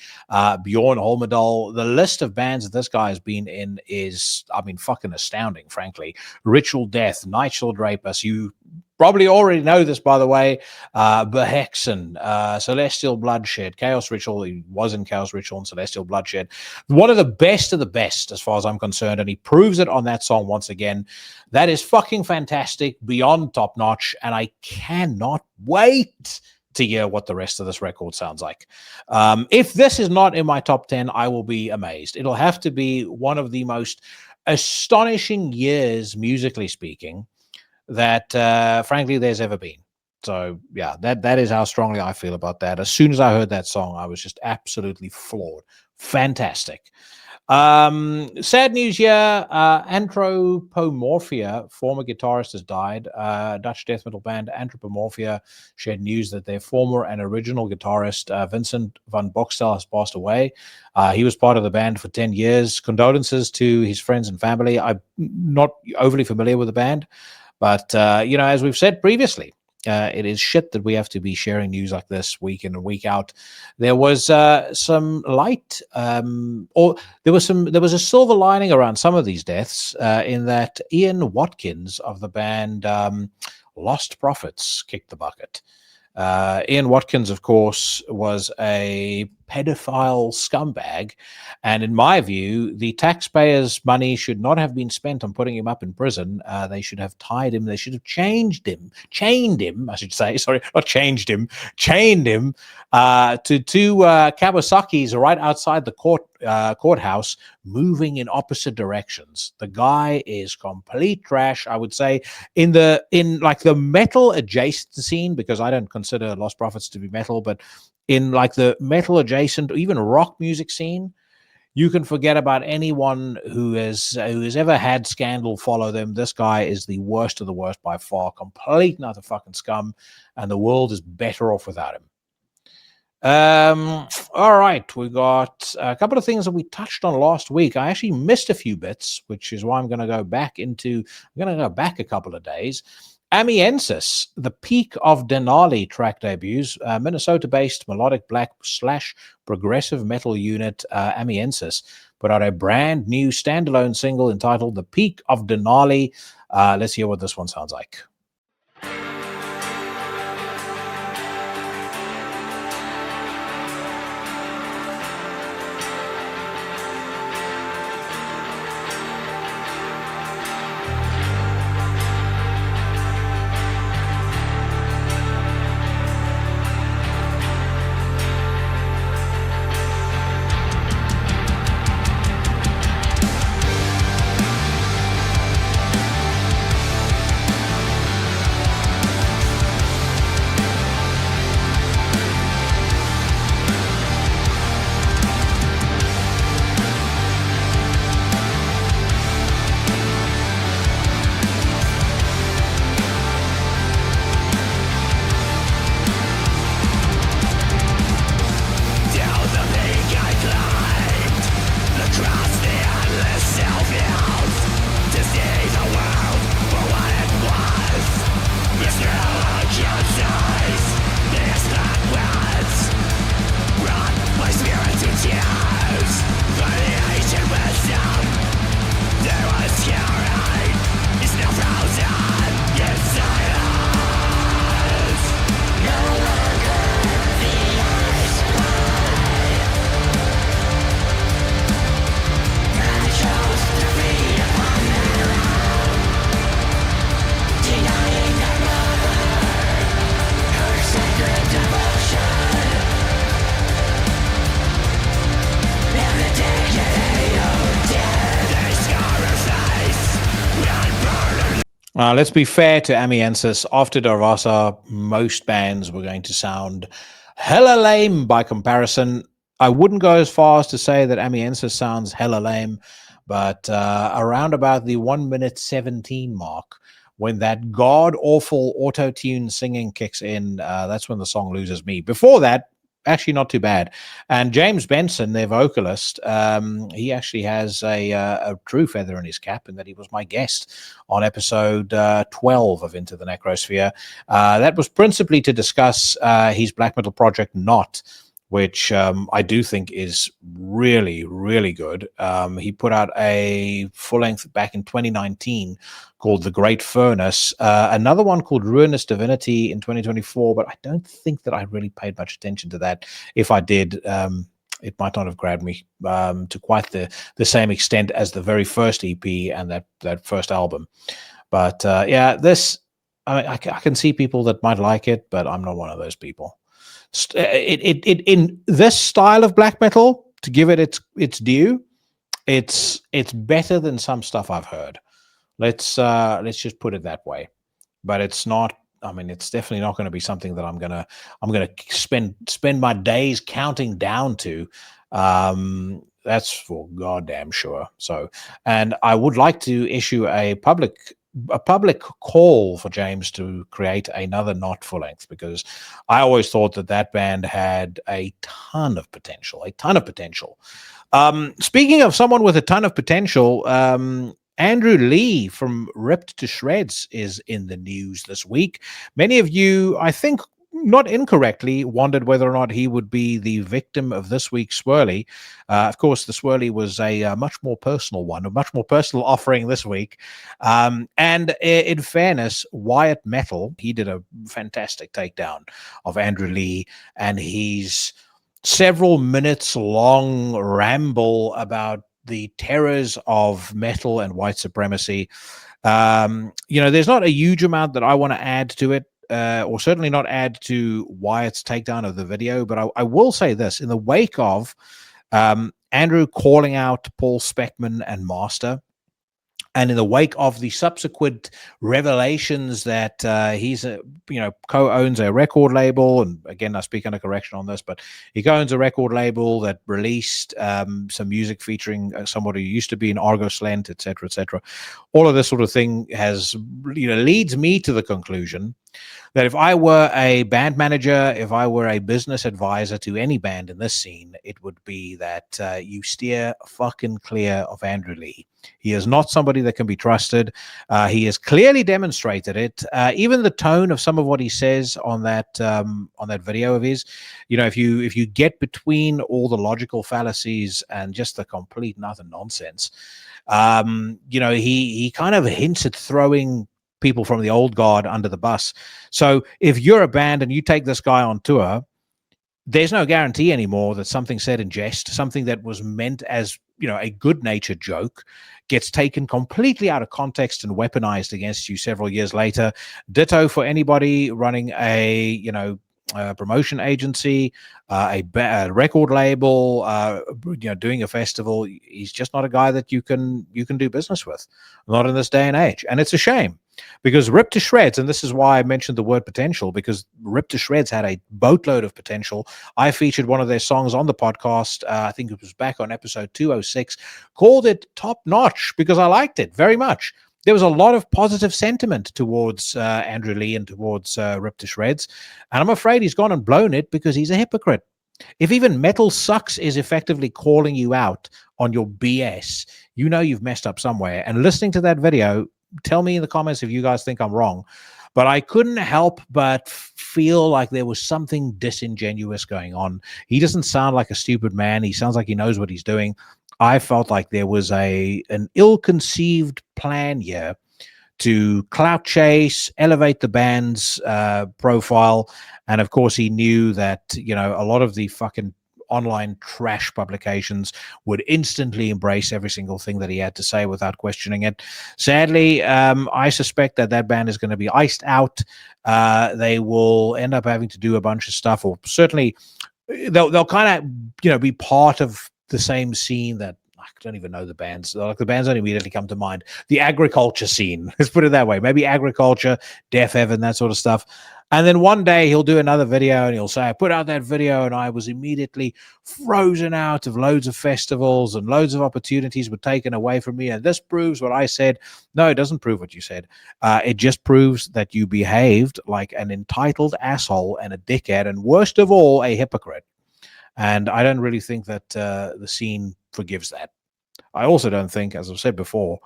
Bjorn Holmedal. The list of bands that this guy has been in is, I mean, fucking astounding, frankly. Ritual Death, Nightshell Drapus. You probably already know this, by the way. Behexen, Celestial Bloodshed, Chaos Ritual. He was in Chaos Ritual and Celestial Bloodshed. One of the best, as far as I'm concerned, and he proves it on that song once again. That is fucking fantastic, beyond top notch, and I cannot wait to hear what the rest of this record sounds like. If this is not in my top 10, I will be amazed. It'll have to be one of the most astonishing years, musically speaking, that frankly there's ever been. So yeah, that is how strongly I feel about that. As soon as I heard that song, I was just absolutely floored. Fantastic. Sad news here. Anthropomorphia, former guitarist, has died. Dutch death metal band Anthropomorphia shared news that their former and original guitarist Vincent van Bokstel has passed away. He was part of the band for 10 years. Condolences to his friends and family. I'm not overly familiar with the band, but as we've said previously, it is shit that we have to be sharing news like this week in and week out. There was some light, or there was a silver lining around some of these deaths, in that Ian Watkins of the band Lost Prophets kicked the bucket. Ian Watkins, of course, was a pedophile scumbag, and in my view, the taxpayers' money should not have been spent on putting him up in prison. They should have tied him. They should have chained him, I should say. Sorry, not changed him, chained him to two Kawasaki's right outside the courthouse, moving in opposite directions. The guy is complete trash, I would say, in like the metal adjacent scene, because I don't consider Lost Prophets to be metal, but in like the metal adjacent or even rock music scene, you can forget about anyone who has ever had scandal follow them. This guy is the worst of the worst by far, complete and utter fucking scum, and the world is better off without him. All right, we got a couple of things that we touched on last week. I actually missed a few bits, which is why I'm going to go back a couple of days. Amiensis, the Peak of Denali track debuts. Minnesota-based melodic black / progressive metal unit Amiensis put out a brand new standalone single entitled The Peak of Denali. Let's hear what this one sounds like. Let's be fair to Amiensis. After Darvaza, most bands were going to sound hella lame by comparison. I wouldn't go as far as to say that Amiensis sounds hella lame, but around about the 1 minute 17 mark, when that god-awful auto-tune singing kicks in, that's when the song loses me. Before that, actually not too bad. And James Benson, their vocalist, he actually has a true feather in his cap in that he was my guest on episode 12 of Into the Necrosphere. That was principally to discuss his black metal project, Not, which I do think is really, really good. He put out a full-length back in 2019 called The Great Furnace, another one called Ruinous Divinity in 2024, but I don't think that I really paid much attention to that. If I did, it might not have grabbed me to quite the same extent as the very first EP and that first album. But yeah, this, I can see people that might like it, but I'm not one of those people. In this style of black metal, to give it its due, it's better than some stuff I've heard. Let's just put it that way. But it's not. I mean, it's definitely not going to be something that I'm gonna spend my days counting down to. That's for goddamn sure. So, and I would like to issue a public call for James to create another Not full length, because I always thought that band had a ton of potential. Speaking of someone with a ton of potential, Andrew Lee from Ripped to Shreds is in the news this week. Many of you, I think, not incorrectly, wondered whether or not he would be the victim of this week's Swirly. Of course, the Swirly was a much more personal one, a much more personal offering this week. And in fairness, Wyatt Metal, he did a fantastic takedown of Andrew Lee, and he's several minutes long ramble about the terrors of metal and white supremacy. There's not a huge amount that I want to add to it. Or certainly not add to Wyatt's takedown of the video, but I will say this. In the wake of Andrew calling out Paul Speckman and Master, and in the wake of the subsequent revelations that he's co-owns a record label, and again, I speak under correction on this, but he co-owns a record label that released some music featuring somebody who used to be in Argos Lent, etc. All of this sort of thing has, leads me to the conclusion that if I were a band manager, if I were a business advisor to any band in this scene, it would be that you steer fucking clear of Andrew Lee. He is not somebody that can be trusted. He has clearly demonstrated it. Even the tone of some of what he says on that video of his, if you get between all the logical fallacies and just the complete and utter nonsense, he kind of hints at throwing people from the old guard under the bus. So if you're a band and you take this guy on tour, there's no guarantee anymore that something said in jest, something that was meant as a good-natured joke, gets taken completely out of context and weaponized against you several years later. Ditto for anybody running a promotion agency, a record label, doing a festival. He's just not a guy that you can do business with, not in this day and age. And it's a shame, because Ripped to Shreds, and this is why I mentioned the word potential, because Ripped to Shreds had a boatload of potential. I featured one of their songs on the podcast. I think it was back on episode 206, called it Top Notch, because I liked it very much. There was a lot of positive sentiment towards Andrew Lee and towards Ripped to Shreds. And I'm afraid he's gone and blown it because he's a hypocrite. If even Metal Sucks is effectively calling you out on your BS, you've messed up somewhere. And listening to that video, tell me in the comments if you guys think I'm wrong. But I couldn't help but feel like there was something disingenuous going on. He doesn't sound like a stupid man. He sounds like he knows what he's doing. I felt like there was an ill-conceived plan here to clout chase, elevate the band's profile. And of course, he knew that, a lot of the fucking online trash publications would instantly embrace every single thing that he had to say without questioning it. Sadly, I suspect that band is going to be iced out. They will end up having to do a bunch of stuff, or certainly they'll kind of, be part of the same scene that, I don't even know the bands. Like the bands don't immediately come to mind. The agriculture scene, let's put it that way. Maybe agriculture, Deaf Heaven, that sort of stuff. And then one day he'll do another video and he'll say, I put out that video and I was immediately frozen out of loads of festivals and loads of opportunities were taken away from me. And this proves what I said. No, it doesn't prove what you said. It just proves that you behaved like an entitled asshole and a dickhead, and worst of all, a hypocrite. And I don't really think that the scene forgives that. I also don't think, as I've said before,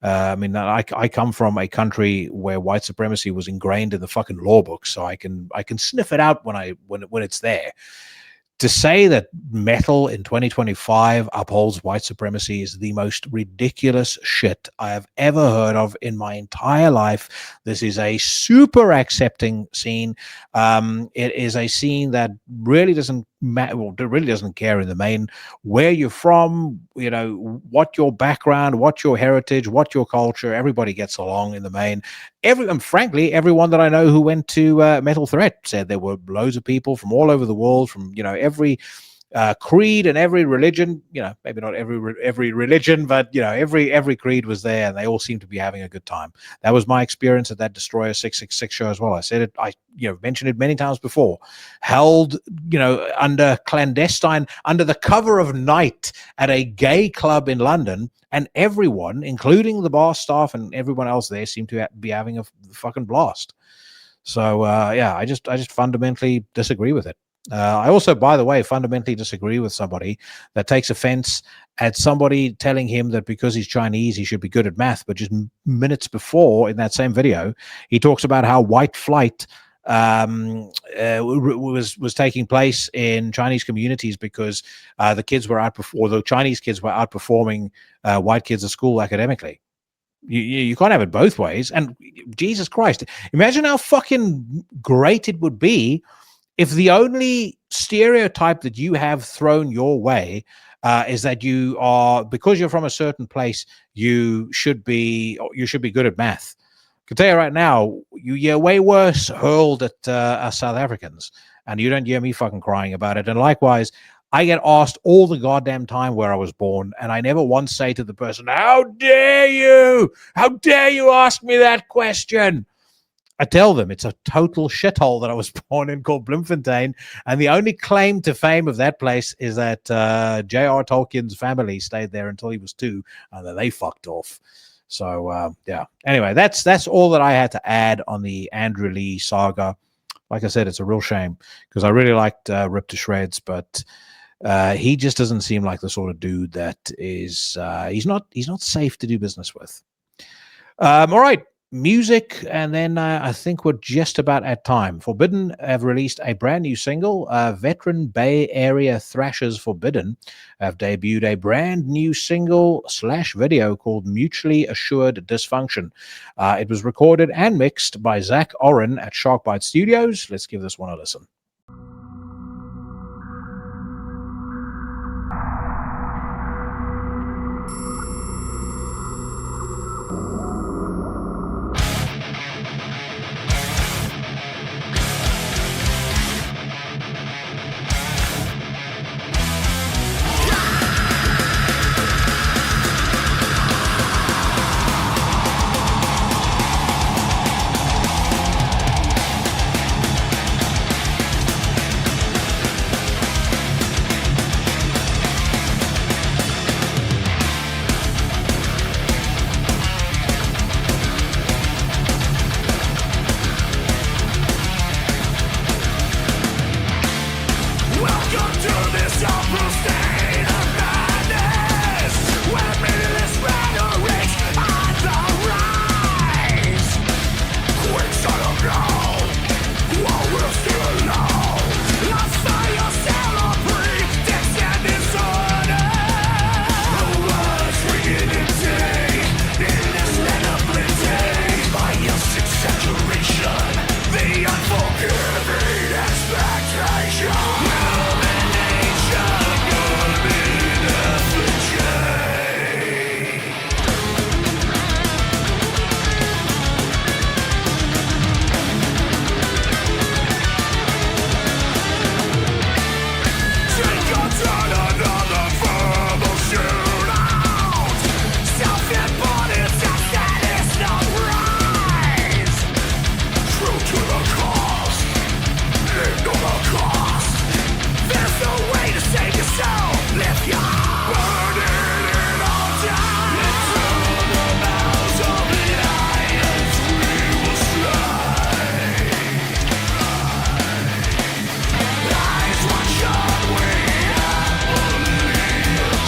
I come from a country where white supremacy was ingrained in the fucking law book, so I can sniff it out when it's there. To say that metal in 2025 upholds white supremacy is the most ridiculous shit I have ever heard of in my entire life. This is a super accepting scene. It is a scene that really doesn't matter. Well, it really doesn't care in the main where you're from, what your background, what your heritage, what your culture. Everybody gets along in the main. Frankly, everyone that I know who went to Metal Threat said there were loads of people from all over the world, from every creed and every religion. Maybe not every religion, but every creed was there, and they all seemed to be having a good time. That was my experience at that Destroyer 666 show as well. I said it. I mentioned it many times before. Held under the cover of night at a gay club in London. And everyone, including the bar staff and everyone else there, seemed to be having a fucking blast. So, I just fundamentally disagree with it. I also, by the way, fundamentally disagree with somebody that takes offense at somebody telling him that because he's Chinese, he should be good at math. But just minutes before, in that same video, he talks about how white flight was taking place in Chinese communities because the Chinese kids were outperforming white kids at school academically. You can't have it both ways. And Jesus Christ, imagine how fucking great it would be if the only stereotype that you have thrown your way is that you are, because you're from a certain place, you should be good at math. I can tell you right now, you hear way worse hurled at us South Africans, and you don't hear me fucking crying about it. And likewise, I get asked all the goddamn time where I was born, and I never once say to the person, how dare you? How dare you ask me that question? I tell them it's a total shithole that I was born in called Bloemfontein, and the only claim to fame of that place is that J.R. Tolkien's family stayed there until he was 2, and then they fucked off. So, Anyway, that's all that I had to add on the Andrew Lee saga. Like I said, it's a real shame because I really liked Rip to Shreds, but he just doesn't seem like the sort of dude that is he's not safe to do business with. All right. Music, and then I think we're just about at time. Forbidden have released a brand new single. Veteran Bay Area thrashers Forbidden have debuted a brand new single / video called Mutually Assured Dysfunction. It was recorded and mixed by Zach Oren at Sharkbite Studios. Let's give this one a listen.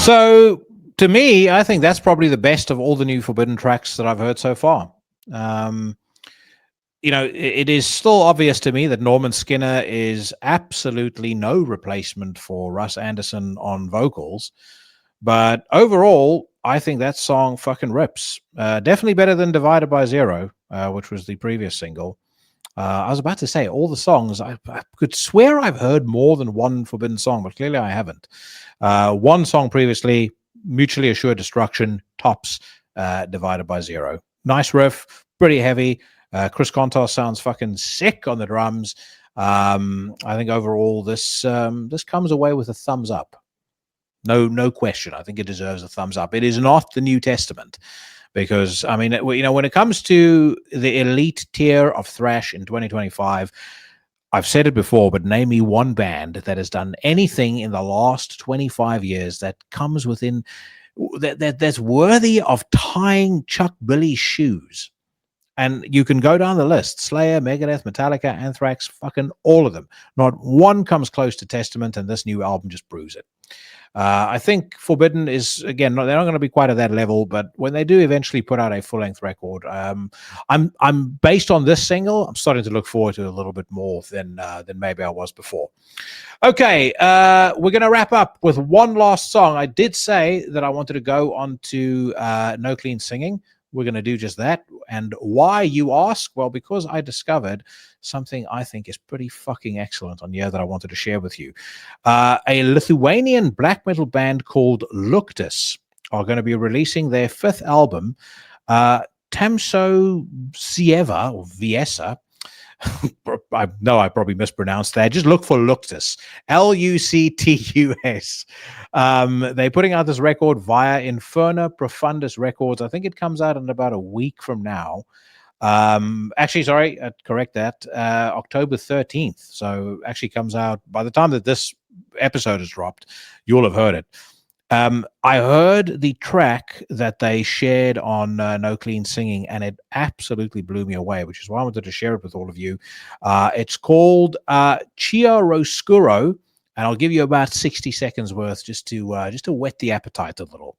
So to me, I think that's probably the best of all the new Forbidden tracks that I've heard so far. It is still obvious to me that Norman Skinner is absolutely no replacement for Russ Anderson on vocals. But overall, I think that song fucking rips. Definitely better than Divided by Zero, which was the previous single. I was about to say, all the songs, I could swear I've heard more than one Forbidden song, but clearly I haven't. One song previously, Mutually Assured Destruction, tops Divided by Zero. Nice riff, pretty heavy. Chris Kontos sounds fucking sick on the drums. I think overall this comes away with a thumbs up. No question. I think it deserves a thumbs up. It is not the New Testament because, I mean, when it comes to the elite tier of thrash in 2025, I've said it before, but name me one band that has done anything in the last 25 years that comes within that's worthy of tying Chuck Billy's shoes. And you can go down the list: Slayer, Megadeth, Metallica, Anthrax, fucking all of them. Not one comes close to Testament, and this new album just proves it. I think Forbidden is, again, they're not going to be quite at that level, but when they do eventually put out a full-length record, I'm based on this single, I'm starting to look forward to a little bit more than maybe I was before. Okay, we're going to wrap up with one last song. I did say that I wanted to go on to No Clean Singing. We're going to do just that. And why, you ask? Well, because I discovered something I think is pretty fucking excellent on here that I wanted to share with you. A Lithuanian black metal band called Luktus are going to be releasing their 5th album, Tamso Sieva, or Viesa. I know I probably mispronounced that. Just look for Luktus, Luctus. They're putting out this record via Inferna Profundus Records. I think it comes out in about a week from now. Actually, sorry, correct that. October 13th. So actually comes out by the time that this episode is dropped, you'll have heard it. I heard the track that they shared on No Clean Singing, and it absolutely blew me away, which is why I wanted to share it with all of you. It's called Chiaroscuro, and I'll give you about 60 seconds worth just to whet the appetite a little.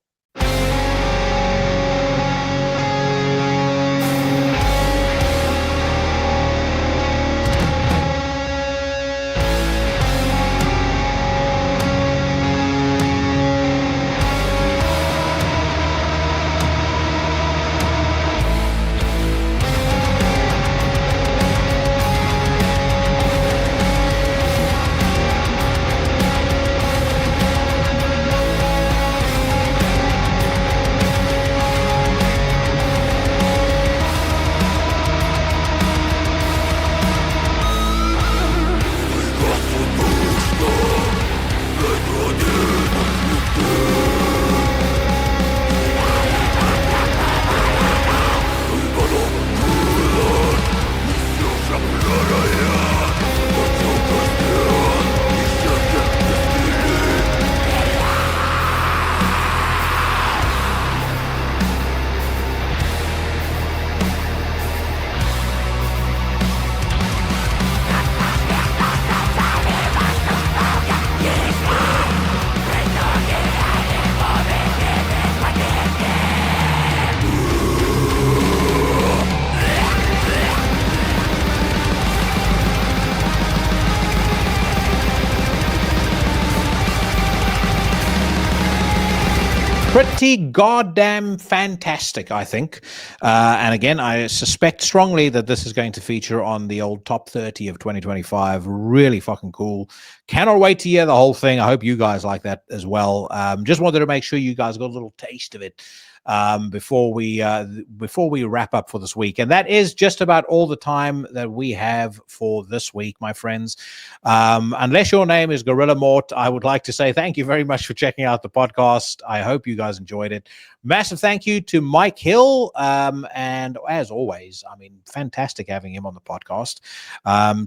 Pretty goddamn fantastic, I think. And again, I suspect strongly that this is going to feature on the old top 30 of 2025. Really fucking cool. Cannot wait to hear the whole thing. I hope you guys like that as well. Just wanted to make sure you guys got a little taste of it before we wrap up for this week. And that is just about all the time that we have for this week, my friends. Unless your name is Gorilla Mort, I would like to say thank you very much for checking out the podcast. I hope you guys enjoyed it. Massive thank you to Mike Hill. And as always, I mean, fantastic having him on the podcast.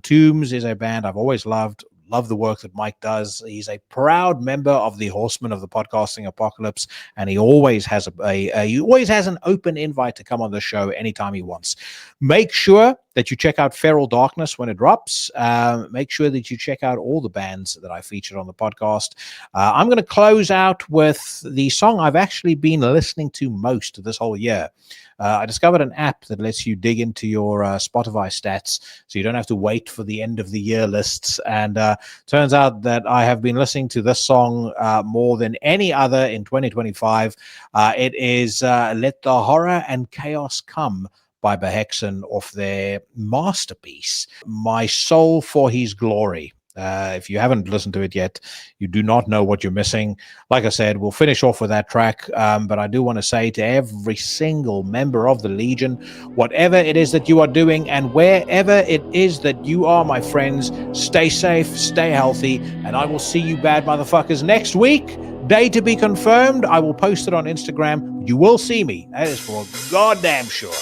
Tombs is a band I've always loved. Love the work that Mike does. He's a proud member of the Horseman of the podcasting apocalypse, and he always has an open invite to come on the show anytime he wants. Make sure that you check out Feral Darkness when it drops. Make sure that you check out all the bands that I featured on the podcast. I'm going to close out with the song I've actually been listening to most this whole year. I discovered an app that lets you dig into your Spotify stats, so you don't have to wait for the end of the year lists. And turns out that I have been listening to this song more than any other in 2025. It is Let the Horror and Chaos Come by Behexen off their masterpiece, My Soul for His Glory. If you haven't listened to it yet, you do not know what you're missing. Like I said, we'll finish off with that track, but I do want to say to every single member of the Legion, whatever it is that you are doing and wherever it is that you are, my friends, stay safe, stay healthy, and I will see you bad motherfuckers next week. Day to be confirmed. I will post it on Instagram. You will see me. That is for goddamn sure.